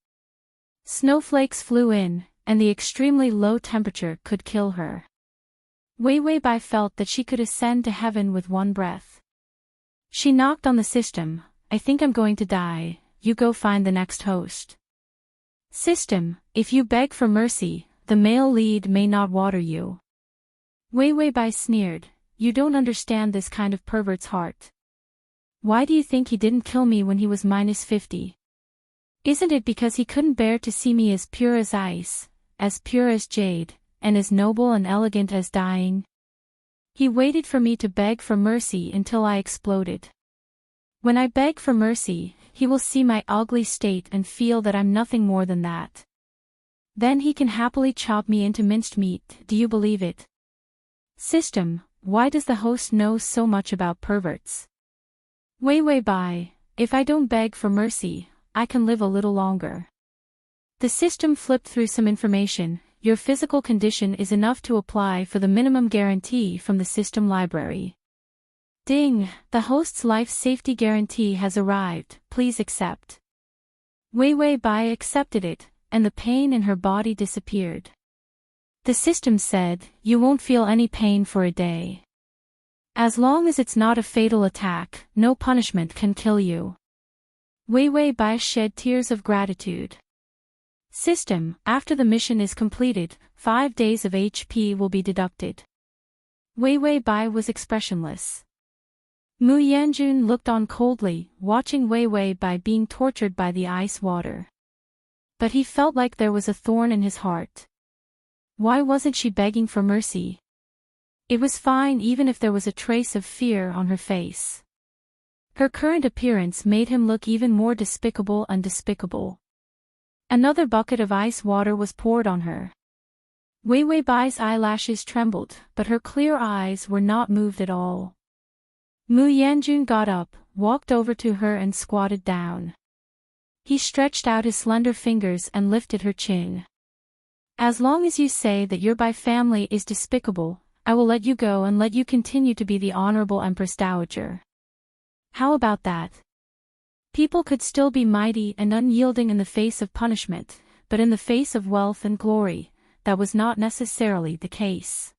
Snowflakes flew in, and the extremely low temperature could kill her. Wei Wei Bai felt that she could ascend to heaven with one breath. She knocked on the system. "I think I'm going to die, you go find the next host." System, if you beg for mercy, the male lead may not water you. Wei Wei Bai sneered, "You don't understand this kind of pervert's heart. Why do you think he didn't kill me when he was -50? Isn't it because he couldn't bear to see me as pure as ice, as pure as jade, and as noble and elegant as dying? He waited for me to beg for mercy until I exploded. When I beg for mercy, he will see my ugly state and feel that I'm nothing more than that. Then he can happily chop me into minced meat. Do you believe it? System, why does the host know so much about perverts? Wei Bai, if I don't beg for mercy, I can live a little longer. The system flipped through some information. Your physical condition is enough to apply for the minimum guarantee from the system library. Ding, the host's life safety guarantee has arrived, please accept. Wei Bai accepted it, and the pain in her body disappeared. The system said, you won't feel any pain for a day. As long as it's not a fatal attack, no punishment can kill you. Wei Bai shed tears of gratitude. System, after the mission is completed, 5 days of HP will be deducted. Wei Bai was expressionless. Mu Yanjun looked on coldly, watching Wei Bai being tortured by the ice water. But he felt like there was a thorn in his heart. Why wasn't she begging for mercy? It was fine even if there was a trace of fear on her face. Her current appearance made him look even more despicable and despicable. Another bucket of ice water was poured on her. Wei Bai's eyelashes trembled, but her clear eyes were not moved at all. Mu Yanjun got up, walked over to her and squatted down. He stretched out his slender fingers and lifted her chin. As long as you say that your Bai family is despicable, I will let you go and let you continue to be the Honorable Empress Dowager. How about that? People could still be mighty and unyielding in the face of punishment, but in the face of wealth and glory, that was not necessarily the case.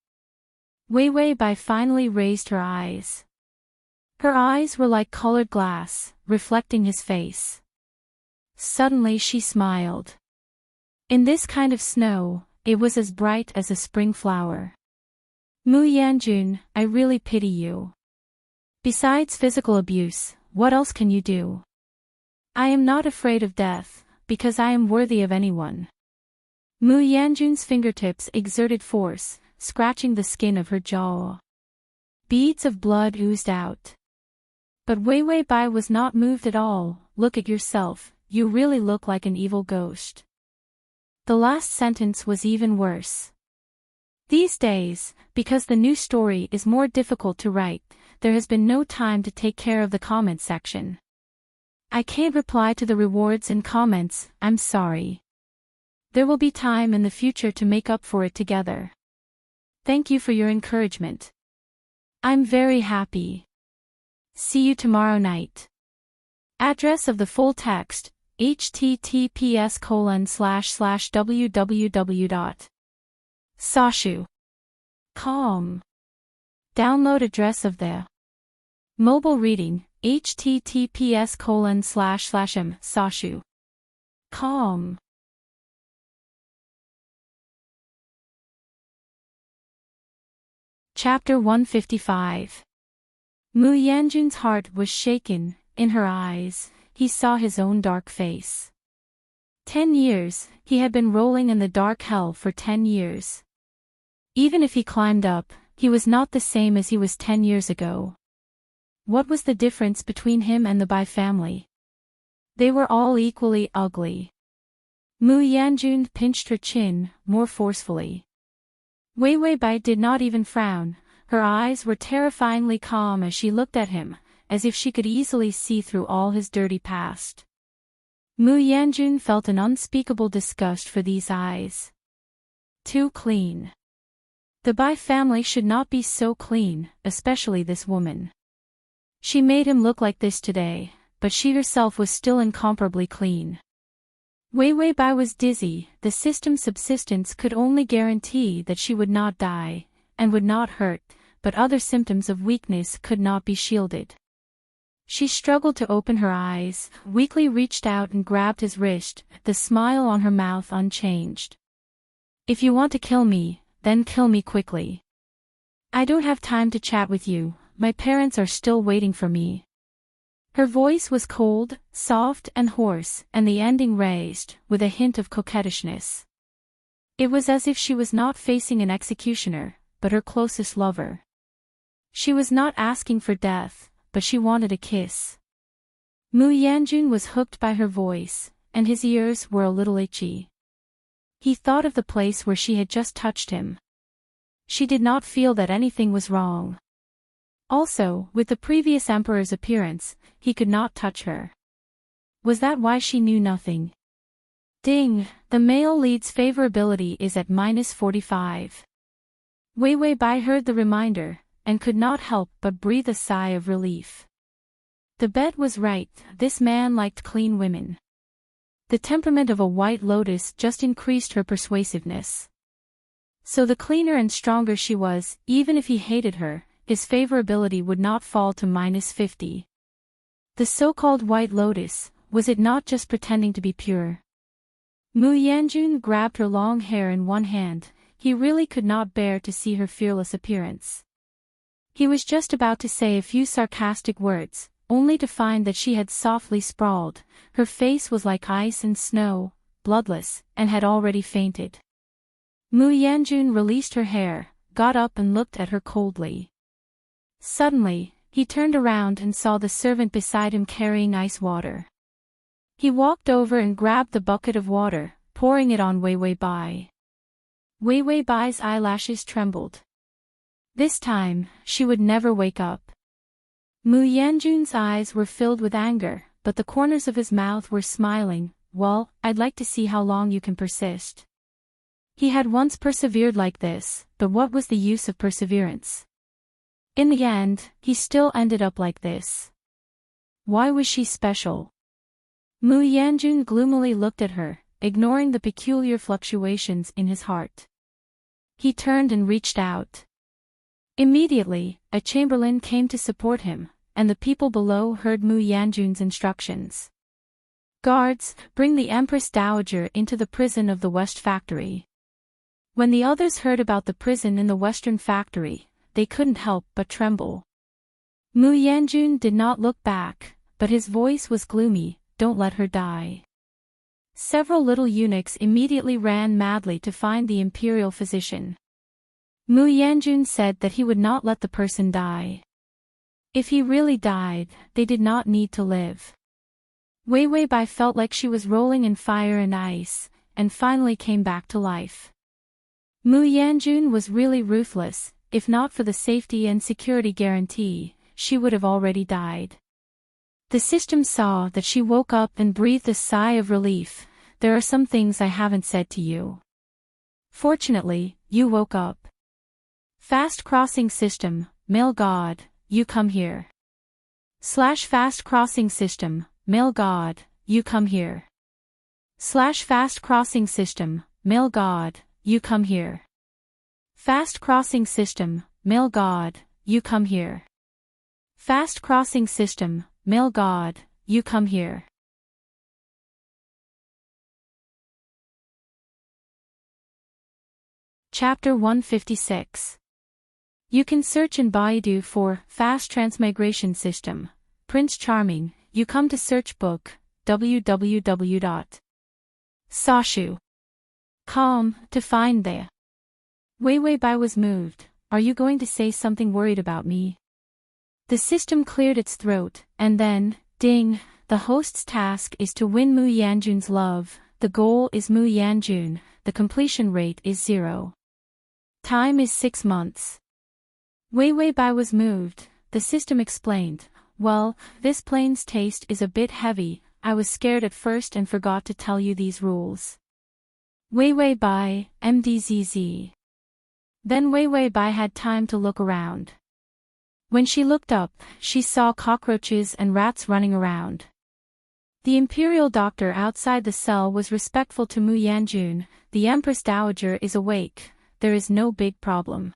Wei Bai finally raised her eyes. Her eyes were like colored glass, reflecting his face. Suddenly she smiled. In this kind of snow, it was as bright as a spring flower. Mu Yanjun, I really pity you. Besides physical abuse, what else can you do? I am not afraid of death, because I am worthy of anyone. Mu Yanjun's fingertips exerted force, scratching the skin of her jaw. Beads of blood oozed out. But Wei Bai was not moved at all. Look at yourself, you really look like an evil ghost. The last sentence was even worse. These days, because the new story is more difficult to write, there has been no time to take care of the comment section. I can't reply to the rewards and comments, I'm sorry. There will be time in the future to make up for it together. Thank you for your encouragement. I'm very happy. See you tomorrow night. Address of the full text, https://www.sashu.com. Download address of the mobile reading, https://sashu.com. Chapter 155. Mu Yanjun's heart was shaken. In her eyes, he saw his own dark face. 10 years, he had been rolling in the dark hell for 10 years. Even if he climbed up, he was not the same as he was 10 years ago. What was the difference between him and the Bai family? They were all equally ugly. Mu Yanjun pinched her chin, more forcefully. Wei Bai did not even frown. Her eyes were terrifyingly calm as she looked at him, as if she could easily see through all his dirty past. Mu Yanjun felt an unspeakable disgust for these eyes. Too clean. The Bai family should not be so clean, especially this woman. She made him look like this today, but she herself was still incomparably clean. Wei Bai was dizzy. The system's subsistence could only guarantee that she would not die, and would not hurt, but other symptoms of weakness could not be shielded. She struggled to open her eyes, weakly reached out and grabbed his wrist, the smile on her mouth unchanged. If you want to kill me, then kill me quickly. I don't have time to chat with you, my parents are still waiting for me. Her voice was cold, soft and hoarse, and the ending raised, with a hint of coquettishness. It was as if she was not facing an executioner, but her closest lover. She was not asking for death, but she wanted a kiss. Mu Yanjun was hooked by her voice, and his ears were a little itchy. He thought of the place where she had just touched him. She did not feel that anything was wrong. Also, with the previous emperor's appearance, he could not touch her. Was that why she knew nothing? Ding, the male lead's favorability is at -45. Wei Wei Bai heard the reminder, and could not help but breathe a sigh of relief. The bet was right, this man liked clean women. The temperament of a white lotus just increased her persuasiveness. So the cleaner and stronger she was, even if he hated her, his favorability would not fall to -50. The so-called white lotus, was it not just pretending to be pure? Mu Yanjun grabbed her long hair in one hand, he really could not bear to see her fearless appearance. He was just about to say a few sarcastic words, only to find that she had softly sprawled, her face was like ice and snow, bloodless, and had already fainted. Mu Yanjun released her hair, got up and looked at her coldly. Suddenly, he turned around and saw the servant beside him carrying ice water. He walked over and grabbed the bucket of water, pouring it on Wei Wei Bai. Wei Wei Bai's eyelashes trembled. This time, she would never wake up. Mu Yanjun's eyes were filled with anger, but the corners of his mouth were smiling. Well, I'd like to see how long you can persist. He had once persevered like this, but what was the use of perseverance? In the end, he still ended up like this. Why was she special? Mu Yanjun gloomily looked at her, ignoring the peculiar fluctuations in his heart. He turned and reached out. Immediately, a chamberlain came to support him, and the people below heard Mu Yanjun's instructions. Guards, bring the Empress Dowager into the prison of the West Factory. When the others heard about the prison in the Western Factory, they couldn't help but tremble. Mu Yanjun did not look back, but his voice was gloomy, don't let her die. Several little eunuchs immediately ran madly to find the imperial physician. Mu Yanjun said that he would not let the person die. If he really died, they did not need to live. Wei Wei Bai felt like she was rolling in fire and ice, and finally came back to life. Mu Yanjun was really ruthless, if not for the safety and security guarantee, she would have already died. The system saw that she woke up and breathed a sigh of relief. There are some things I haven't said to you. Fortunately, you woke up. Fast crossing system, male god, you come here. Fast crossing system, male god, you come here. Fast crossing system, male god, you come here. Fast crossing system, male god, you come here. Fast crossing system, male god, you come here. Chapter 156. You can search in Baidu for Fast Transmigration System, Prince Charming. You come to search book, www.sashu.com, to find the. Wei Wei Bai was moved. Are you going to say something worried about me? The system cleared its throat, and then, ding, the host's task is to win Mu Yanjun's love, the goal is Mu Yanjun, the completion rate is 0. Time is 6 months. Wei Wei Bai was moved, the system explained. Well, this plane's taste is a bit heavy, I was scared at first and forgot to tell you these rules. Wei Wei Bai, MDZZ. Then Wei Wei Bai had time to look around. When she looked up, she saw cockroaches and rats running around. The imperial doctor outside the cell was respectful to Mu Yanjun. The Empress Dowager is awake, there is no big problem.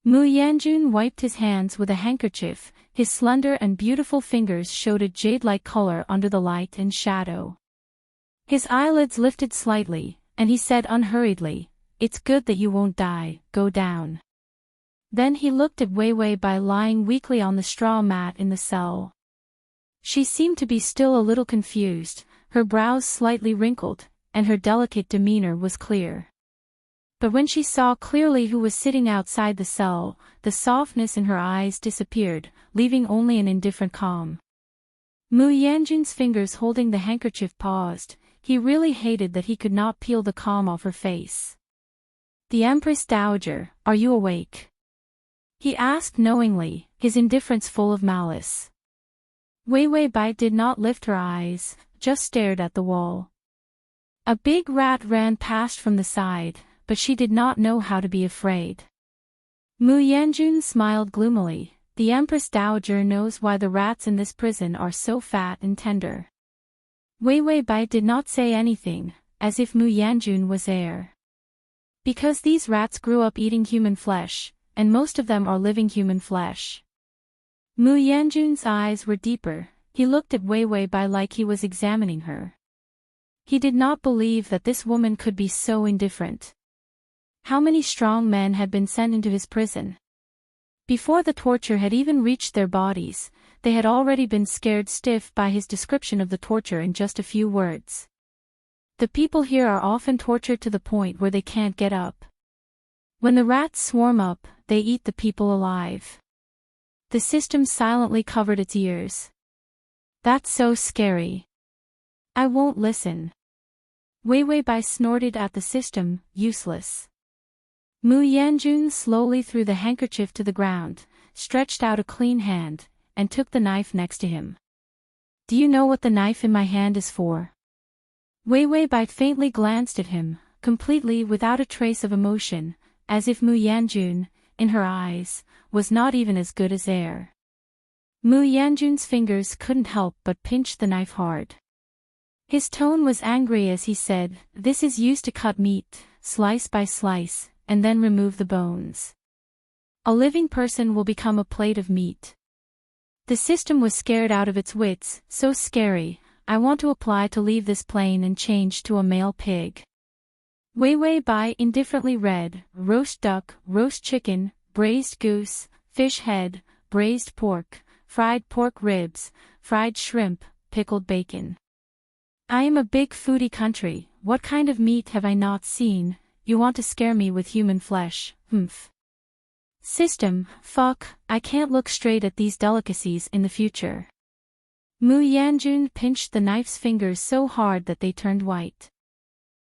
Mu Yanjun wiped his hands with a handkerchief, his slender and beautiful fingers showed a jade-like color under the light and shadow. His eyelids lifted slightly, and he said unhurriedly, "It's good that you won't die, go down." Then he looked at Wei Wei Bai lying weakly on the straw mat in the cell. She seemed to be still a little confused, her brows slightly wrinkled, and her delicate demeanor was clear. But when she saw clearly who was sitting outside the cell, the softness in her eyes disappeared, leaving only an indifferent calm. Mu Yanjun's fingers holding the handkerchief paused. He really hated that he could not peel the calm off her face. "The Empress Dowager, are you awake?" he asked knowingly, his indifference full of malice. Wei Wei Bai did not lift her eyes, just stared at the wall. A big rat ran past from the side, but she did not know how to be afraid. Mu Yanjun smiled gloomily. The Empress Dowager knows why the rats in this prison are so fat and tender. Wei Wei Bai did not say anything, as if Mu Yanjun was heir. Because these rats grew up eating human flesh, and most of them are living human flesh. Mu Yanjun's eyes were deeper. He looked at Wei Wei Bai like he was examining her. He did not believe that this woman could be so indifferent. How many strong men had been sent into his prison? Before the torture had even reached their bodies, they had already been scared stiff by his description of the torture in just a few words. The people here are often tortured to the point where they can't get up. When the rats swarm up, they eat the people alive. The system silently covered its ears. "That's so scary. I won't listen." Wei Wei Bai snorted at the system, useless. Mu Yanjun slowly threw the handkerchief to the ground, stretched out a clean hand, and took the knife next to him. "Do you know what the knife in my hand is for?" Wei Wei Bai faintly glanced at him, completely without a trace of emotion, as if Mu Yanjun, in her eyes, was not even as good as air. Mu Yanjun's fingers couldn't help but pinch the knife hard. His tone was angry as he said, "This is used to cut meat, slice by slice, and then remove the bones. A living person will become a plate of meat." The system was scared out of its wits. "So scary, I want to apply to leave this plane and change to a male pig." Wei Wei Bai indifferently read, "Roast duck, roast chicken, braised goose, fish head, braised pork, fried pork ribs, fried shrimp, pickled bacon. I am a big foodie country, what kind of meat have I not seen? You want to scare me with human flesh, humph. System, fuck, I can't look straight at these delicacies in the future." Mu Yanjun pinched the knife's fingers so hard that they turned white.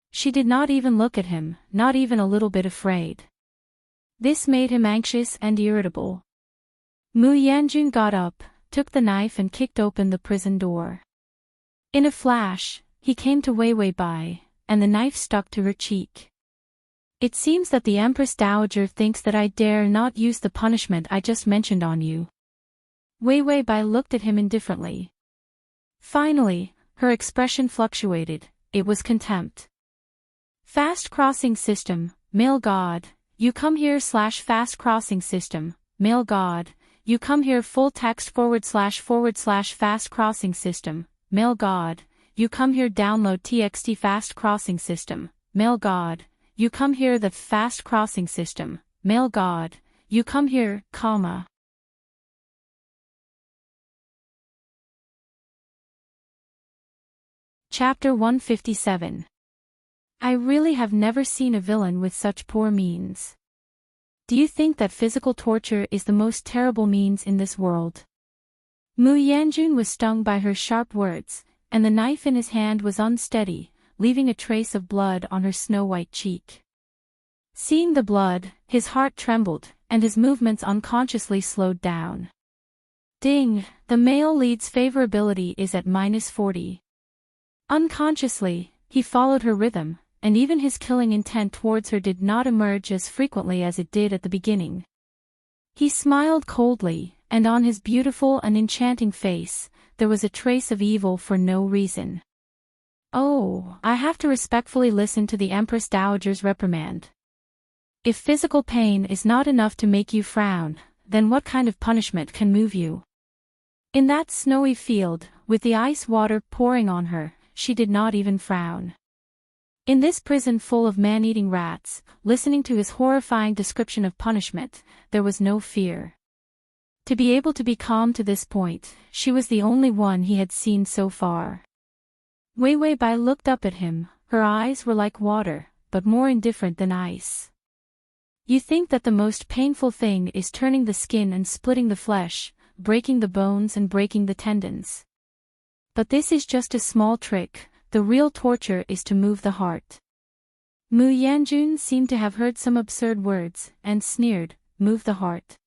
She did not even look at him, not even a little bit afraid. This made him anxious and irritable. Mu Yanjun got up, took the knife and kicked open the prison door. In a flash, he came to Wei Wei Bai, and the knife stuck to her cheek. "It seems that the Empress Dowager thinks that I dare not use the punishment I just mentioned on you." Wei Wei Bai looked at him indifferently. Finally, her expression fluctuated. It was contempt. "Fast crossing system, male god, you come here / fast crossing system, male god, you come here full text / fast crossing system, male god, you come here download txt fast crossing system, male god, you come here the fast crossing system, male god, you come here, comma." Chapter 157. I really have never seen a villain with such poor means. Do you think that physical torture is the most terrible means in this world? Mu Yanjun was stung by her sharp words, and the knife in his hand was unsteady, leaving a trace of blood on her snow-white cheek. Seeing the blood, his heart trembled, and his movements unconsciously slowed down. Ding, the male lead's favorability is at -40. Unconsciously, he followed her rhythm, and even his killing intent towards her did not emerge as frequently as it did at the beginning. He smiled coldly, and on his beautiful and enchanting face, there was a trace of evil for no reason. "Oh, I have to respectfully listen to the Empress Dowager's reprimand. If physical pain is not enough to make you frown, then what kind of punishment can move you?" In that snowy field, with the ice water pouring on her, she did not even frown. In this prison full of man-eating rats, listening to his horrifying description of punishment, there was no fear. To be able to be calm to this point, she was the only one he had seen so far. Wei Wei Bai looked up at him, her eyes were like water, but more indifferent than ice. You think that the most painful thing is turning the skin and splitting the flesh, breaking the bones and breaking the tendons. But this is just a small trick, the real torture is to move the heart. Mu Yanjun seemed to have heard some absurd words, and sneered, move the heart.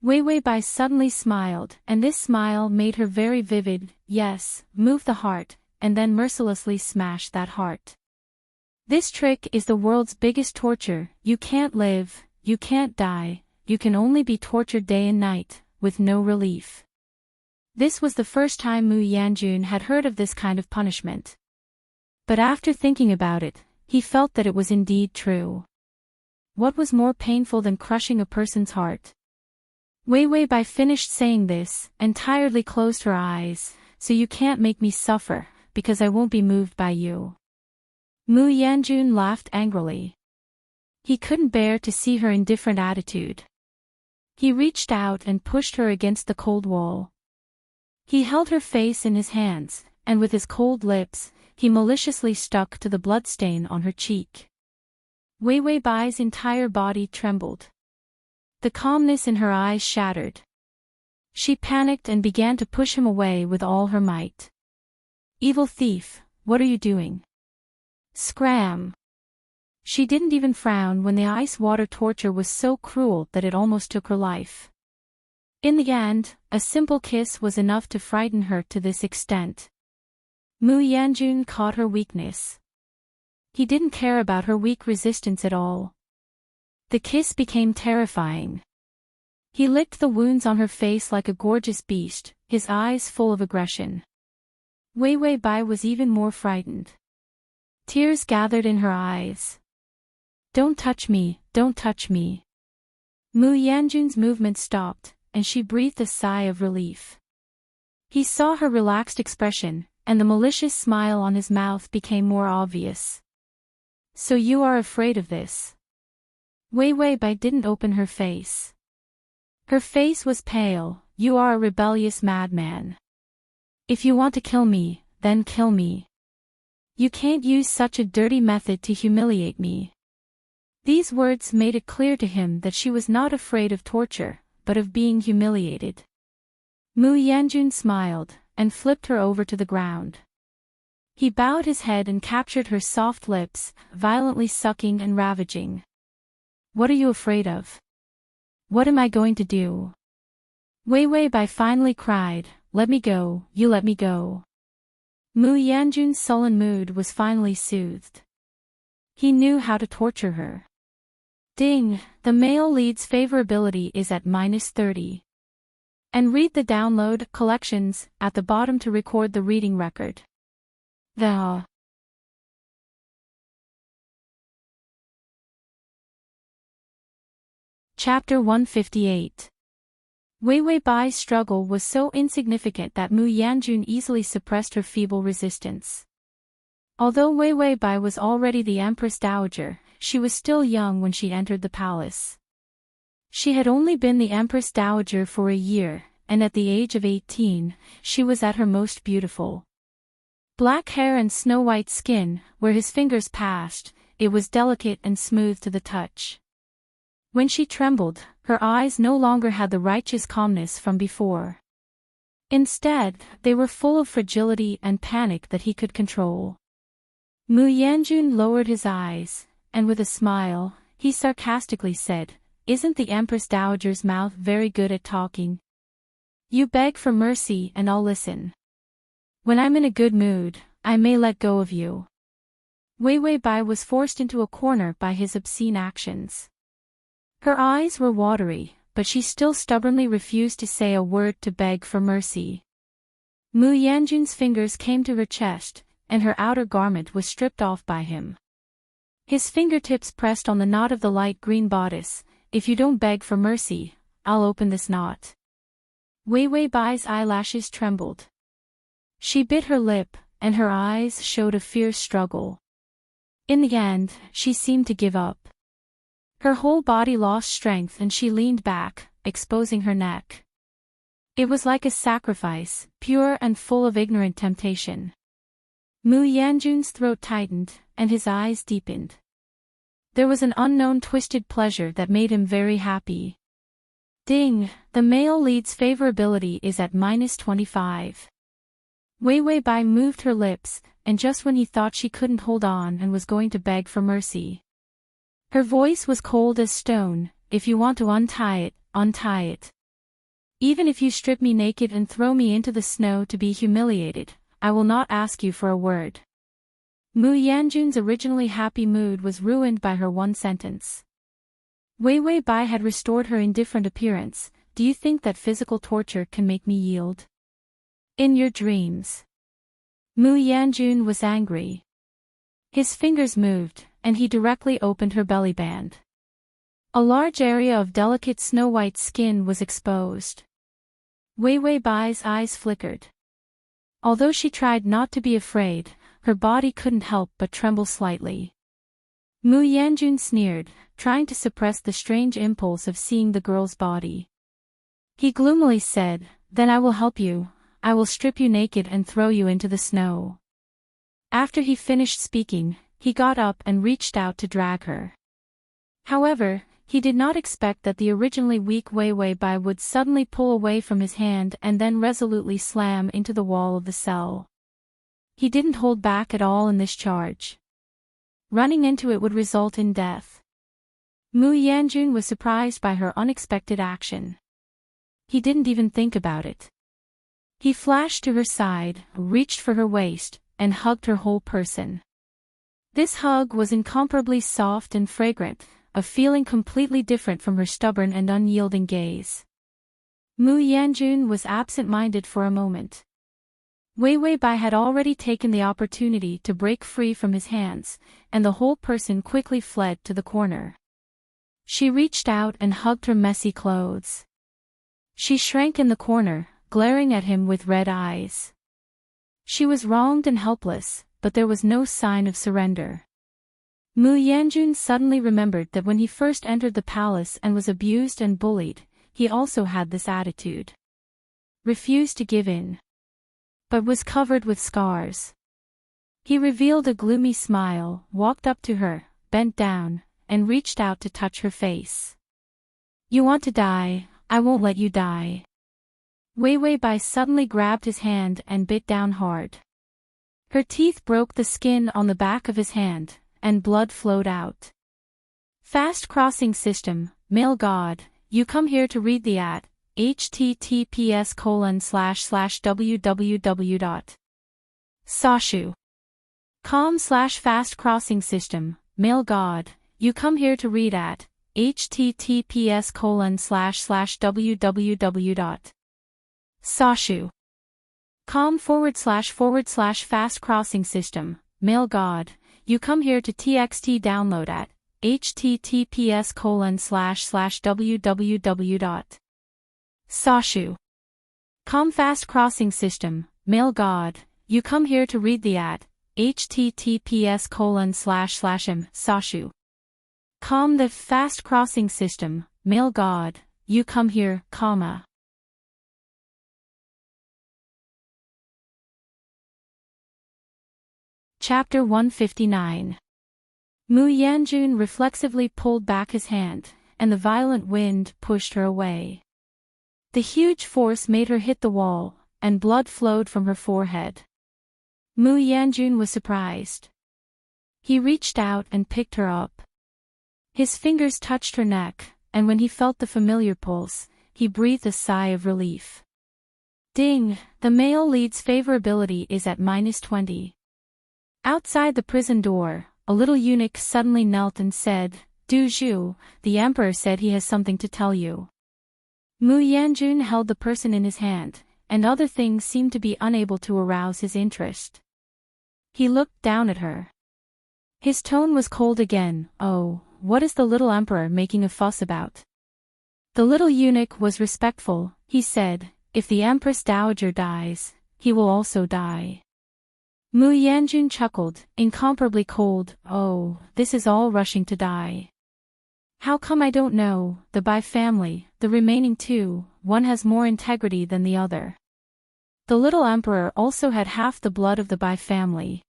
Wei Wei Bai suddenly smiled, and this smile made her very vivid, yes, move the heart, and then mercilessly smash that heart. This trick is the world's biggest torture, you can't live, you can't die, you can only be tortured day and night, with no relief. This was the first time Mu Yanjun had heard of this kind of punishment. But after thinking about it, he felt that it was indeed true. What was more painful than crushing a person's heart? Wei Wei Bai finished saying this, and tiredly closed her eyes, so you can't make me suffer, because I won't be moved by you. Mu Yanjun laughed angrily. He couldn't bear to see her indifferent attitude. He reached out and pushed her against the cold wall. He held her face in his hands, and with his cold lips, he maliciously stuck to the bloodstain on her cheek. Wei Wei Bai's entire body trembled. The calmness in her eyes shattered. She panicked and began to push him away with all her might. Evil thief, what are you doing? Scram! She didn't even frown when the ice-water torture was so cruel that it almost took her life. In the end, a simple kiss was enough to frighten her to this extent. Mu Yanjun caught her weakness. He didn't care about her weak resistance at all. The kiss became terrifying. He licked the wounds on her face like a gorgeous beast, his eyes full of aggression. Wei Wei Bai was even more frightened. Tears gathered in her eyes. Don't touch me, don't touch me. Mu Yanjun's movement stopped, and she breathed a sigh of relief. He saw her relaxed expression, and the malicious smile on his mouth became more obvious. So you are afraid of this? Wei Wei Bai didn't open her face. Her face was pale. You are a rebellious madman. If you want to kill me, then kill me. You can't use such a dirty method to humiliate me. These words made it clear to him that she was not afraid of torture, but of being humiliated. Mu Yanjun smiled, and flipped her over to the ground. He bowed his head and captured her soft lips, violently sucking and ravaging. What are you afraid of? What am I going to do? Wei Wei Bai finally cried, let me go, you let me go. Mu Yanjun's sullen mood was finally soothed. He knew how to torture her. Ding, the male lead's favorability is at -30. And read the download collections at the bottom to record the reading record. Chapter 158. Wei Wei Bai's struggle was so insignificant that Mu Yanjun easily suppressed her feeble resistance. Although Wei Wei Bai was already the Empress Dowager, she was still young when she entered the palace. She had only been the Empress Dowager for a year, and at the age of 18, she was at her most beautiful. Black hair and snow-white skin, where his fingers passed, it was delicate and smooth to the touch. When she trembled, her eyes no longer had the righteous calmness from before. Instead, they were full of fragility and panic that he could control. Mu Yanjun lowered his eyes, and with a smile, he sarcastically said, "Isn't the Empress Dowager's mouth very good at talking? You beg for mercy and I'll listen. When I'm in a good mood, I may let go of you." Wei Wei Bai was forced into a corner by his obscene actions. Her eyes were watery, but she still stubbornly refused to say a word to beg for mercy. Mu Yanjun's fingers came to her chest, and her outer garment was stripped off by him. His fingertips pressed on the knot of the light green bodice. "If you don't beg for mercy, I'll open this knot." Wei Wei Bai's eyelashes trembled. She bit her lip, and her eyes showed a fierce struggle. In the end, she seemed to give up. Her whole body lost strength and she leaned back, exposing her neck. It was like a sacrifice, pure and full of ignorant temptation. Mu Yanjun's throat tightened, and his eyes deepened. There was an unknown twisted pleasure that made him very happy. Ding, the male lead's favorability is at -25. Wei Wei Bai moved her lips, and just when he thought she couldn't hold on and was going to beg for mercy. Her voice was cold as stone. If you want to untie it, untie it. Even if you strip me naked and throw me into the snow to be humiliated, I will not ask you for a word. Mu Yanjun's originally happy mood was ruined by her one sentence. Wei Wei Bai had restored her indifferent appearance. Do you think that physical torture can make me yield? In your dreams. Mu Yanjun was angry. His fingers moved, and he directly opened her belly band. A large area of delicate snow-white skin was exposed. Wei Wei Bai's eyes flickered. Although she tried not to be afraid, her body couldn't help but tremble slightly. Mu Yanjun sneered, trying to suppress the strange impulse of seeing the girl's body. He gloomily said, "Then I will help you. I will strip you naked and throw you into the snow." After he finished speaking, he got up and reached out to drag her. However, he did not expect that the originally weak Wei Wei Bai would suddenly pull away from his hand and then resolutely slam into the wall of the cell. He didn't hold back at all in this charge. Running into it would result in death. Mu Yanjun was surprised by her unexpected action. He didn't even think about it. He flashed to her side, reached for her waist, and hugged her whole person. This hug was incomparably soft and fragrant, a feeling completely different from her stubborn and unyielding gaze. Mu Yanjun was absent-minded for a moment. Wei Wei Bai had already taken the opportunity to break free from his hands, and the whole person quickly fled to the corner. She reached out and hugged her messy clothes. She shrank in the corner, glaring at him with red eyes. She was wronged and helpless, but there was no sign of surrender. Mu Yanjun suddenly remembered that when he first entered the palace and was abused and bullied, he also had this attitude. Refused to give in. But was covered with scars. He revealed a gloomy smile, walked up to her, bent down, and reached out to touch her face. "You want to die, I won't let you die." Wei Wei Bai suddenly grabbed his hand and bit down hard. Her teeth broke the skin on the back of his hand, and blood flowed out. Fast crossing system, male god, you come here to read the ad. https://www.sashu.com/fast crossing system, male god, you come here to read at https://www.sashu.com/fast crossing system, male god, you come here to txt download at https://www.sashu.com fast crossing system, male god, you come here to read the ad https://sashu.com the fast crossing system, male god, you come here, comma. Chapter 159. Mu Yanjun reflexively pulled back his hand, and the violent wind pushed her away. The huge force made her hit the wall, and blood flowed from her forehead. Mu Yanjun was surprised. He reached out and picked her up. His fingers touched her neck, and when he felt the familiar pulse, he breathed a sigh of relief. Ding, the male lead's favorability is at -20. Outside the prison door, a little eunuch suddenly knelt and said, "Du Zhu, the emperor said he has something to tell you." Mu Yanjun held the person in his hand, and other things seemed to be unable to arouse his interest. He looked down at her. His tone was cold again. "Oh, what is the little emperor making a fuss about?" The little eunuch was respectful. He said, "If the empress dowager dies, he will also die." Mu Yanjun chuckled, incomparably cold. "Oh, this is all rushing to die. How come I don't know, the Bai family, the remaining two, one has more integrity than the other." The little emperor also had half the blood of the Bai family.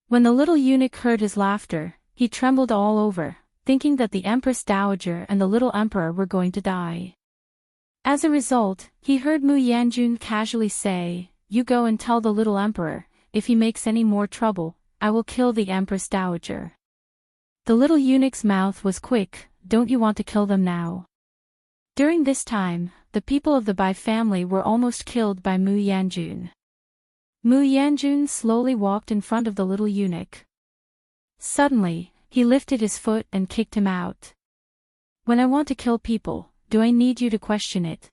When the little eunuch heard his laughter, he trembled all over, thinking that the Empress Dowager and the little emperor were going to die. As a result, he heard Mu Yanjun casually say, "You go and tell the little emperor, if he makes any more trouble, I will kill the Empress Dowager." The little eunuch's mouth was quick, "Don't you want to kill them now?" During this time, the people of the Bai family were almost killed by Mu Yanjun. Mu Yanjun slowly walked in front of the little eunuch. Suddenly, he lifted his foot and kicked him out. "When I want to kill people, do I need you to question it?"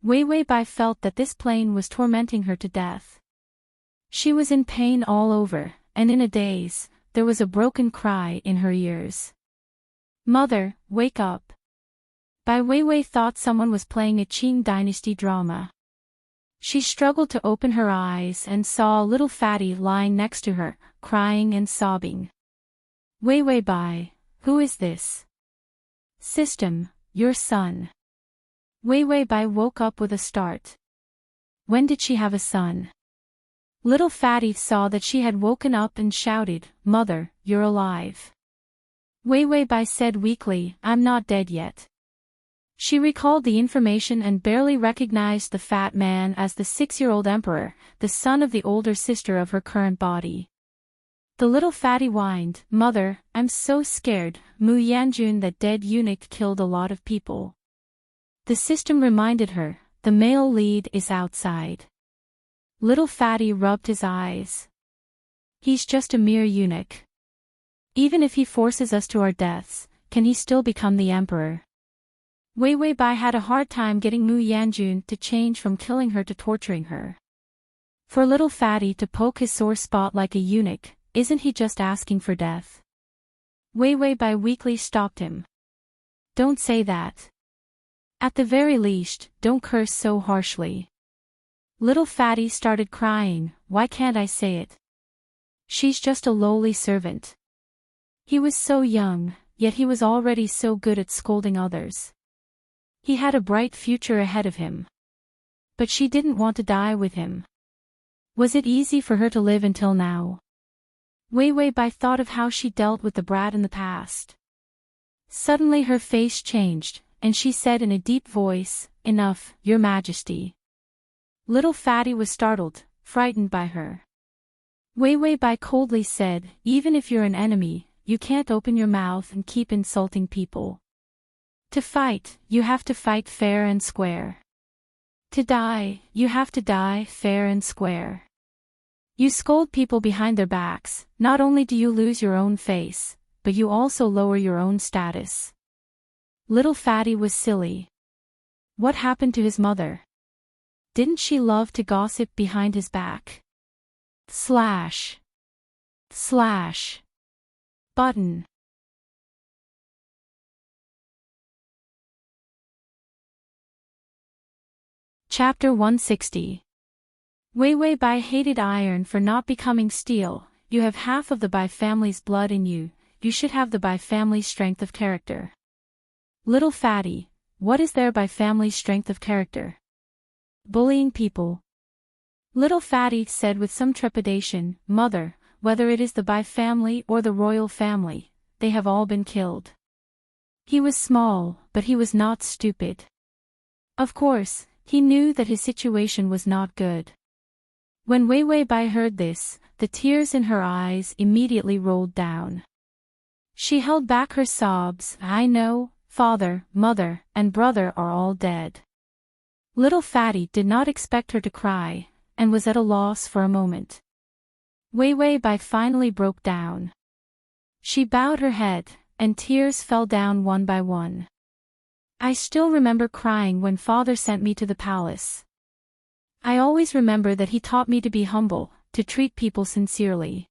Wei Wei Bai felt that this plane was tormenting her to death. She was in pain all over, and in a daze, there was a broken cry in her ears. "Mother, wake up." Bai Weiwei thought someone was playing a Qing dynasty drama. She struggled to open her eyes and saw a little fatty lying next to her, crying and sobbing. "Weiwei Bai, who is this?" "System, your son." Weiwei Bai woke up with a start. When did she have a son? Little fatty saw that she had woken up and shouted, "Mother, you're alive." Weiwei Bai said weakly, "I'm not dead yet." She recalled the information and barely recognized the fat man as the 6-year-old emperor, the son of the older sister of her current body. The little fatty whined, "Mother, I'm so scared, Mu Yanjun, that dead eunuch killed a lot of people." The system reminded her, "The male lead is outside." Little fatty rubbed his eyes. "He's just a mere eunuch. Even if he forces us to our deaths, can he still become the emperor?" Weiwei Bai had a hard time getting Mu Yanjun to change from killing her to torturing her. For little fatty to poke his sore spot like a eunuch, isn't he just asking for death? Weiwei Bai weakly stopped him. "Don't say that. At the very least, don't curse so harshly." Little fatty started crying, "Why can't I say it? She's just a lowly servant." He was so young, yet he was already so good at scolding others. He had a bright future ahead of him. But she didn't want to die with him. Was it easy for her to live until now? Weiwei Bai thought of how she dealt with the brat in the past. Suddenly her face changed, and she said in a deep voice, "Enough, Your Majesty." Little fatty was startled, frightened by her. Weiwei Bai coldly said, "Even if you're an enemy, you can't open your mouth and keep insulting people. To fight, you have to fight fair and square. To die, you have to die fair and square. You scold people behind their backs, not only do you lose your own face, but you also lower your own status." Little fatty was silly. What happened to his mother? Didn't she love to gossip behind his back? Slash. Slash. Button. Chapter 160. Weiwei Bai hated iron for not becoming steel. "You have half of the Bai family's blood in you, you should have the Bai family's strength of character." Little fatty, what is there Bai family's strength of character? Bullying people. Little fatty said with some trepidation, "Mother, whether it is the Bai family or the royal family, they have all been killed." He was small, but he was not stupid. Of course, he knew that his situation was not good. When Weiwei Bai heard this, the tears in her eyes immediately rolled down. She held back her sobs. "I know, father, mother, and brother are all dead." Little fatty did not expect her to cry, and was at a loss for a moment. Weiwei Bai finally broke down. She bowed her head, and tears fell down one by one. "I still remember crying when father sent me to the palace. I always remember that he taught me to be humble, to treat people sincerely."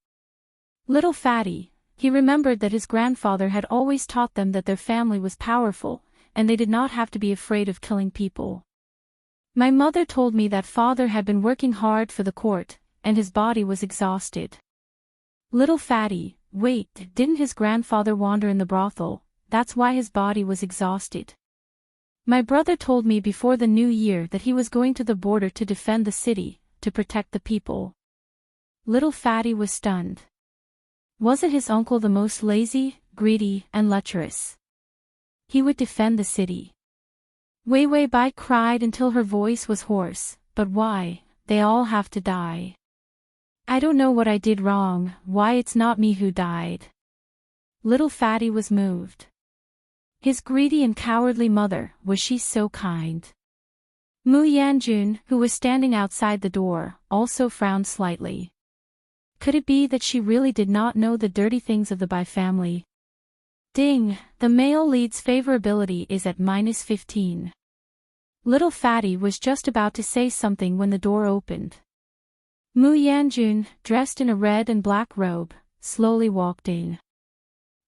Little fatty, he remembered that his grandfather had always taught them that their family was powerful, and they did not have to be afraid of killing people. "My mother told me that father had been working hard for the court, and his body was exhausted." Little fatty, wait, didn't his grandfather wander in the brothel? That's why his body was exhausted. "My brother told me before the new year that he was going to the border to defend the city, to protect the people." Little fatty was stunned. Wasn't his uncle the most lazy, greedy, and lecherous? He would defend the city. Wei Wei Bai cried until her voice was hoarse. But why? They all have to die. I don't know what I did wrong, why it's not me who died. Little Fatty was moved. His greedy and cowardly mother, was she so kind? Mu Yanjun, who was standing outside the door, also frowned slightly. Could it be that she really did not know the dirty things of the Bai family? Ding, the male lead's favorability is at -15. Little Fatty was just about to say something when the door opened. Mu Yanjun, dressed in a red and black robe, slowly walked in.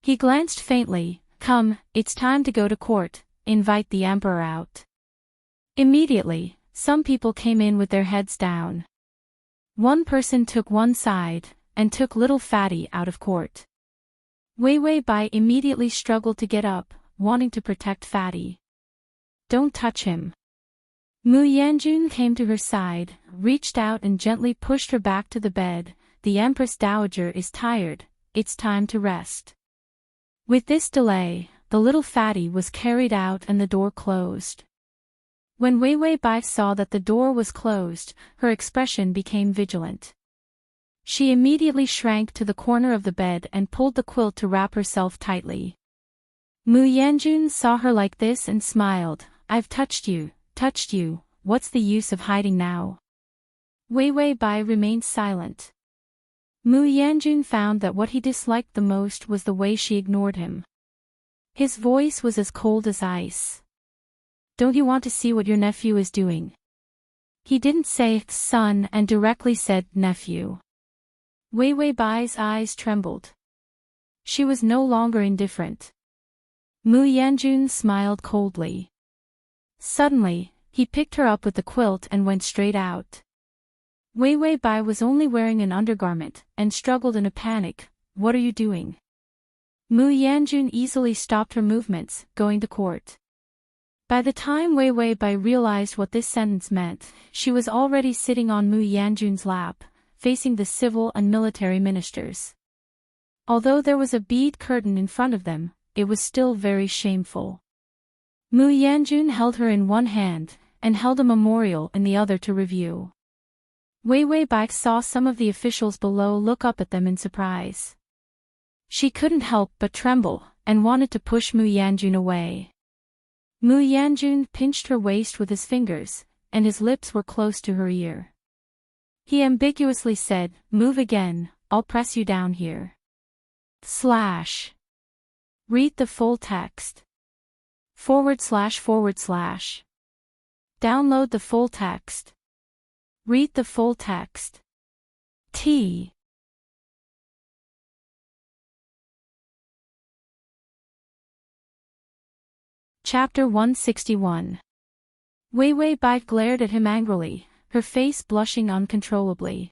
He glanced faintly. Come, it's time to go to court, invite the emperor out. Immediately, some people came in with their heads down. One person took one side, and took Little Fatty out of court. Wei Wei Bai immediately struggled to get up, wanting to protect Fatty. Don't touch him. Mu Yanjun came to her side, reached out and gently pushed her back to the bed. The Empress Dowager is tired, it's time to rest. With this delay, the Little Fatty was carried out and the door closed. When Wei Wei Bai saw that the door was closed, her expression became vigilant. She immediately shrank to the corner of the bed and pulled the quilt to wrap herself tightly. Mu Yanjun saw her like this and smiled. I've touched you, what's the use of hiding now? Wei Wei Bai remained silent. Mu Yanjun found that what he disliked the most was the way she ignored him. His voice was as cold as ice. Don't you want to see what your nephew is doing? He didn't say son and directly said nephew. Wei Wei Bai's eyes trembled. She was no longer indifferent. Mu Yanjun smiled coldly. Suddenly, he picked her up with the quilt and went straight out. Wei Wei Bai was only wearing an undergarment, and struggled in a panic. What are you doing? Mu Yanjun easily stopped her movements, going to court. By the time Wei Wei Bai realized what this sentence meant, she was already sitting on Mu Yanjun's lap, facing the civil and military ministers. Although there was a bead curtain in front of them, it was still very shameful. Mu Yanjun held her in one hand, and held a memorial in the other to review. Wei Wei Bai saw some of the officials below look up at them in surprise. She couldn't help but tremble, and wanted to push Mu Yanjun away. Mu Yanjun pinched her waist with his fingers, and his lips were close to her ear. He ambiguously said, "Move again, I'll press you down here." Read the full text. / Download the full text. Read the full text. T. Chapter 161. Wei Wei Bai glared at him angrily, her face blushing uncontrollably.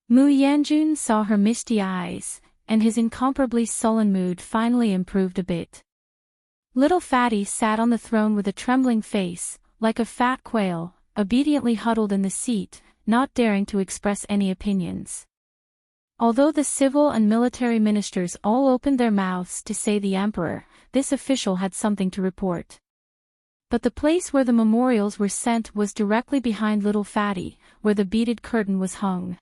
Mu Yanjun saw her misty eyes, and his incomparably sullen mood finally improved a bit. Little Fatty sat on the throne with a trembling face, like a fat quail, obediently huddled in the seat, not daring to express any opinions. Although the civil and military ministers all opened their mouths to say the emperor, this official had something to report. But the place where the memorials were sent was directly behind Little Fatty, where the beaded curtain was hung.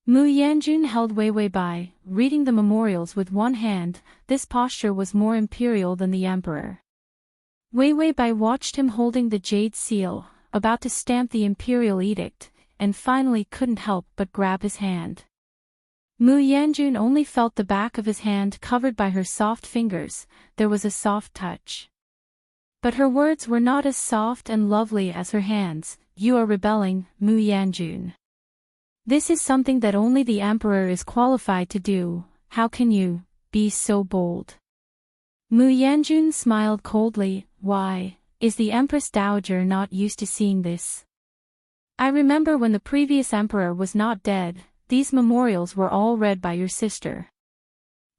Mu Yanjun held Wei Wei Bai, reading the memorials with one hand. This posture was more imperial than the emperor. Wei Wei Bai watched him holding the jade seal, about to stamp the imperial edict, and finally couldn't help but grab his hand. Mu Yanjun only felt the back of his hand covered by her soft fingers. There was a soft touch. But her words were not as soft and lovely as her hands. You are rebelling, Mu Yanjun. This is something that only the emperor is qualified to do. How can you be so bold? Mu Yanjun smiled coldly. Why, is the Empress Dowager not used to seeing this? I remember when the previous emperor was not dead, these memorials were all read by your sister.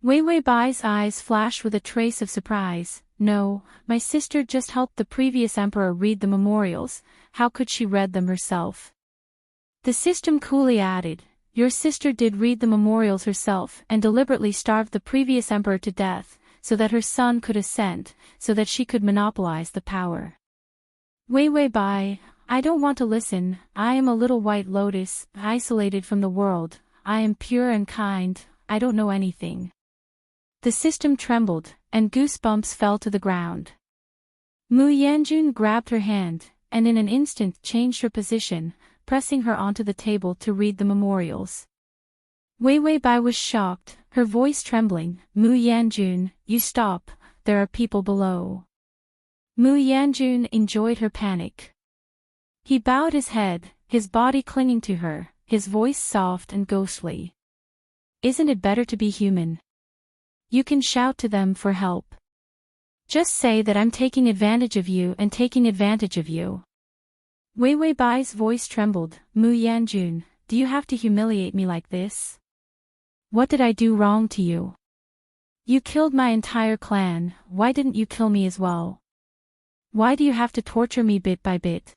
Wei Wei Bai's eyes flashed with a trace of surprise. No, my sister just helped the previous emperor read the memorials. How could she read them herself? The system coolly added, your sister did read the memorials herself and deliberately starved the previous emperor to death, so that her son could ascend, so that she could monopolize the power. Wei Bai, I don't want to listen. I am a little white lotus, isolated from the world. I am pure and kind. I don't know anything. The system trembled, and goosebumps fell to the ground. Mu Yanjun grabbed her hand, and in an instant changed her position, pressing her onto the table to read the memorials. Wei Bai was shocked, her voice trembling. Mu Yanjun, you stop, there are people below. Mu Yanjun enjoyed her panic. He bowed his head, his body clinging to her, his voice soft and ghostly. Isn't it better to be human? You can shout to them for help. Just say that I'm taking advantage of you and taking advantage of you. Wei Bai's voice trembled. Mu Yanjun, do you have to humiliate me like this? What did I do wrong to you? You killed my entire clan, why didn't you kill me as well? Why do you have to torture me bit by bit?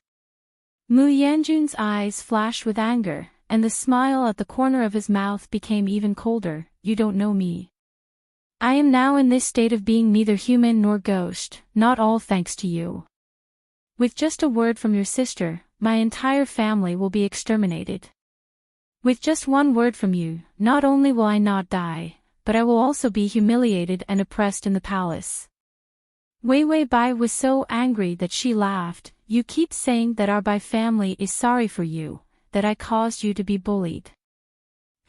Mu Yanjun's eyes flashed with anger, and the smile at the corner of his mouth became even colder. You don't know me. I am now in this state of being neither human nor ghost, not all thanks to you. With just a word from your sister, my entire family will be exterminated. With just one word from you, not only will I not die, but I will also be humiliated and oppressed in the palace. Wei Bai was so angry that she laughed. You keep saying that our Bai family is sorry for you, that I caused you to be bullied.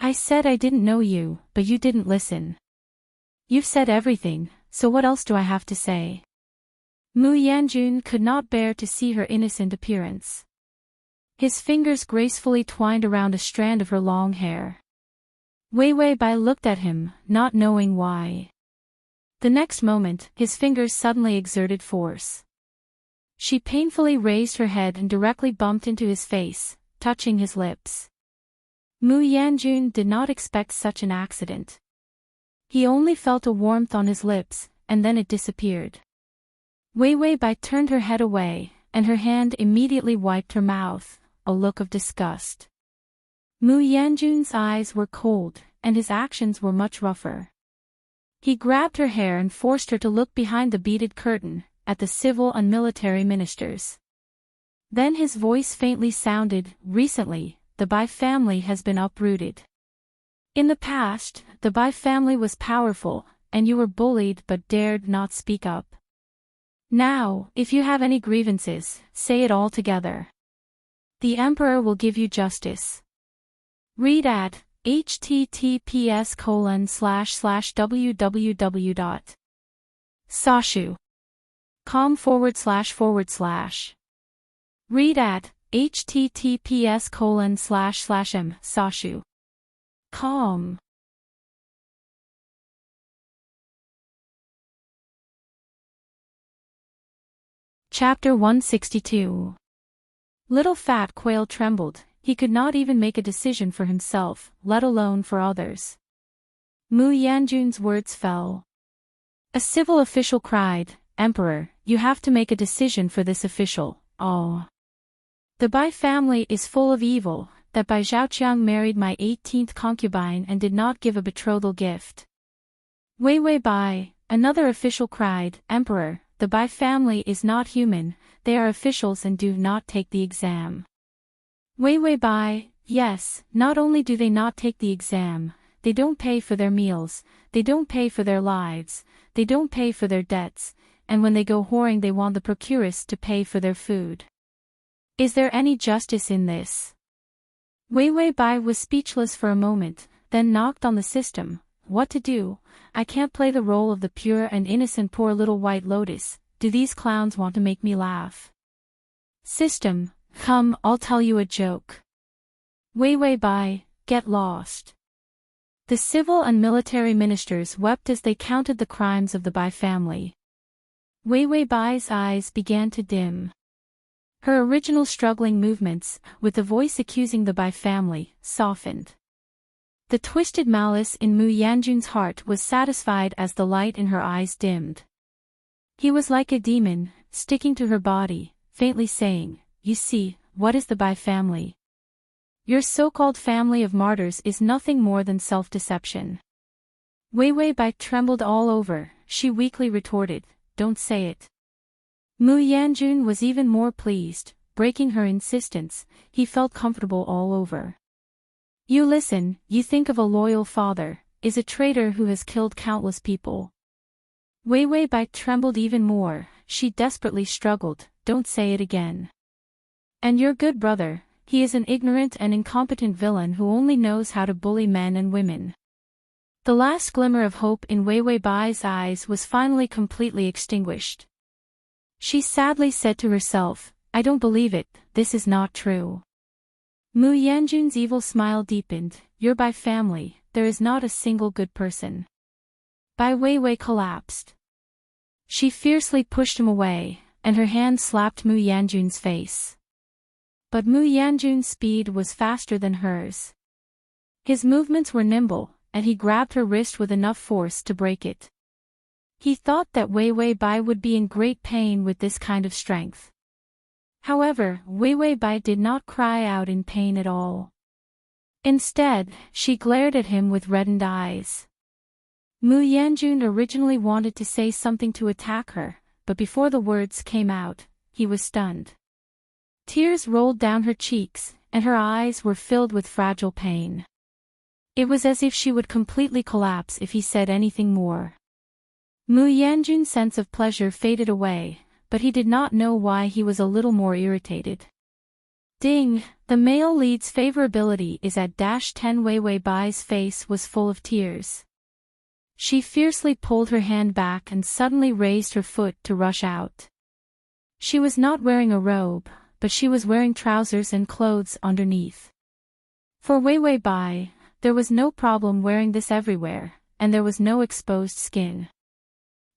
I said I didn't know you, but you didn't listen. You've said everything, so what else do I have to say? Mu Yanjun could not bear to see her innocent appearance. His fingers gracefully twined around a strand of her long hair. Wei Bai looked at him, not knowing why. The next moment, his fingers suddenly exerted force. She painfully raised her head and directly bumped into his face, touching his lips. Mu Yanjun did not expect such an accident. He only felt a warmth on his lips, and then it disappeared. Wei Bai turned her head away, and her hand immediately wiped her mouth, a look of disgust. Mu Yanjun's eyes were cold, and his actions were much rougher. He grabbed her hair and forced her to look behind the beaded curtain, at the civil and military ministers. Then his voice faintly sounded, recently, the Bai family has been uprooted. In the past, the Bai family was powerful, and you were bullied but dared not speak up. Now, if you have any grievances, say it all together. The emperor will give you justice. Read at https://www.sashu.com/. Read at https://m/sashu.com. Chapter 162. Little Fat Quail trembled. He could not even make a decision for himself, let alone for others. Mu Yanjun's words fell. A civil official cried, Emperor, you have to make a decision for this official. Oh. The Bai family is full of evil, that Bai Zhaoqiang married my 18th concubine and did not give a betrothal gift. Wei Bai, another official cried, Emperor, the Bai family is not human, they are officials and do not take the exam. Wei Bai, yes, not only do they not take the exam, they don't pay for their meals, they don't pay for their lives, they don't pay for their debts, and when they go whoring they want the procuress to pay for their food. Is there any justice in this? Wei Bai was speechless for a moment, then knocked on the system. What to do? I can't play the role of the pure and innocent poor little white lotus. Do these clowns want to make me laugh? System, come, I'll tell you a joke. Wei Bai, get lost. The civil and military ministers wept as they counted the crimes of the Bai family. Wei Bai's eyes began to dim. Her original struggling movements, with the voice accusing the Bai family, softened. The twisted malice in Mu Yanjun's heart was satisfied as the light in her eyes dimmed. He was like a demon, sticking to her body, faintly saying, You see, what is the Bai family? Your so-called family of martyrs is nothing more than self-deception. Wei Bai trembled all over. She weakly retorted, "Don't say it." Mu Yanjun was even more pleased. Breaking her insistence, he felt comfortable all over. "You listen, you think of a loyal father, is a traitor who has killed countless people." Wei Bai trembled even more. She desperately struggled, "Don't say it again. And your good brother, he is an ignorant and incompetent villain who only knows how to bully men and women." The last glimmer of hope in Wei Bai's eyes was finally completely extinguished. She sadly said to herself, "I don't believe it, this is not true." Mu Yanjun's evil smile deepened. "You're Bai family, there is not a single good person." Bai Wei collapsed. She fiercely pushed him away, and her hand slapped Mu Yanjun's face. But Mu Yanjun's speed was faster than hers. His movements were nimble, and he grabbed her wrist with enough force to break it. He thought that Wei Bai would be in great pain with this kind of strength. However, Wei Bai did not cry out in pain at all. Instead, she glared at him with reddened eyes. Mu Yanjun originally wanted to say something to attack her, but before the words came out, he was stunned. Tears rolled down her cheeks, and her eyes were filled with fragile pain. It was as if she would completely collapse if he said anything more. Mu Yanjun's sense of pleasure faded away, but he did not know why he was a little more irritated. Ding! The male lead's favorability is at -10. Wei Bai's face was full of tears. She fiercely pulled her hand back and suddenly raised her foot to rush out. She was not wearing a robe, but she was wearing trousers and clothes underneath. For Wei Bai, there was no problem wearing this everywhere, and there was no exposed skin.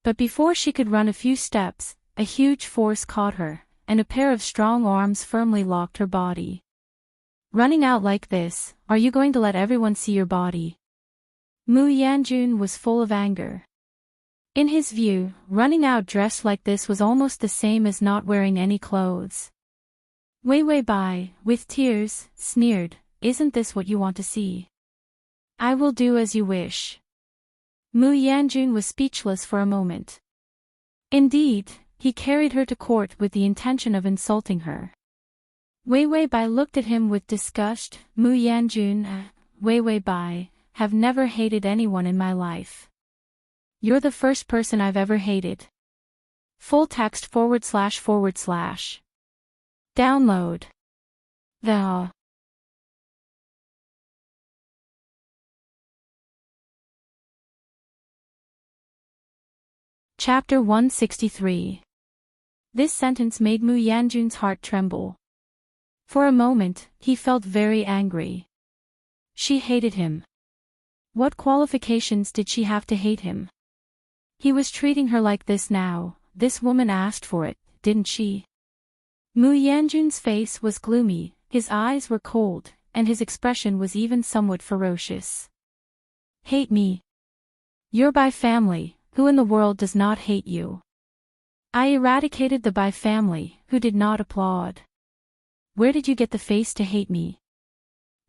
But before she could run a few steps, a huge force caught her, and a pair of strong arms firmly locked her body. "Running out like this, are you going to let everyone see your body?" Mu Yanjun was full of anger. In his view, running out dressed like this was almost the same as not wearing any clothes. Wei Bai, with tears, sneered, "Isn't this what you want to see? I will do as you wish." Mu Yanjun was speechless for a moment. Indeed, he carried her to court with the intention of insulting her. Wei Bai looked at him with disgust. "Mu Yanjun, Wei Bai, have never hated anyone in my life. You're the first person I've ever hated." Full text //. Download. The Chapter 163. This sentence made Mu Yanjun's heart tremble. For a moment, he felt very angry. She hated him. What qualifications did she have to hate him? He was treating her like this now. This woman asked for it, didn't she? Mu Yanjun's face was gloomy, his eyes were cold, and his expression was even somewhat ferocious. "Hate me? You're Bai family, who in the world does not hate you? I eradicated the Bai family, who did not applaud. Where did you get the face to hate me?"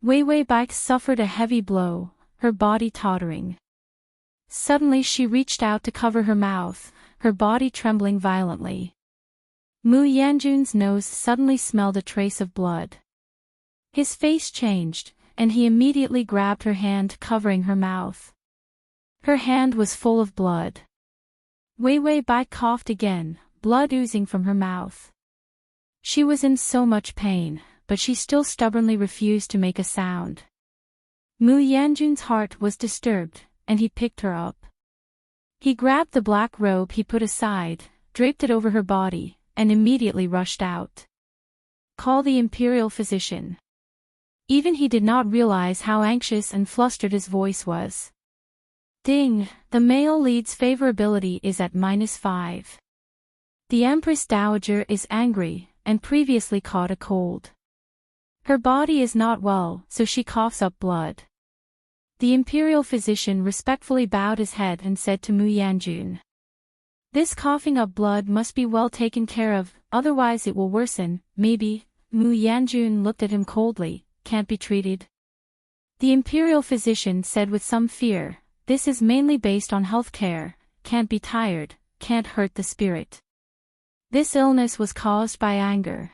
Wei Bai suffered a heavy blow, her body tottering. Suddenly she reached out to cover her mouth, her body trembling violently. Mu Yanjun's nose suddenly smelled a trace of blood. His face changed, and he immediately grabbed her hand covering her mouth. Her hand was full of blood. Wei Bai coughed again, blood oozing from her mouth. She was in so much pain, but she still stubbornly refused to make a sound. Mu Yanjun's heart was disturbed, and he picked her up. He grabbed the black robe he put aside, draped it over her body, and immediately rushed out. "Call the imperial physician." Even he did not realize how anxious and flustered his voice was. Ding! The male lead's favorability is at -5. The Empress Dowager is angry, and previously caught a cold. Her body is not well, so she coughs up blood. The imperial physician respectfully bowed his head and said to Mu Yanjun, "This coughing up blood must be well taken care of, otherwise it will worsen, maybe." Mu Yanjun looked at him coldly, can't be treated? The imperial physician said with some fear, this is mainly based on health care, can't be tired, can't hurt the spirit. This illness was caused by anger.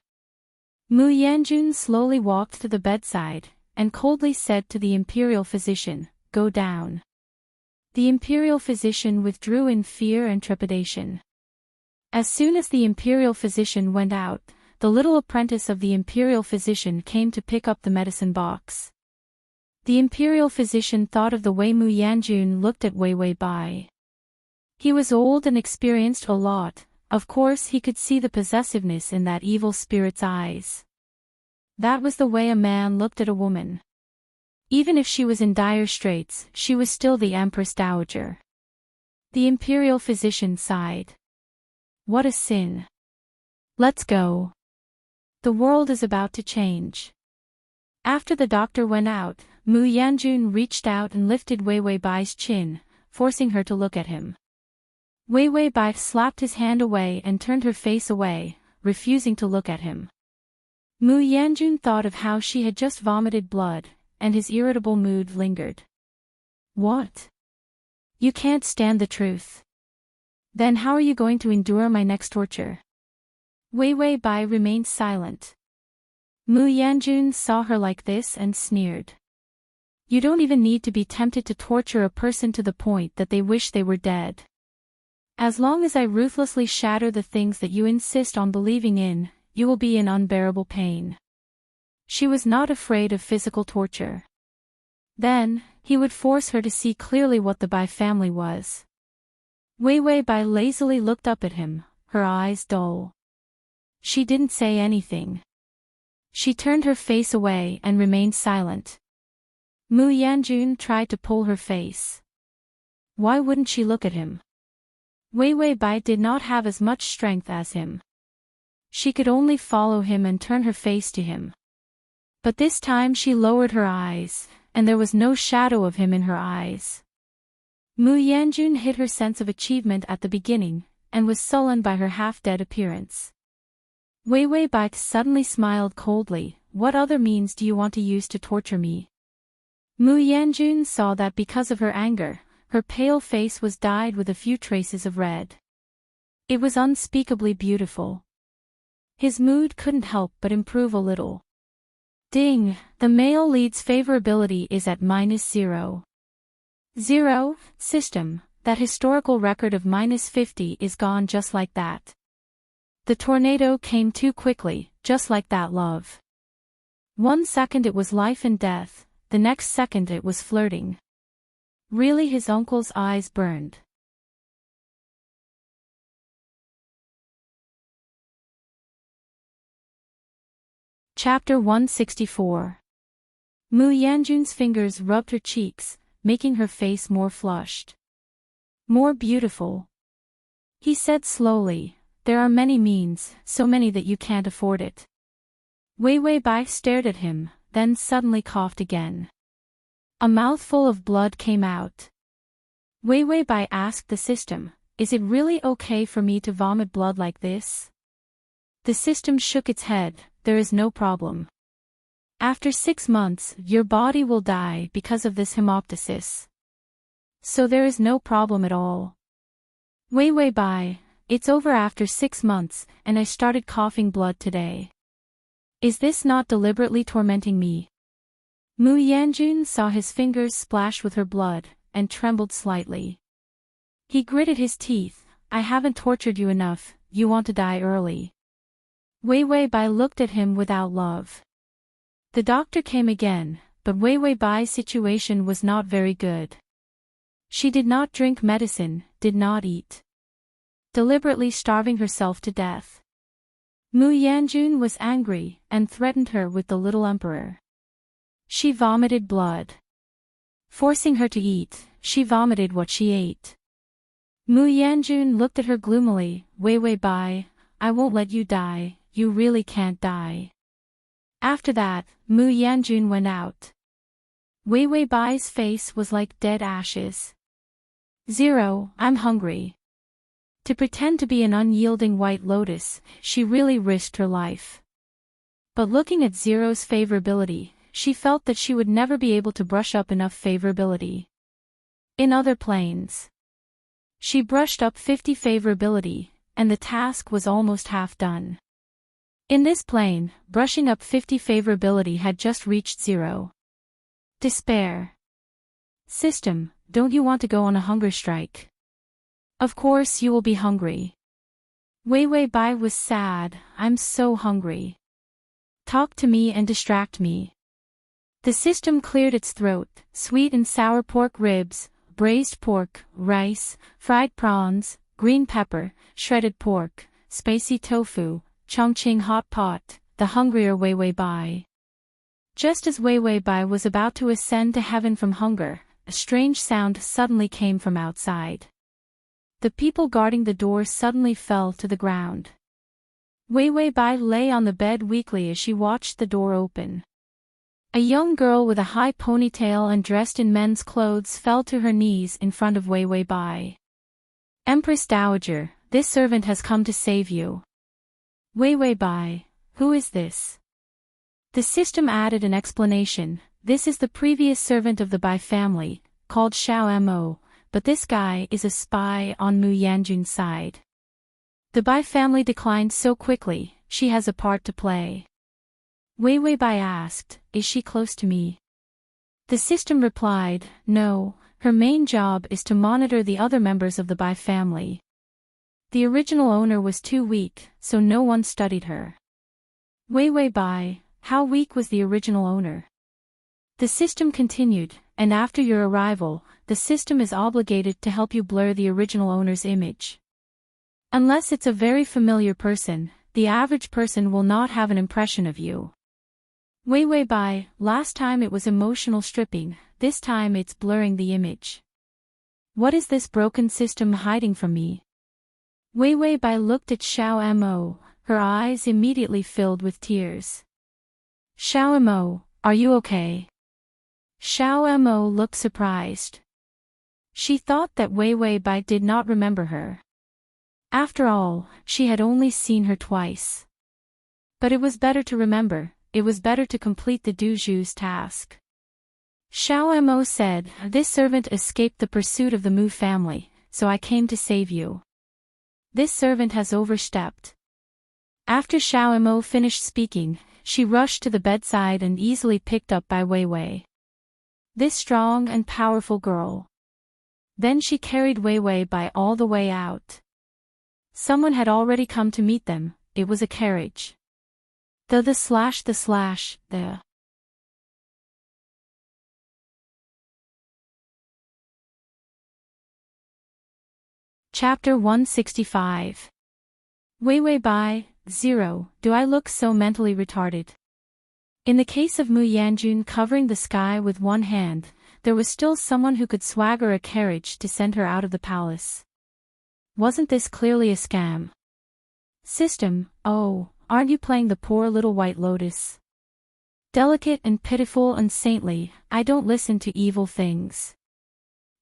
Mu Yanjun slowly walked to the bedside, and coldly said to the imperial physician, go down. The imperial physician withdrew in fear and trepidation. As soon as the imperial physician went out, the little apprentice of the imperial physician came to pick up the medicine box. The imperial physician thought of the way Mu Yanjun looked at Wei Wei Bai. He was old and experienced a lot, of course he could see the possessiveness in that evil spirit's eyes. That was the way a man looked at a woman. Even if she was in dire straits, she was still the Empress Dowager. The imperial physician sighed. What a sin. Let's go. The world is about to change. After the doctor went out, Mu Yanjun reached out and lifted Wei Wei Bai's chin, forcing her to look at him. Wei Wei Bai slapped his hand away and turned her face away, refusing to look at him. Mu Yanjun thought of how she had just vomited blood, and his irritable mood lingered. What? You can't stand the truth. Then how are you going to endure my next torture? Wei Wei Bai remained silent. Mu Yanjun saw her like this and sneered. You don't even need to be tempted to torture a person to the point that they wish they were dead. As long as I ruthlessly shatter the things that you insist on believing in, you will be in unbearable pain. She was not afraid of physical torture. Then, he would force her to see clearly what the Bai family was. Wei Wei Bai lazily looked up at him, her eyes dull. She didn't say anything. She turned her face away and remained silent. Mu Yanjun tried to pull her face. Why wouldn't she look at him? Wei Wei Bai did not have as much strength as him. She could only follow him and turn her face to him. But this time she lowered her eyes, and there was no shadow of him in her eyes. Mu Yanjun hid her sense of achievement at the beginning, and was sullen by her half-dead appearance. Wei Wei Bai suddenly smiled coldly. What other means do you want to use to torture me? Mu Yanjun saw that because of her anger, her pale face was dyed with a few traces of red. It was unspeakably beautiful. His mood couldn't help but improve a little. Ding, the male lead's favorability is at -0. 0, system, that historical record of -50 is gone just like that. The tornado came too quickly, just like that, love. 1 second it was life and death, the next second it was flirting. Really, his uncle's eyes burned. Chapter 164. Mu Yanjun's fingers rubbed her cheeks, making her face more flushed. More beautiful. He said slowly, there are many means, so many that you can't afford it. Wei Wei Bai stared at him, then suddenly coughed again. A mouthful of blood came out. Wei Wei Bai asked the system, is it really okay for me to vomit blood like this? The system shook its head, there is no problem. After 6 months, your body will die because of this hemoptysis. So there is no problem at all. Wei Wei Bai, it's over after 6 months, and I started coughing blood today. Is this not deliberately tormenting me? Mu Yanjun saw his fingers splash with her blood, and trembled slightly. He gritted his teeth, I haven't tortured you enough, you want to die early. Wei Wei Bai looked at him without love. The doctor came again, but Wei Wei Bai's situation was not very good. She did not drink medicine, did not eat. Deliberately starving herself to death. Mu Yanjun was angry, and threatened her with the little emperor. She vomited blood. Forcing her to eat, she vomited what she ate. Mu Yanjun looked at her gloomily, Wei Wei Bai, I won't let you die, you really can't die. After that, Mu Yanjun went out. Wei Wei Bai's face was like dead ashes. 0, I'm hungry. To pretend to be an unyielding white lotus, she really risked her life. But looking at Zero's favorability, she felt that she would never be able to brush up enough favorability. In other planes, she brushed up 50 favorability, and the task was almost half done. In this plane, brushing up 50 favorability had just reached 0. Despair. System, don't you want to go on a hunger strike? Of course you will be hungry. Wei Wei Bai was sad. I'm so hungry. Talk to me and distract me. The system cleared its throat. Sweet and sour pork ribs, braised pork, rice, fried prawns, green pepper, shredded pork, spicy tofu, Chongqing hot pot, the hungrier Wei Wei Bai. Just as Wei Wei Bai was about to ascend to heaven from hunger, a strange sound suddenly came from outside. The people guarding the door suddenly fell to the ground. Wei Wei Bai lay on the bed weakly as she watched the door open. A young girl with a high ponytail and dressed in men's clothes fell to her knees in front of Wei Wei Bai. Empress Dowager, this servant has come to save you. Wei Wei Bai, who is this? The system added an explanation. This is the previous servant of the Bai family, called Xiao Mo, but this guy is a spy on Mu Yanjun's side. The Bai family declined so quickly, she has a part to play. Wei Wei Bai asked, is she close to me? The system replied, no, her main job is to monitor the other members of the Bai family. The original owner was too weak, so no one studied her. Wei Wei Bai, how weak was the original owner? The system continued, and after your arrival, the system is obligated to help you blur the original owner's image. Unless it's a very familiar person, the average person will not have an impression of you. Wei Wei Bai, last time it was emotional stripping, this time it's blurring the image. What is this broken system hiding from me? Wei Wei Bai looked at Xiao Mo, her eyes immediately filled with tears. Xiao Mo, are you okay? Xiao Mo looked surprised. She thought that Wei Wei Bai did not remember her. After all, she had only seen her twice. But it was better to remember, it was better to complete the Duju's task. Xiao Mo said, this servant escaped the pursuit of the Mu family, so I came to save you. This servant has overstepped. After Xiao Mo finished speaking, she rushed to the bedside and easily picked up by Wei Wei. This strong and powerful girl. Then she carried Wei Wei Bai all the way out. Someone had already come to meet them, it was a carriage. The. Chapter 165. Wei Wei Bai, 0, do I look so mentally retarded? In the case of Mu Yanjun covering the sky with one hand, there was still someone who could swagger a carriage to send her out of the palace. Wasn't this clearly a scam? System, oh, aren't you playing the poor little white lotus? Delicate and pitiful and saintly, I don't listen to evil things.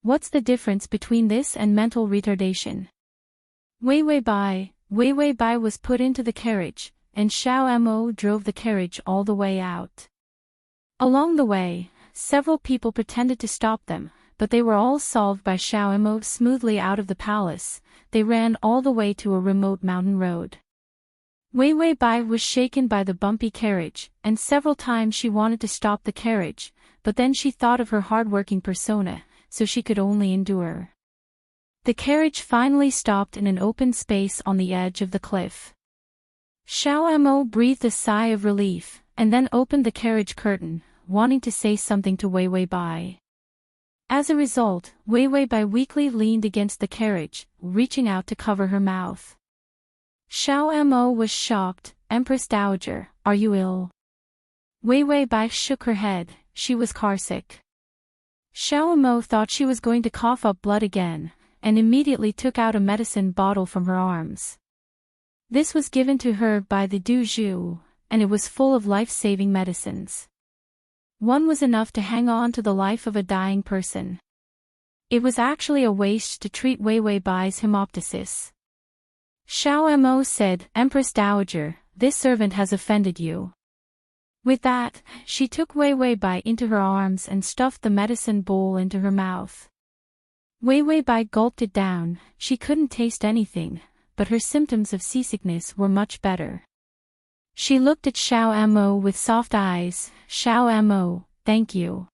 What's the difference between this and mental retardation? Wei Wei Bai was put into the carriage, and Xiao Mo drove the carriage all the way out. Along the way, several people pretended to stop them, but they were all solved by Xiao Mo smoothly out of the palace. They ran all the way to a remote mountain road. Wei Wei Bai was shaken by the bumpy carriage, and several times she wanted to stop the carriage, but then she thought of her hard-working persona, so she could only endure. The carriage finally stopped in an open space on the edge of the cliff. Xiao Mo breathed a sigh of relief, and then opened the carriage curtain, wanting to say something to Wei Wei Bai. As a result, Wei Wei Bai weakly leaned against the carriage, reaching out to cover her mouth. Xiao Mo was shocked. Empress Dowager, are you ill? Wei Wei Bai shook her head, she was carsick. Xiao Mo thought she was going to cough up blood again, and immediately took out a medicine bottle from her arms. This was given to her by the Duju, and it was full of life-saving medicines. One was enough to hang on to the life of a dying person. It was actually a waste to treat Wei Wei Bai's hemoptysis. Xiao Mo said, Empress Dowager, this servant has offended you. With that, she took Wei Wei Bai into her arms and stuffed the medicine bowl into her mouth. Wei Wei Bai gulped it down. She couldn't taste anything, but her symptoms of seasickness were much better. She looked at Xiao Amo with soft eyes. "Xiao Amo, thank you."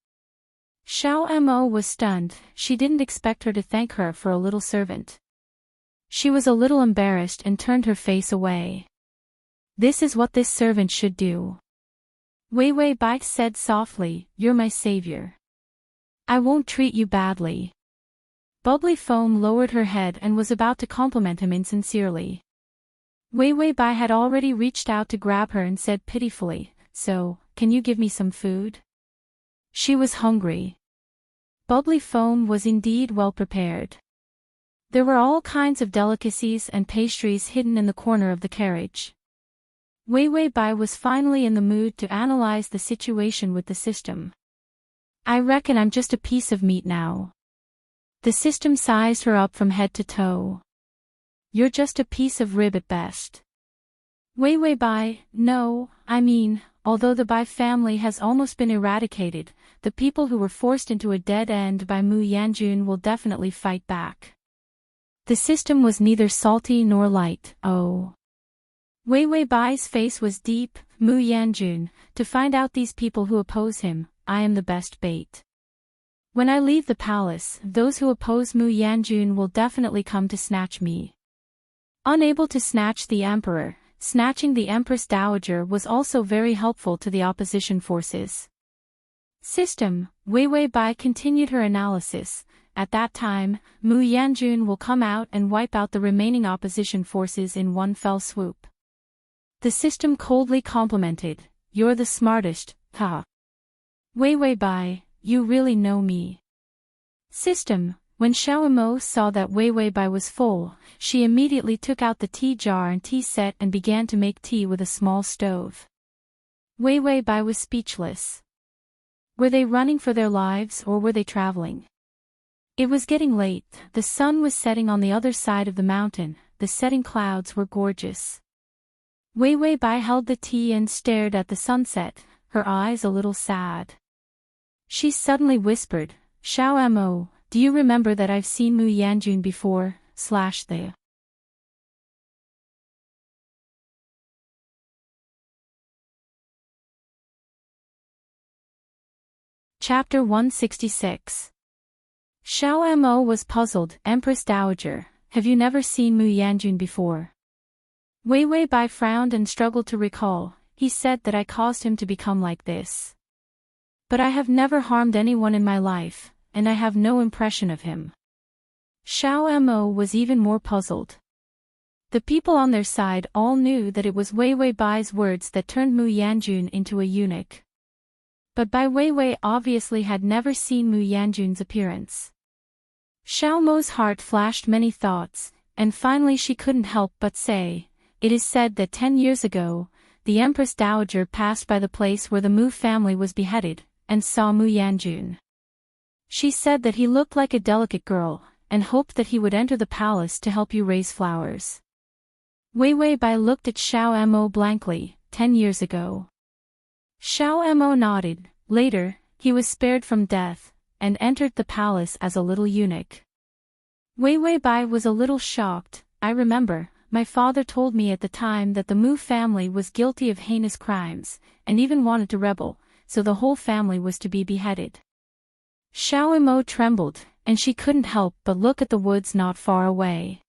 Xiao Amo was stunned. She didn't expect her to thank her for a little servant. She was a little embarrassed and turned her face away. "This is what this servant should do." Wei Wei Bai said softly, "You're my savior. I won't treat you badly." Bubbly Foam lowered her head and was about to compliment him insincerely. Wei Wei Bai had already reached out to grab her and said pitifully, "So, can you give me some food?" She was hungry. Bubbly Foam was indeed well prepared. There were all kinds of delicacies and pastries hidden in the corner of the carriage. Wei Wei Bai was finally in the mood to analyze the situation with the system. "I reckon I'm just a piece of meat now." The system sized her up from head to toe. "You're just a piece of rib at best." Wei Wei Bai, no, I mean, although the Bai family has almost been eradicated, the people who were forced into a dead end by Mu Yanjun will definitely fight back. The system was neither salty nor light. Oh. Wei Wei Bai's face was deep. "Mu Yanjun, to find out these people who oppose him, I am the best bait. When I leave the palace, those who oppose Mu Yanjun will definitely come to snatch me." Unable to snatch the emperor, snatching the Empress Dowager was also very helpful to the opposition forces. System, Wei Wei Bai continued her analysis. "At that time, Mu Yanjun will come out and wipe out the remaining opposition forces in one fell swoop." The system coldly complimented, "You're the smartest, ha." Wei Wei Bai, "You really know me." System, when Xiao Mo saw that Wei Wei Bai was full, she immediately took out the tea jar and tea set and began to make tea with a small stove. Wei Wei Bai was speechless. Were they running for their lives or were they traveling? It was getting late, the sun was setting on the other side of the mountain, the setting clouds were gorgeous. Wei Wei Bai held the tea and stared at the sunset, her eyes a little sad. She suddenly whispered, "Xiao Amo, do you remember that I've seen Mu Yanjun before, /the." Chapter 166. Xiao Amo was puzzled. "Empress Dowager, have you never seen Mu Yanjun before?" Wei Wei Bai frowned and struggled to recall. "He said that I caused him to become like this. But I have never harmed anyone in my life, and I have no impression of him." Xiao Mo was even more puzzled. The people on their side all knew that it was Wei Wei Bai's words that turned Mu Yanjun into a eunuch. But Bai Wei Wei obviously had never seen Mu Yanjun's appearance. Xiao Mo's heart flashed many thoughts, and finally she couldn't help but say, "It is said that 10 years ago, the Empress Dowager passed by the place where the Mu family was beheaded, and saw Mu Yanjun. She said that he looked like a delicate girl, and hoped that he would enter the palace to help you raise flowers." Wei Wei Bai looked at Xiao Mo blankly. 10 years ago. Xiao Mo nodded. "Later, he was spared from death, and entered the palace as a little eunuch." Wei Wei Bai was a little shocked. "I remember, my father told me at the time that the Mu family was guilty of heinous crimes, and even wanted to rebel, so the whole family was to be beheaded." Xiao Mo trembled, and she couldn't help but look at the woods not far away.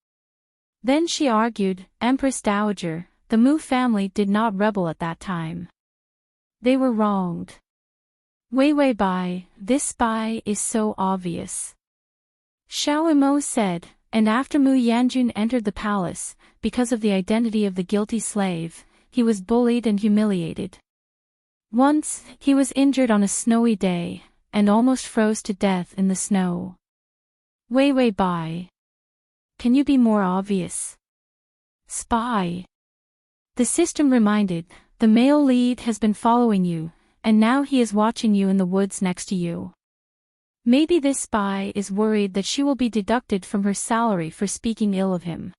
Then she argued, "Empress Dowager, the Mu family did not rebel at that time. They were wronged." Wei Wei Bai, "This spy is so obvious." Xiao Mo said, "And after Mu Yanjun entered the palace, because of the identity of the guilty slave, he was bullied and humiliated. Once, he was injured on a snowy day, and almost froze to death in the snow." Wei Wei Bai, "Can you be more obvious?" Spy. The system reminded, "The male lead has been following you, and now he is watching you in the woods next to you. Maybe this spy is worried that she will be deducted from her salary for speaking ill of him."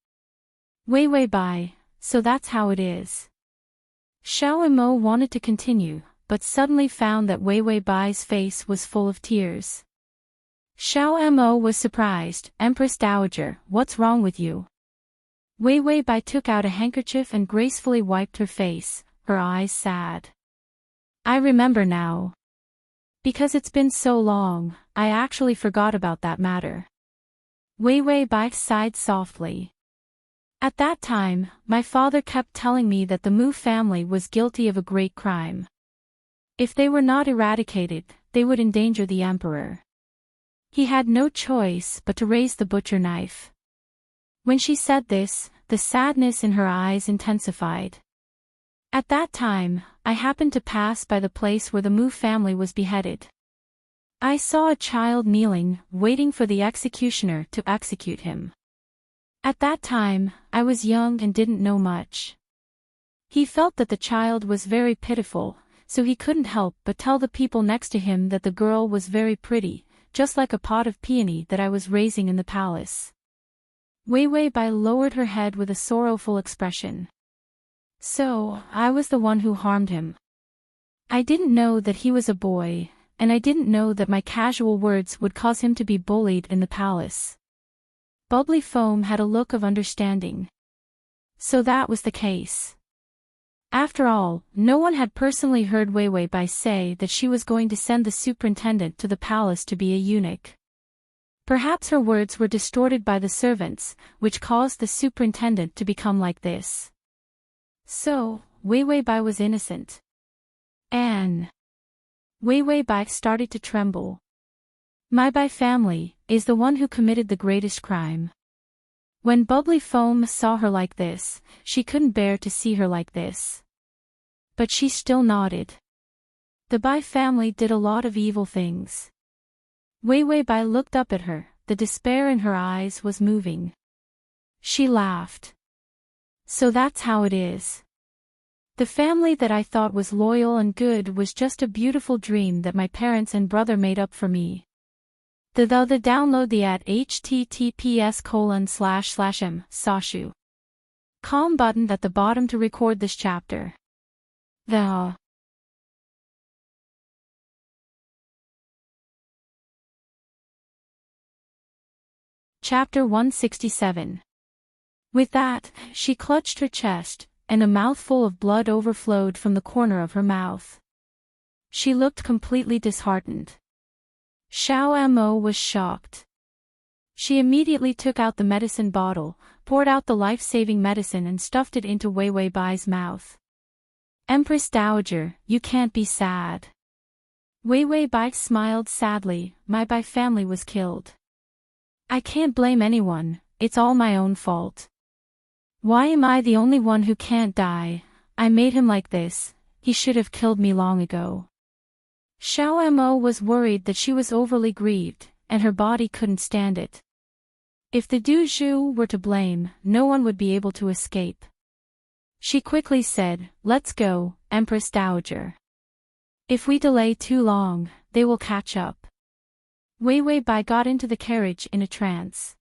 Wei Wei Bai, "So that's how it is." Xiao Mo wanted to continue, but suddenly found that Wei Wei Bai's face was full of tears. Xiao Mo was surprised. "Empress Dowager, what's wrong with you?" Wei Wei Bai took out a handkerchief and gracefully wiped her face, her eyes sad. "I remember now. Because it's been so long, I actually forgot about that matter." Wei Wei Bai sighed softly. "At that time, my father kept telling me that the Mu family was guilty of a great crime. If they were not eradicated, they would endanger the emperor. He had no choice but to raise the butcher knife." When she said this, the sadness in her eyes intensified. "At that time, I happened to pass by the place where the Mu family was beheaded. I saw a child kneeling, waiting for the executioner to execute him. At that time, I was young and didn't know much. He felt that the child was very pitiful, so he couldn't help but tell the people next to him that the girl was very pretty, just like a pot of peony that I was raising in the palace." Wei Wei Bai lowered her head with a sorrowful expression. "So, I was the one who harmed him. I didn't know that he was a boy, and I didn't know that my casual words would cause him to be bullied in the palace." Bubbly Foam had a look of understanding. So that was the case. After all, no one had personally heard Wei Wei Bai say that she was going to send the superintendent to the palace to be a eunuch. Perhaps her words were distorted by the servants, which caused the superintendent to become like this. So, Wei Wei Bai was innocent. And Wei Wei Bai started to tremble. "My Bai family is the one who committed the greatest crime." When Bubbly Foam saw her like this, she couldn't bear to see her like this. But she still nodded. "The Bai family did a lot of evil things." Wei Wei Bai looked up at her, the despair in her eyes was moving. She laughed. "So that's how it is. The family that I thought was loyal and good was just a beautiful dream that my parents and brother made up for me." The download the at https://m/sashu.com button at the bottom to record this chapter. Chapter 167. With that, she clutched her chest, and a mouthful of blood overflowed from the corner of her mouth. She looked completely disheartened. Xiao Mo was shocked. She immediately took out the medicine bottle, poured out the life-saving medicine and stuffed it into Wei Wei Bai's mouth. "Empress Dowager, you can't be sad." Wei Wei Bai smiled sadly. "My Bai family was killed. I can't blame anyone, it's all my own fault. Why am I the only one who can't die? I made him like this, he should have killed me long ago." Xiao Mo was worried that she was overly grieved, and her body couldn't stand it. If the Du Zhu were to blame, no one would be able to escape. She quickly said, "Let's go, Empress Dowager. If we delay too long, they will catch up." Wei Wei Bai got into the carriage in a trance.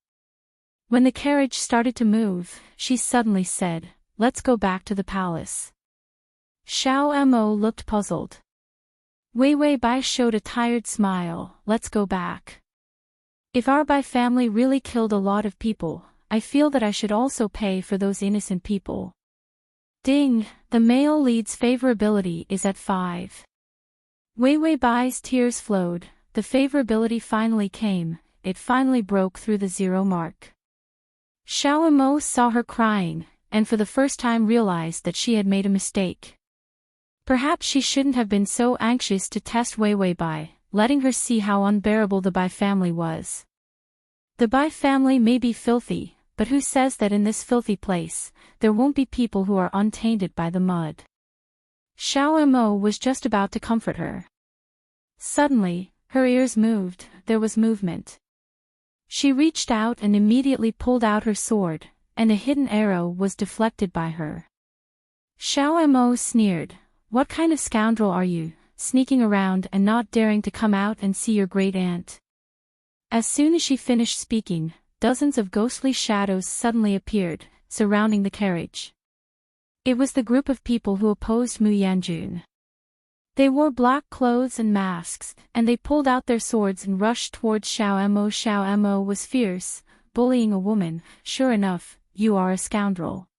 When the carriage started to move, she suddenly said, "Let's go back to the palace." Xiao Mo looked puzzled. Wei Wei Bai showed a tired smile. "Let's go back. If our Bai family really killed a lot of people, I feel that I should also pay for those innocent people." Ding, the male lead's favorability is at 5. Wei Wei Bai's tears flowed, the favorability finally came, it finally broke through the 0 mark. Xiao Mo saw her crying, and for the first time realized that she had made a mistake. Perhaps she shouldn't have been so anxious to test Wei Wei Bai, letting her see how unbearable the Bai family was. The Bai family may be filthy, but who says that in this filthy place, there won't be people who are untainted by the mud? Xiao Mo was just about to comfort her. Suddenly, her ears moved, there was movement. She reached out and immediately pulled out her sword, and a hidden arrow was deflected by her. Xiao Mo sneered, "What kind of scoundrel are you, sneaking around and not daring to come out and see your great aunt?" As soon as she finished speaking, dozens of ghostly shadows suddenly appeared, surrounding the carriage. It was the group of people who opposed Mu Yanjun. They wore black clothes and masks, and they pulled out their swords and rushed towards Xiao Mo. Xiao Mo was fierce, bullying a woman. Sure enough, you are a scoundrel.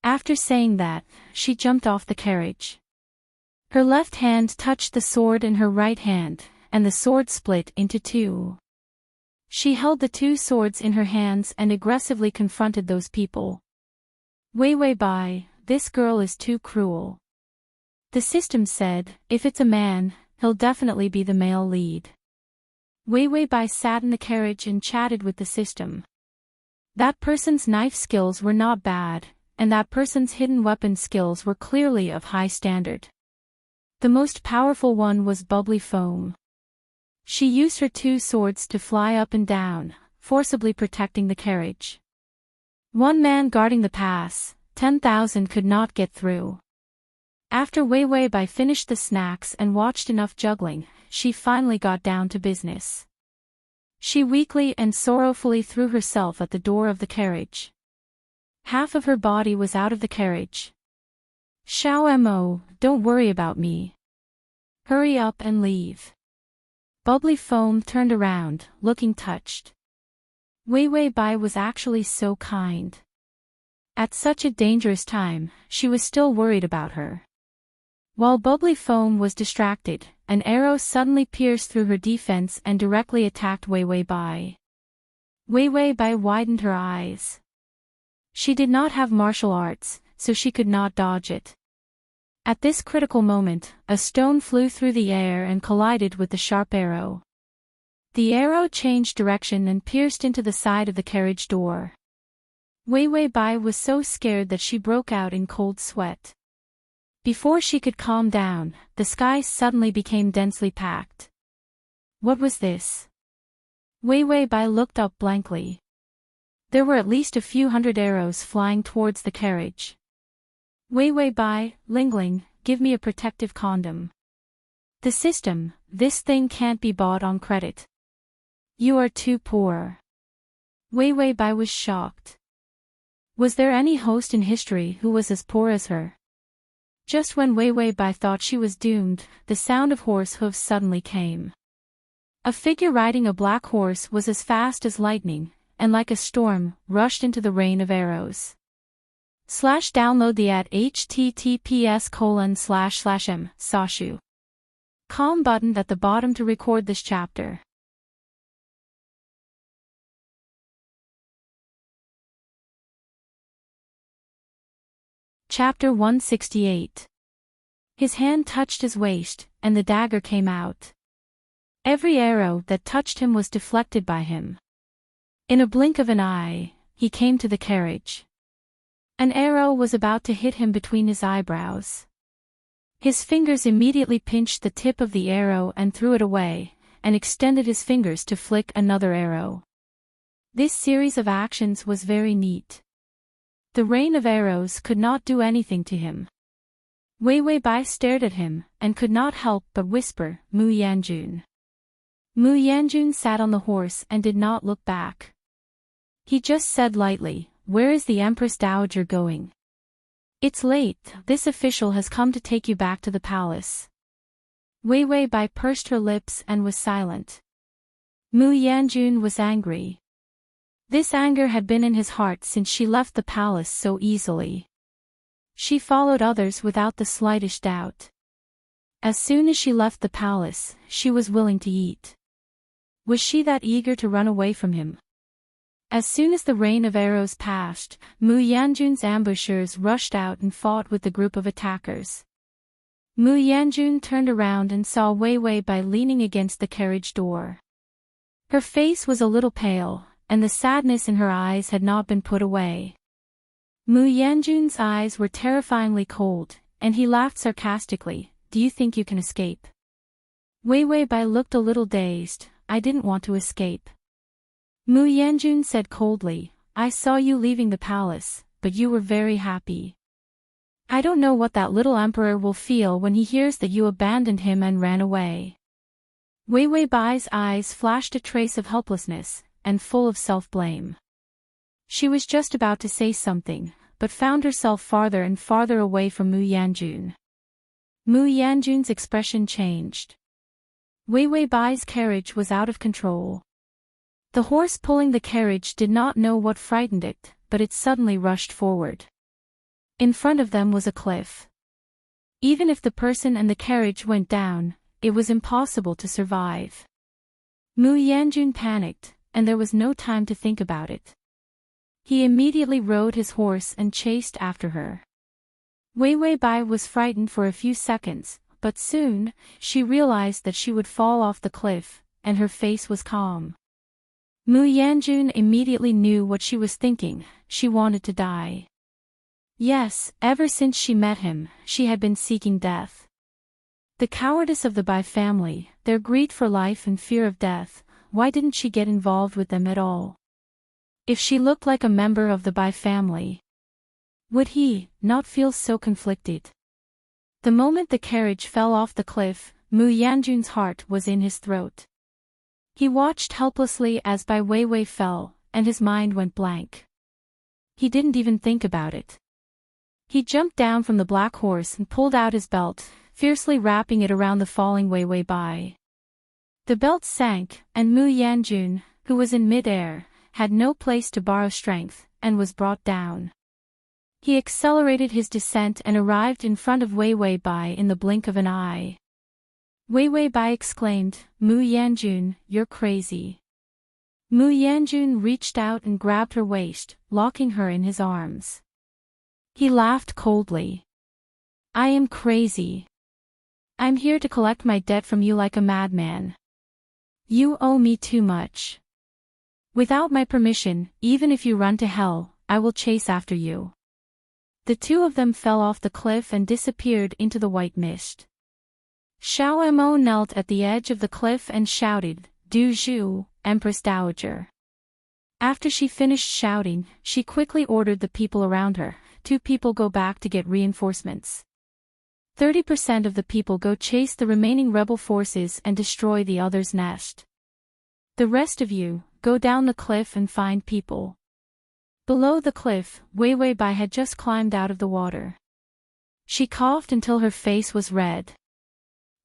After saying that, she jumped off the carriage. Her left hand touched the sword in her right hand, and the sword split into two. She held the two swords in her hands and aggressively confronted those people. Wei Wei Bai, this girl is too cruel. The system said, if it's a man, he'll definitely be the male lead. Wei Wei Bai sat in the carriage and chatted with the system. That person's knife skills were not bad, and that person's hidden weapon skills were clearly of high standard. The most powerful one was Bubbly Foam. She used her two swords to fly up and down, forcibly protecting the carriage. One man guarding the pass, 10,000 could not get through. After Wei Wei Bai finished the snacks and watched enough juggling, she finally got down to business. She weakly and sorrowfully threw herself at the door of the carriage. Half of her body was out of the carriage. Xiao Mo, don't worry about me. Hurry up and leave. Bubbly Foam turned around, looking touched. Wei Wei Bai was actually so kind. At such a dangerous time, she was still worried about her. While Bubbly Foam was distracted, an arrow suddenly pierced through her defense and directly attacked Wei Wei Bai. Wei Wei Bai widened her eyes. She did not have martial arts, so she could not dodge it. At this critical moment, a stone flew through the air and collided with the sharp arrow. The arrow changed direction and pierced into the side of the carriage door. Wei Wei Bai was so scared that she broke out in cold sweat. Before she could calm down, the sky suddenly became densely packed. What was this? Wei Wei Bai looked up blankly. There were at least a few hundred arrows flying towards the carriage. Wei Wei Bai, Lingling, give me a protective condom. The system, this thing can't be bought on credit. You are too poor. Wei Wei Bai was shocked. Was there any host in history who was as poor as her? Just when Wei Wei Bai thought she was doomed, the sound of horse hooves suddenly came. A figure riding a black horse was as fast as lightning, and like a storm, rushed into the rain of arrows. Download the at https://m/sashu.com button at the bottom to record this chapter. Chapter 168. His hand touched his waist, and the dagger came out. Every arrow that touched him was deflected by him. In a blink of an eye, he came to the carriage. An arrow was about to hit him between his eyebrows. His fingers immediately pinched the tip of the arrow and threw it away, and extended his fingers to flick another arrow. This series of actions was very neat. The rain of arrows could not do anything to him. Wei Wei Bai stared at him, and could not help but whisper, Mu Yanjun. Mu Yanjun sat on the horse and did not look back. He just said lightly, where is the Empress Dowager going? It's late, this official has come to take you back to the palace. Wei Wei Bai pursed her lips and was silent. Mu Yanjun was angry. This anger had been in his heart since she left the palace so easily. She followed others without the slightest doubt. As soon as she left the palace, she was willing to eat. Was she that eager to run away from him? As soon as the rain of arrows passed, Mu Yanjun's ambushers rushed out and fought with the group of attackers. Mu Yanjun turned around and saw Wei Wei Bai leaning against the carriage door. Her face was a little pale, and the sadness in her eyes had not been put away. Mu Yanjun's eyes were terrifyingly cold, and he laughed sarcastically, do you think you can escape? Wei Wei Bai looked a little dazed, I didn't want to escape. Mu Yanjun said coldly, I saw you leaving the palace, but you were very happy. I don't know what that little emperor will feel when he hears that you abandoned him and ran away. Wei Wei Bai's eyes flashed a trace of helplessness, and full of self-blame. She was just about to say something, but found herself farther and farther away from Mu Yanjun. Mu Yanjun's expression changed. Wei Wei Bai's carriage was out of control. The horse pulling the carriage did not know what frightened it, but it suddenly rushed forward. In front of them was a cliff. Even if the person and the carriage went down, it was impossible to survive. Mu Yanjun panicked, and there was no time to think about it. He immediately rode his horse and chased after her. Wei Wei Bai was frightened for a few seconds, but soon, she realized that she would fall off the cliff, and her face was calm. Mu Yanjun immediately knew what she was thinking. She wanted to die. Yes, ever since she met him, she had been seeking death. The cowardice of the Bai family, their greed for life and fear of death, why didn't she get involved with them at all? If she looked like a member of the Bai family, would he not feel so conflicted? The moment the carriage fell off the cliff, Mu Yanjun's heart was in his throat. He watched helplessly as Bai Weiwei fell, and his mind went blank. He didn't even think about it. He jumped down from the black horse and pulled out his belt, fiercely wrapping it around the falling Wei Wei Bai. The belt sank, and Mu Yanjun, who was in mid-air, had no place to borrow strength, and was brought down. He accelerated his descent and arrived in front of Wei Wei Bai in the blink of an eye. Wei Wei Bai exclaimed, "Mu Yanjun, you're crazy." Mu Yanjun reached out and grabbed her waist, locking her in his arms. He laughed coldly. "I am crazy. I'm here to collect my debt from you like a madman. You owe me too much. Without my permission, even if you run to hell, I will chase after you." The two of them fell off the cliff and disappeared into the white mist. Xiao Mo knelt at the edge of the cliff and shouted, "Du Zhu, Empress Dowager." After she finished shouting, she quickly ordered the people around her, "2 people go back to get reinforcements. 30% of the people go chase the remaining rebel forces and destroy the other's nest. The rest of you, go down the cliff and find people." Below the cliff, Wei Wei Bai had just climbed out of the water. She coughed until her face was red.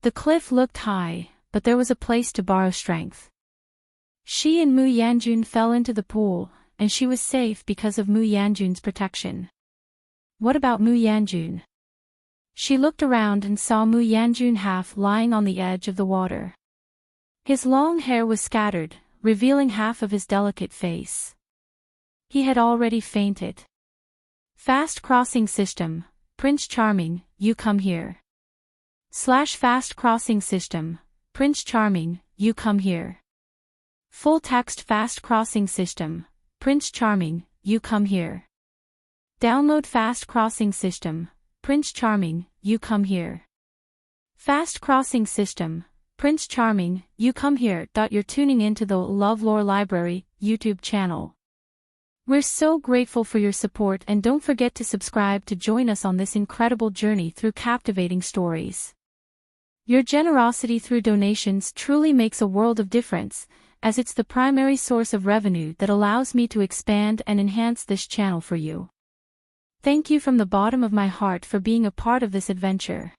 The cliff looked high, but there was a place to borrow strength. She and Mu Yanjun fell into the pool, and she was safe because of Mu Yanjun's protection. What about Mu Yanjun? She looked around and saw Mu Yanjun half lying on the edge of the water. His long hair was scattered, revealing half of his delicate face. He had already fainted. "Fast crossing system, Prince Charming, you come here." /fast crossing system, Prince Charming, you come here. Full text fast crossing system, Prince Charming, you come here. Download fast crossing system, Prince Charming, you come here. Fast crossing system, Prince Charming, you come here. You're tuning into the LoveLore Library YouTube channel. We're so grateful for your support, and don't forget to subscribe to join us on this incredible journey through captivating stories. Your generosity through donations truly makes a world of difference, as it's the primary source of revenue that allows me to expand and enhance this channel for you. Thank you from the bottom of my heart for being a part of this adventure.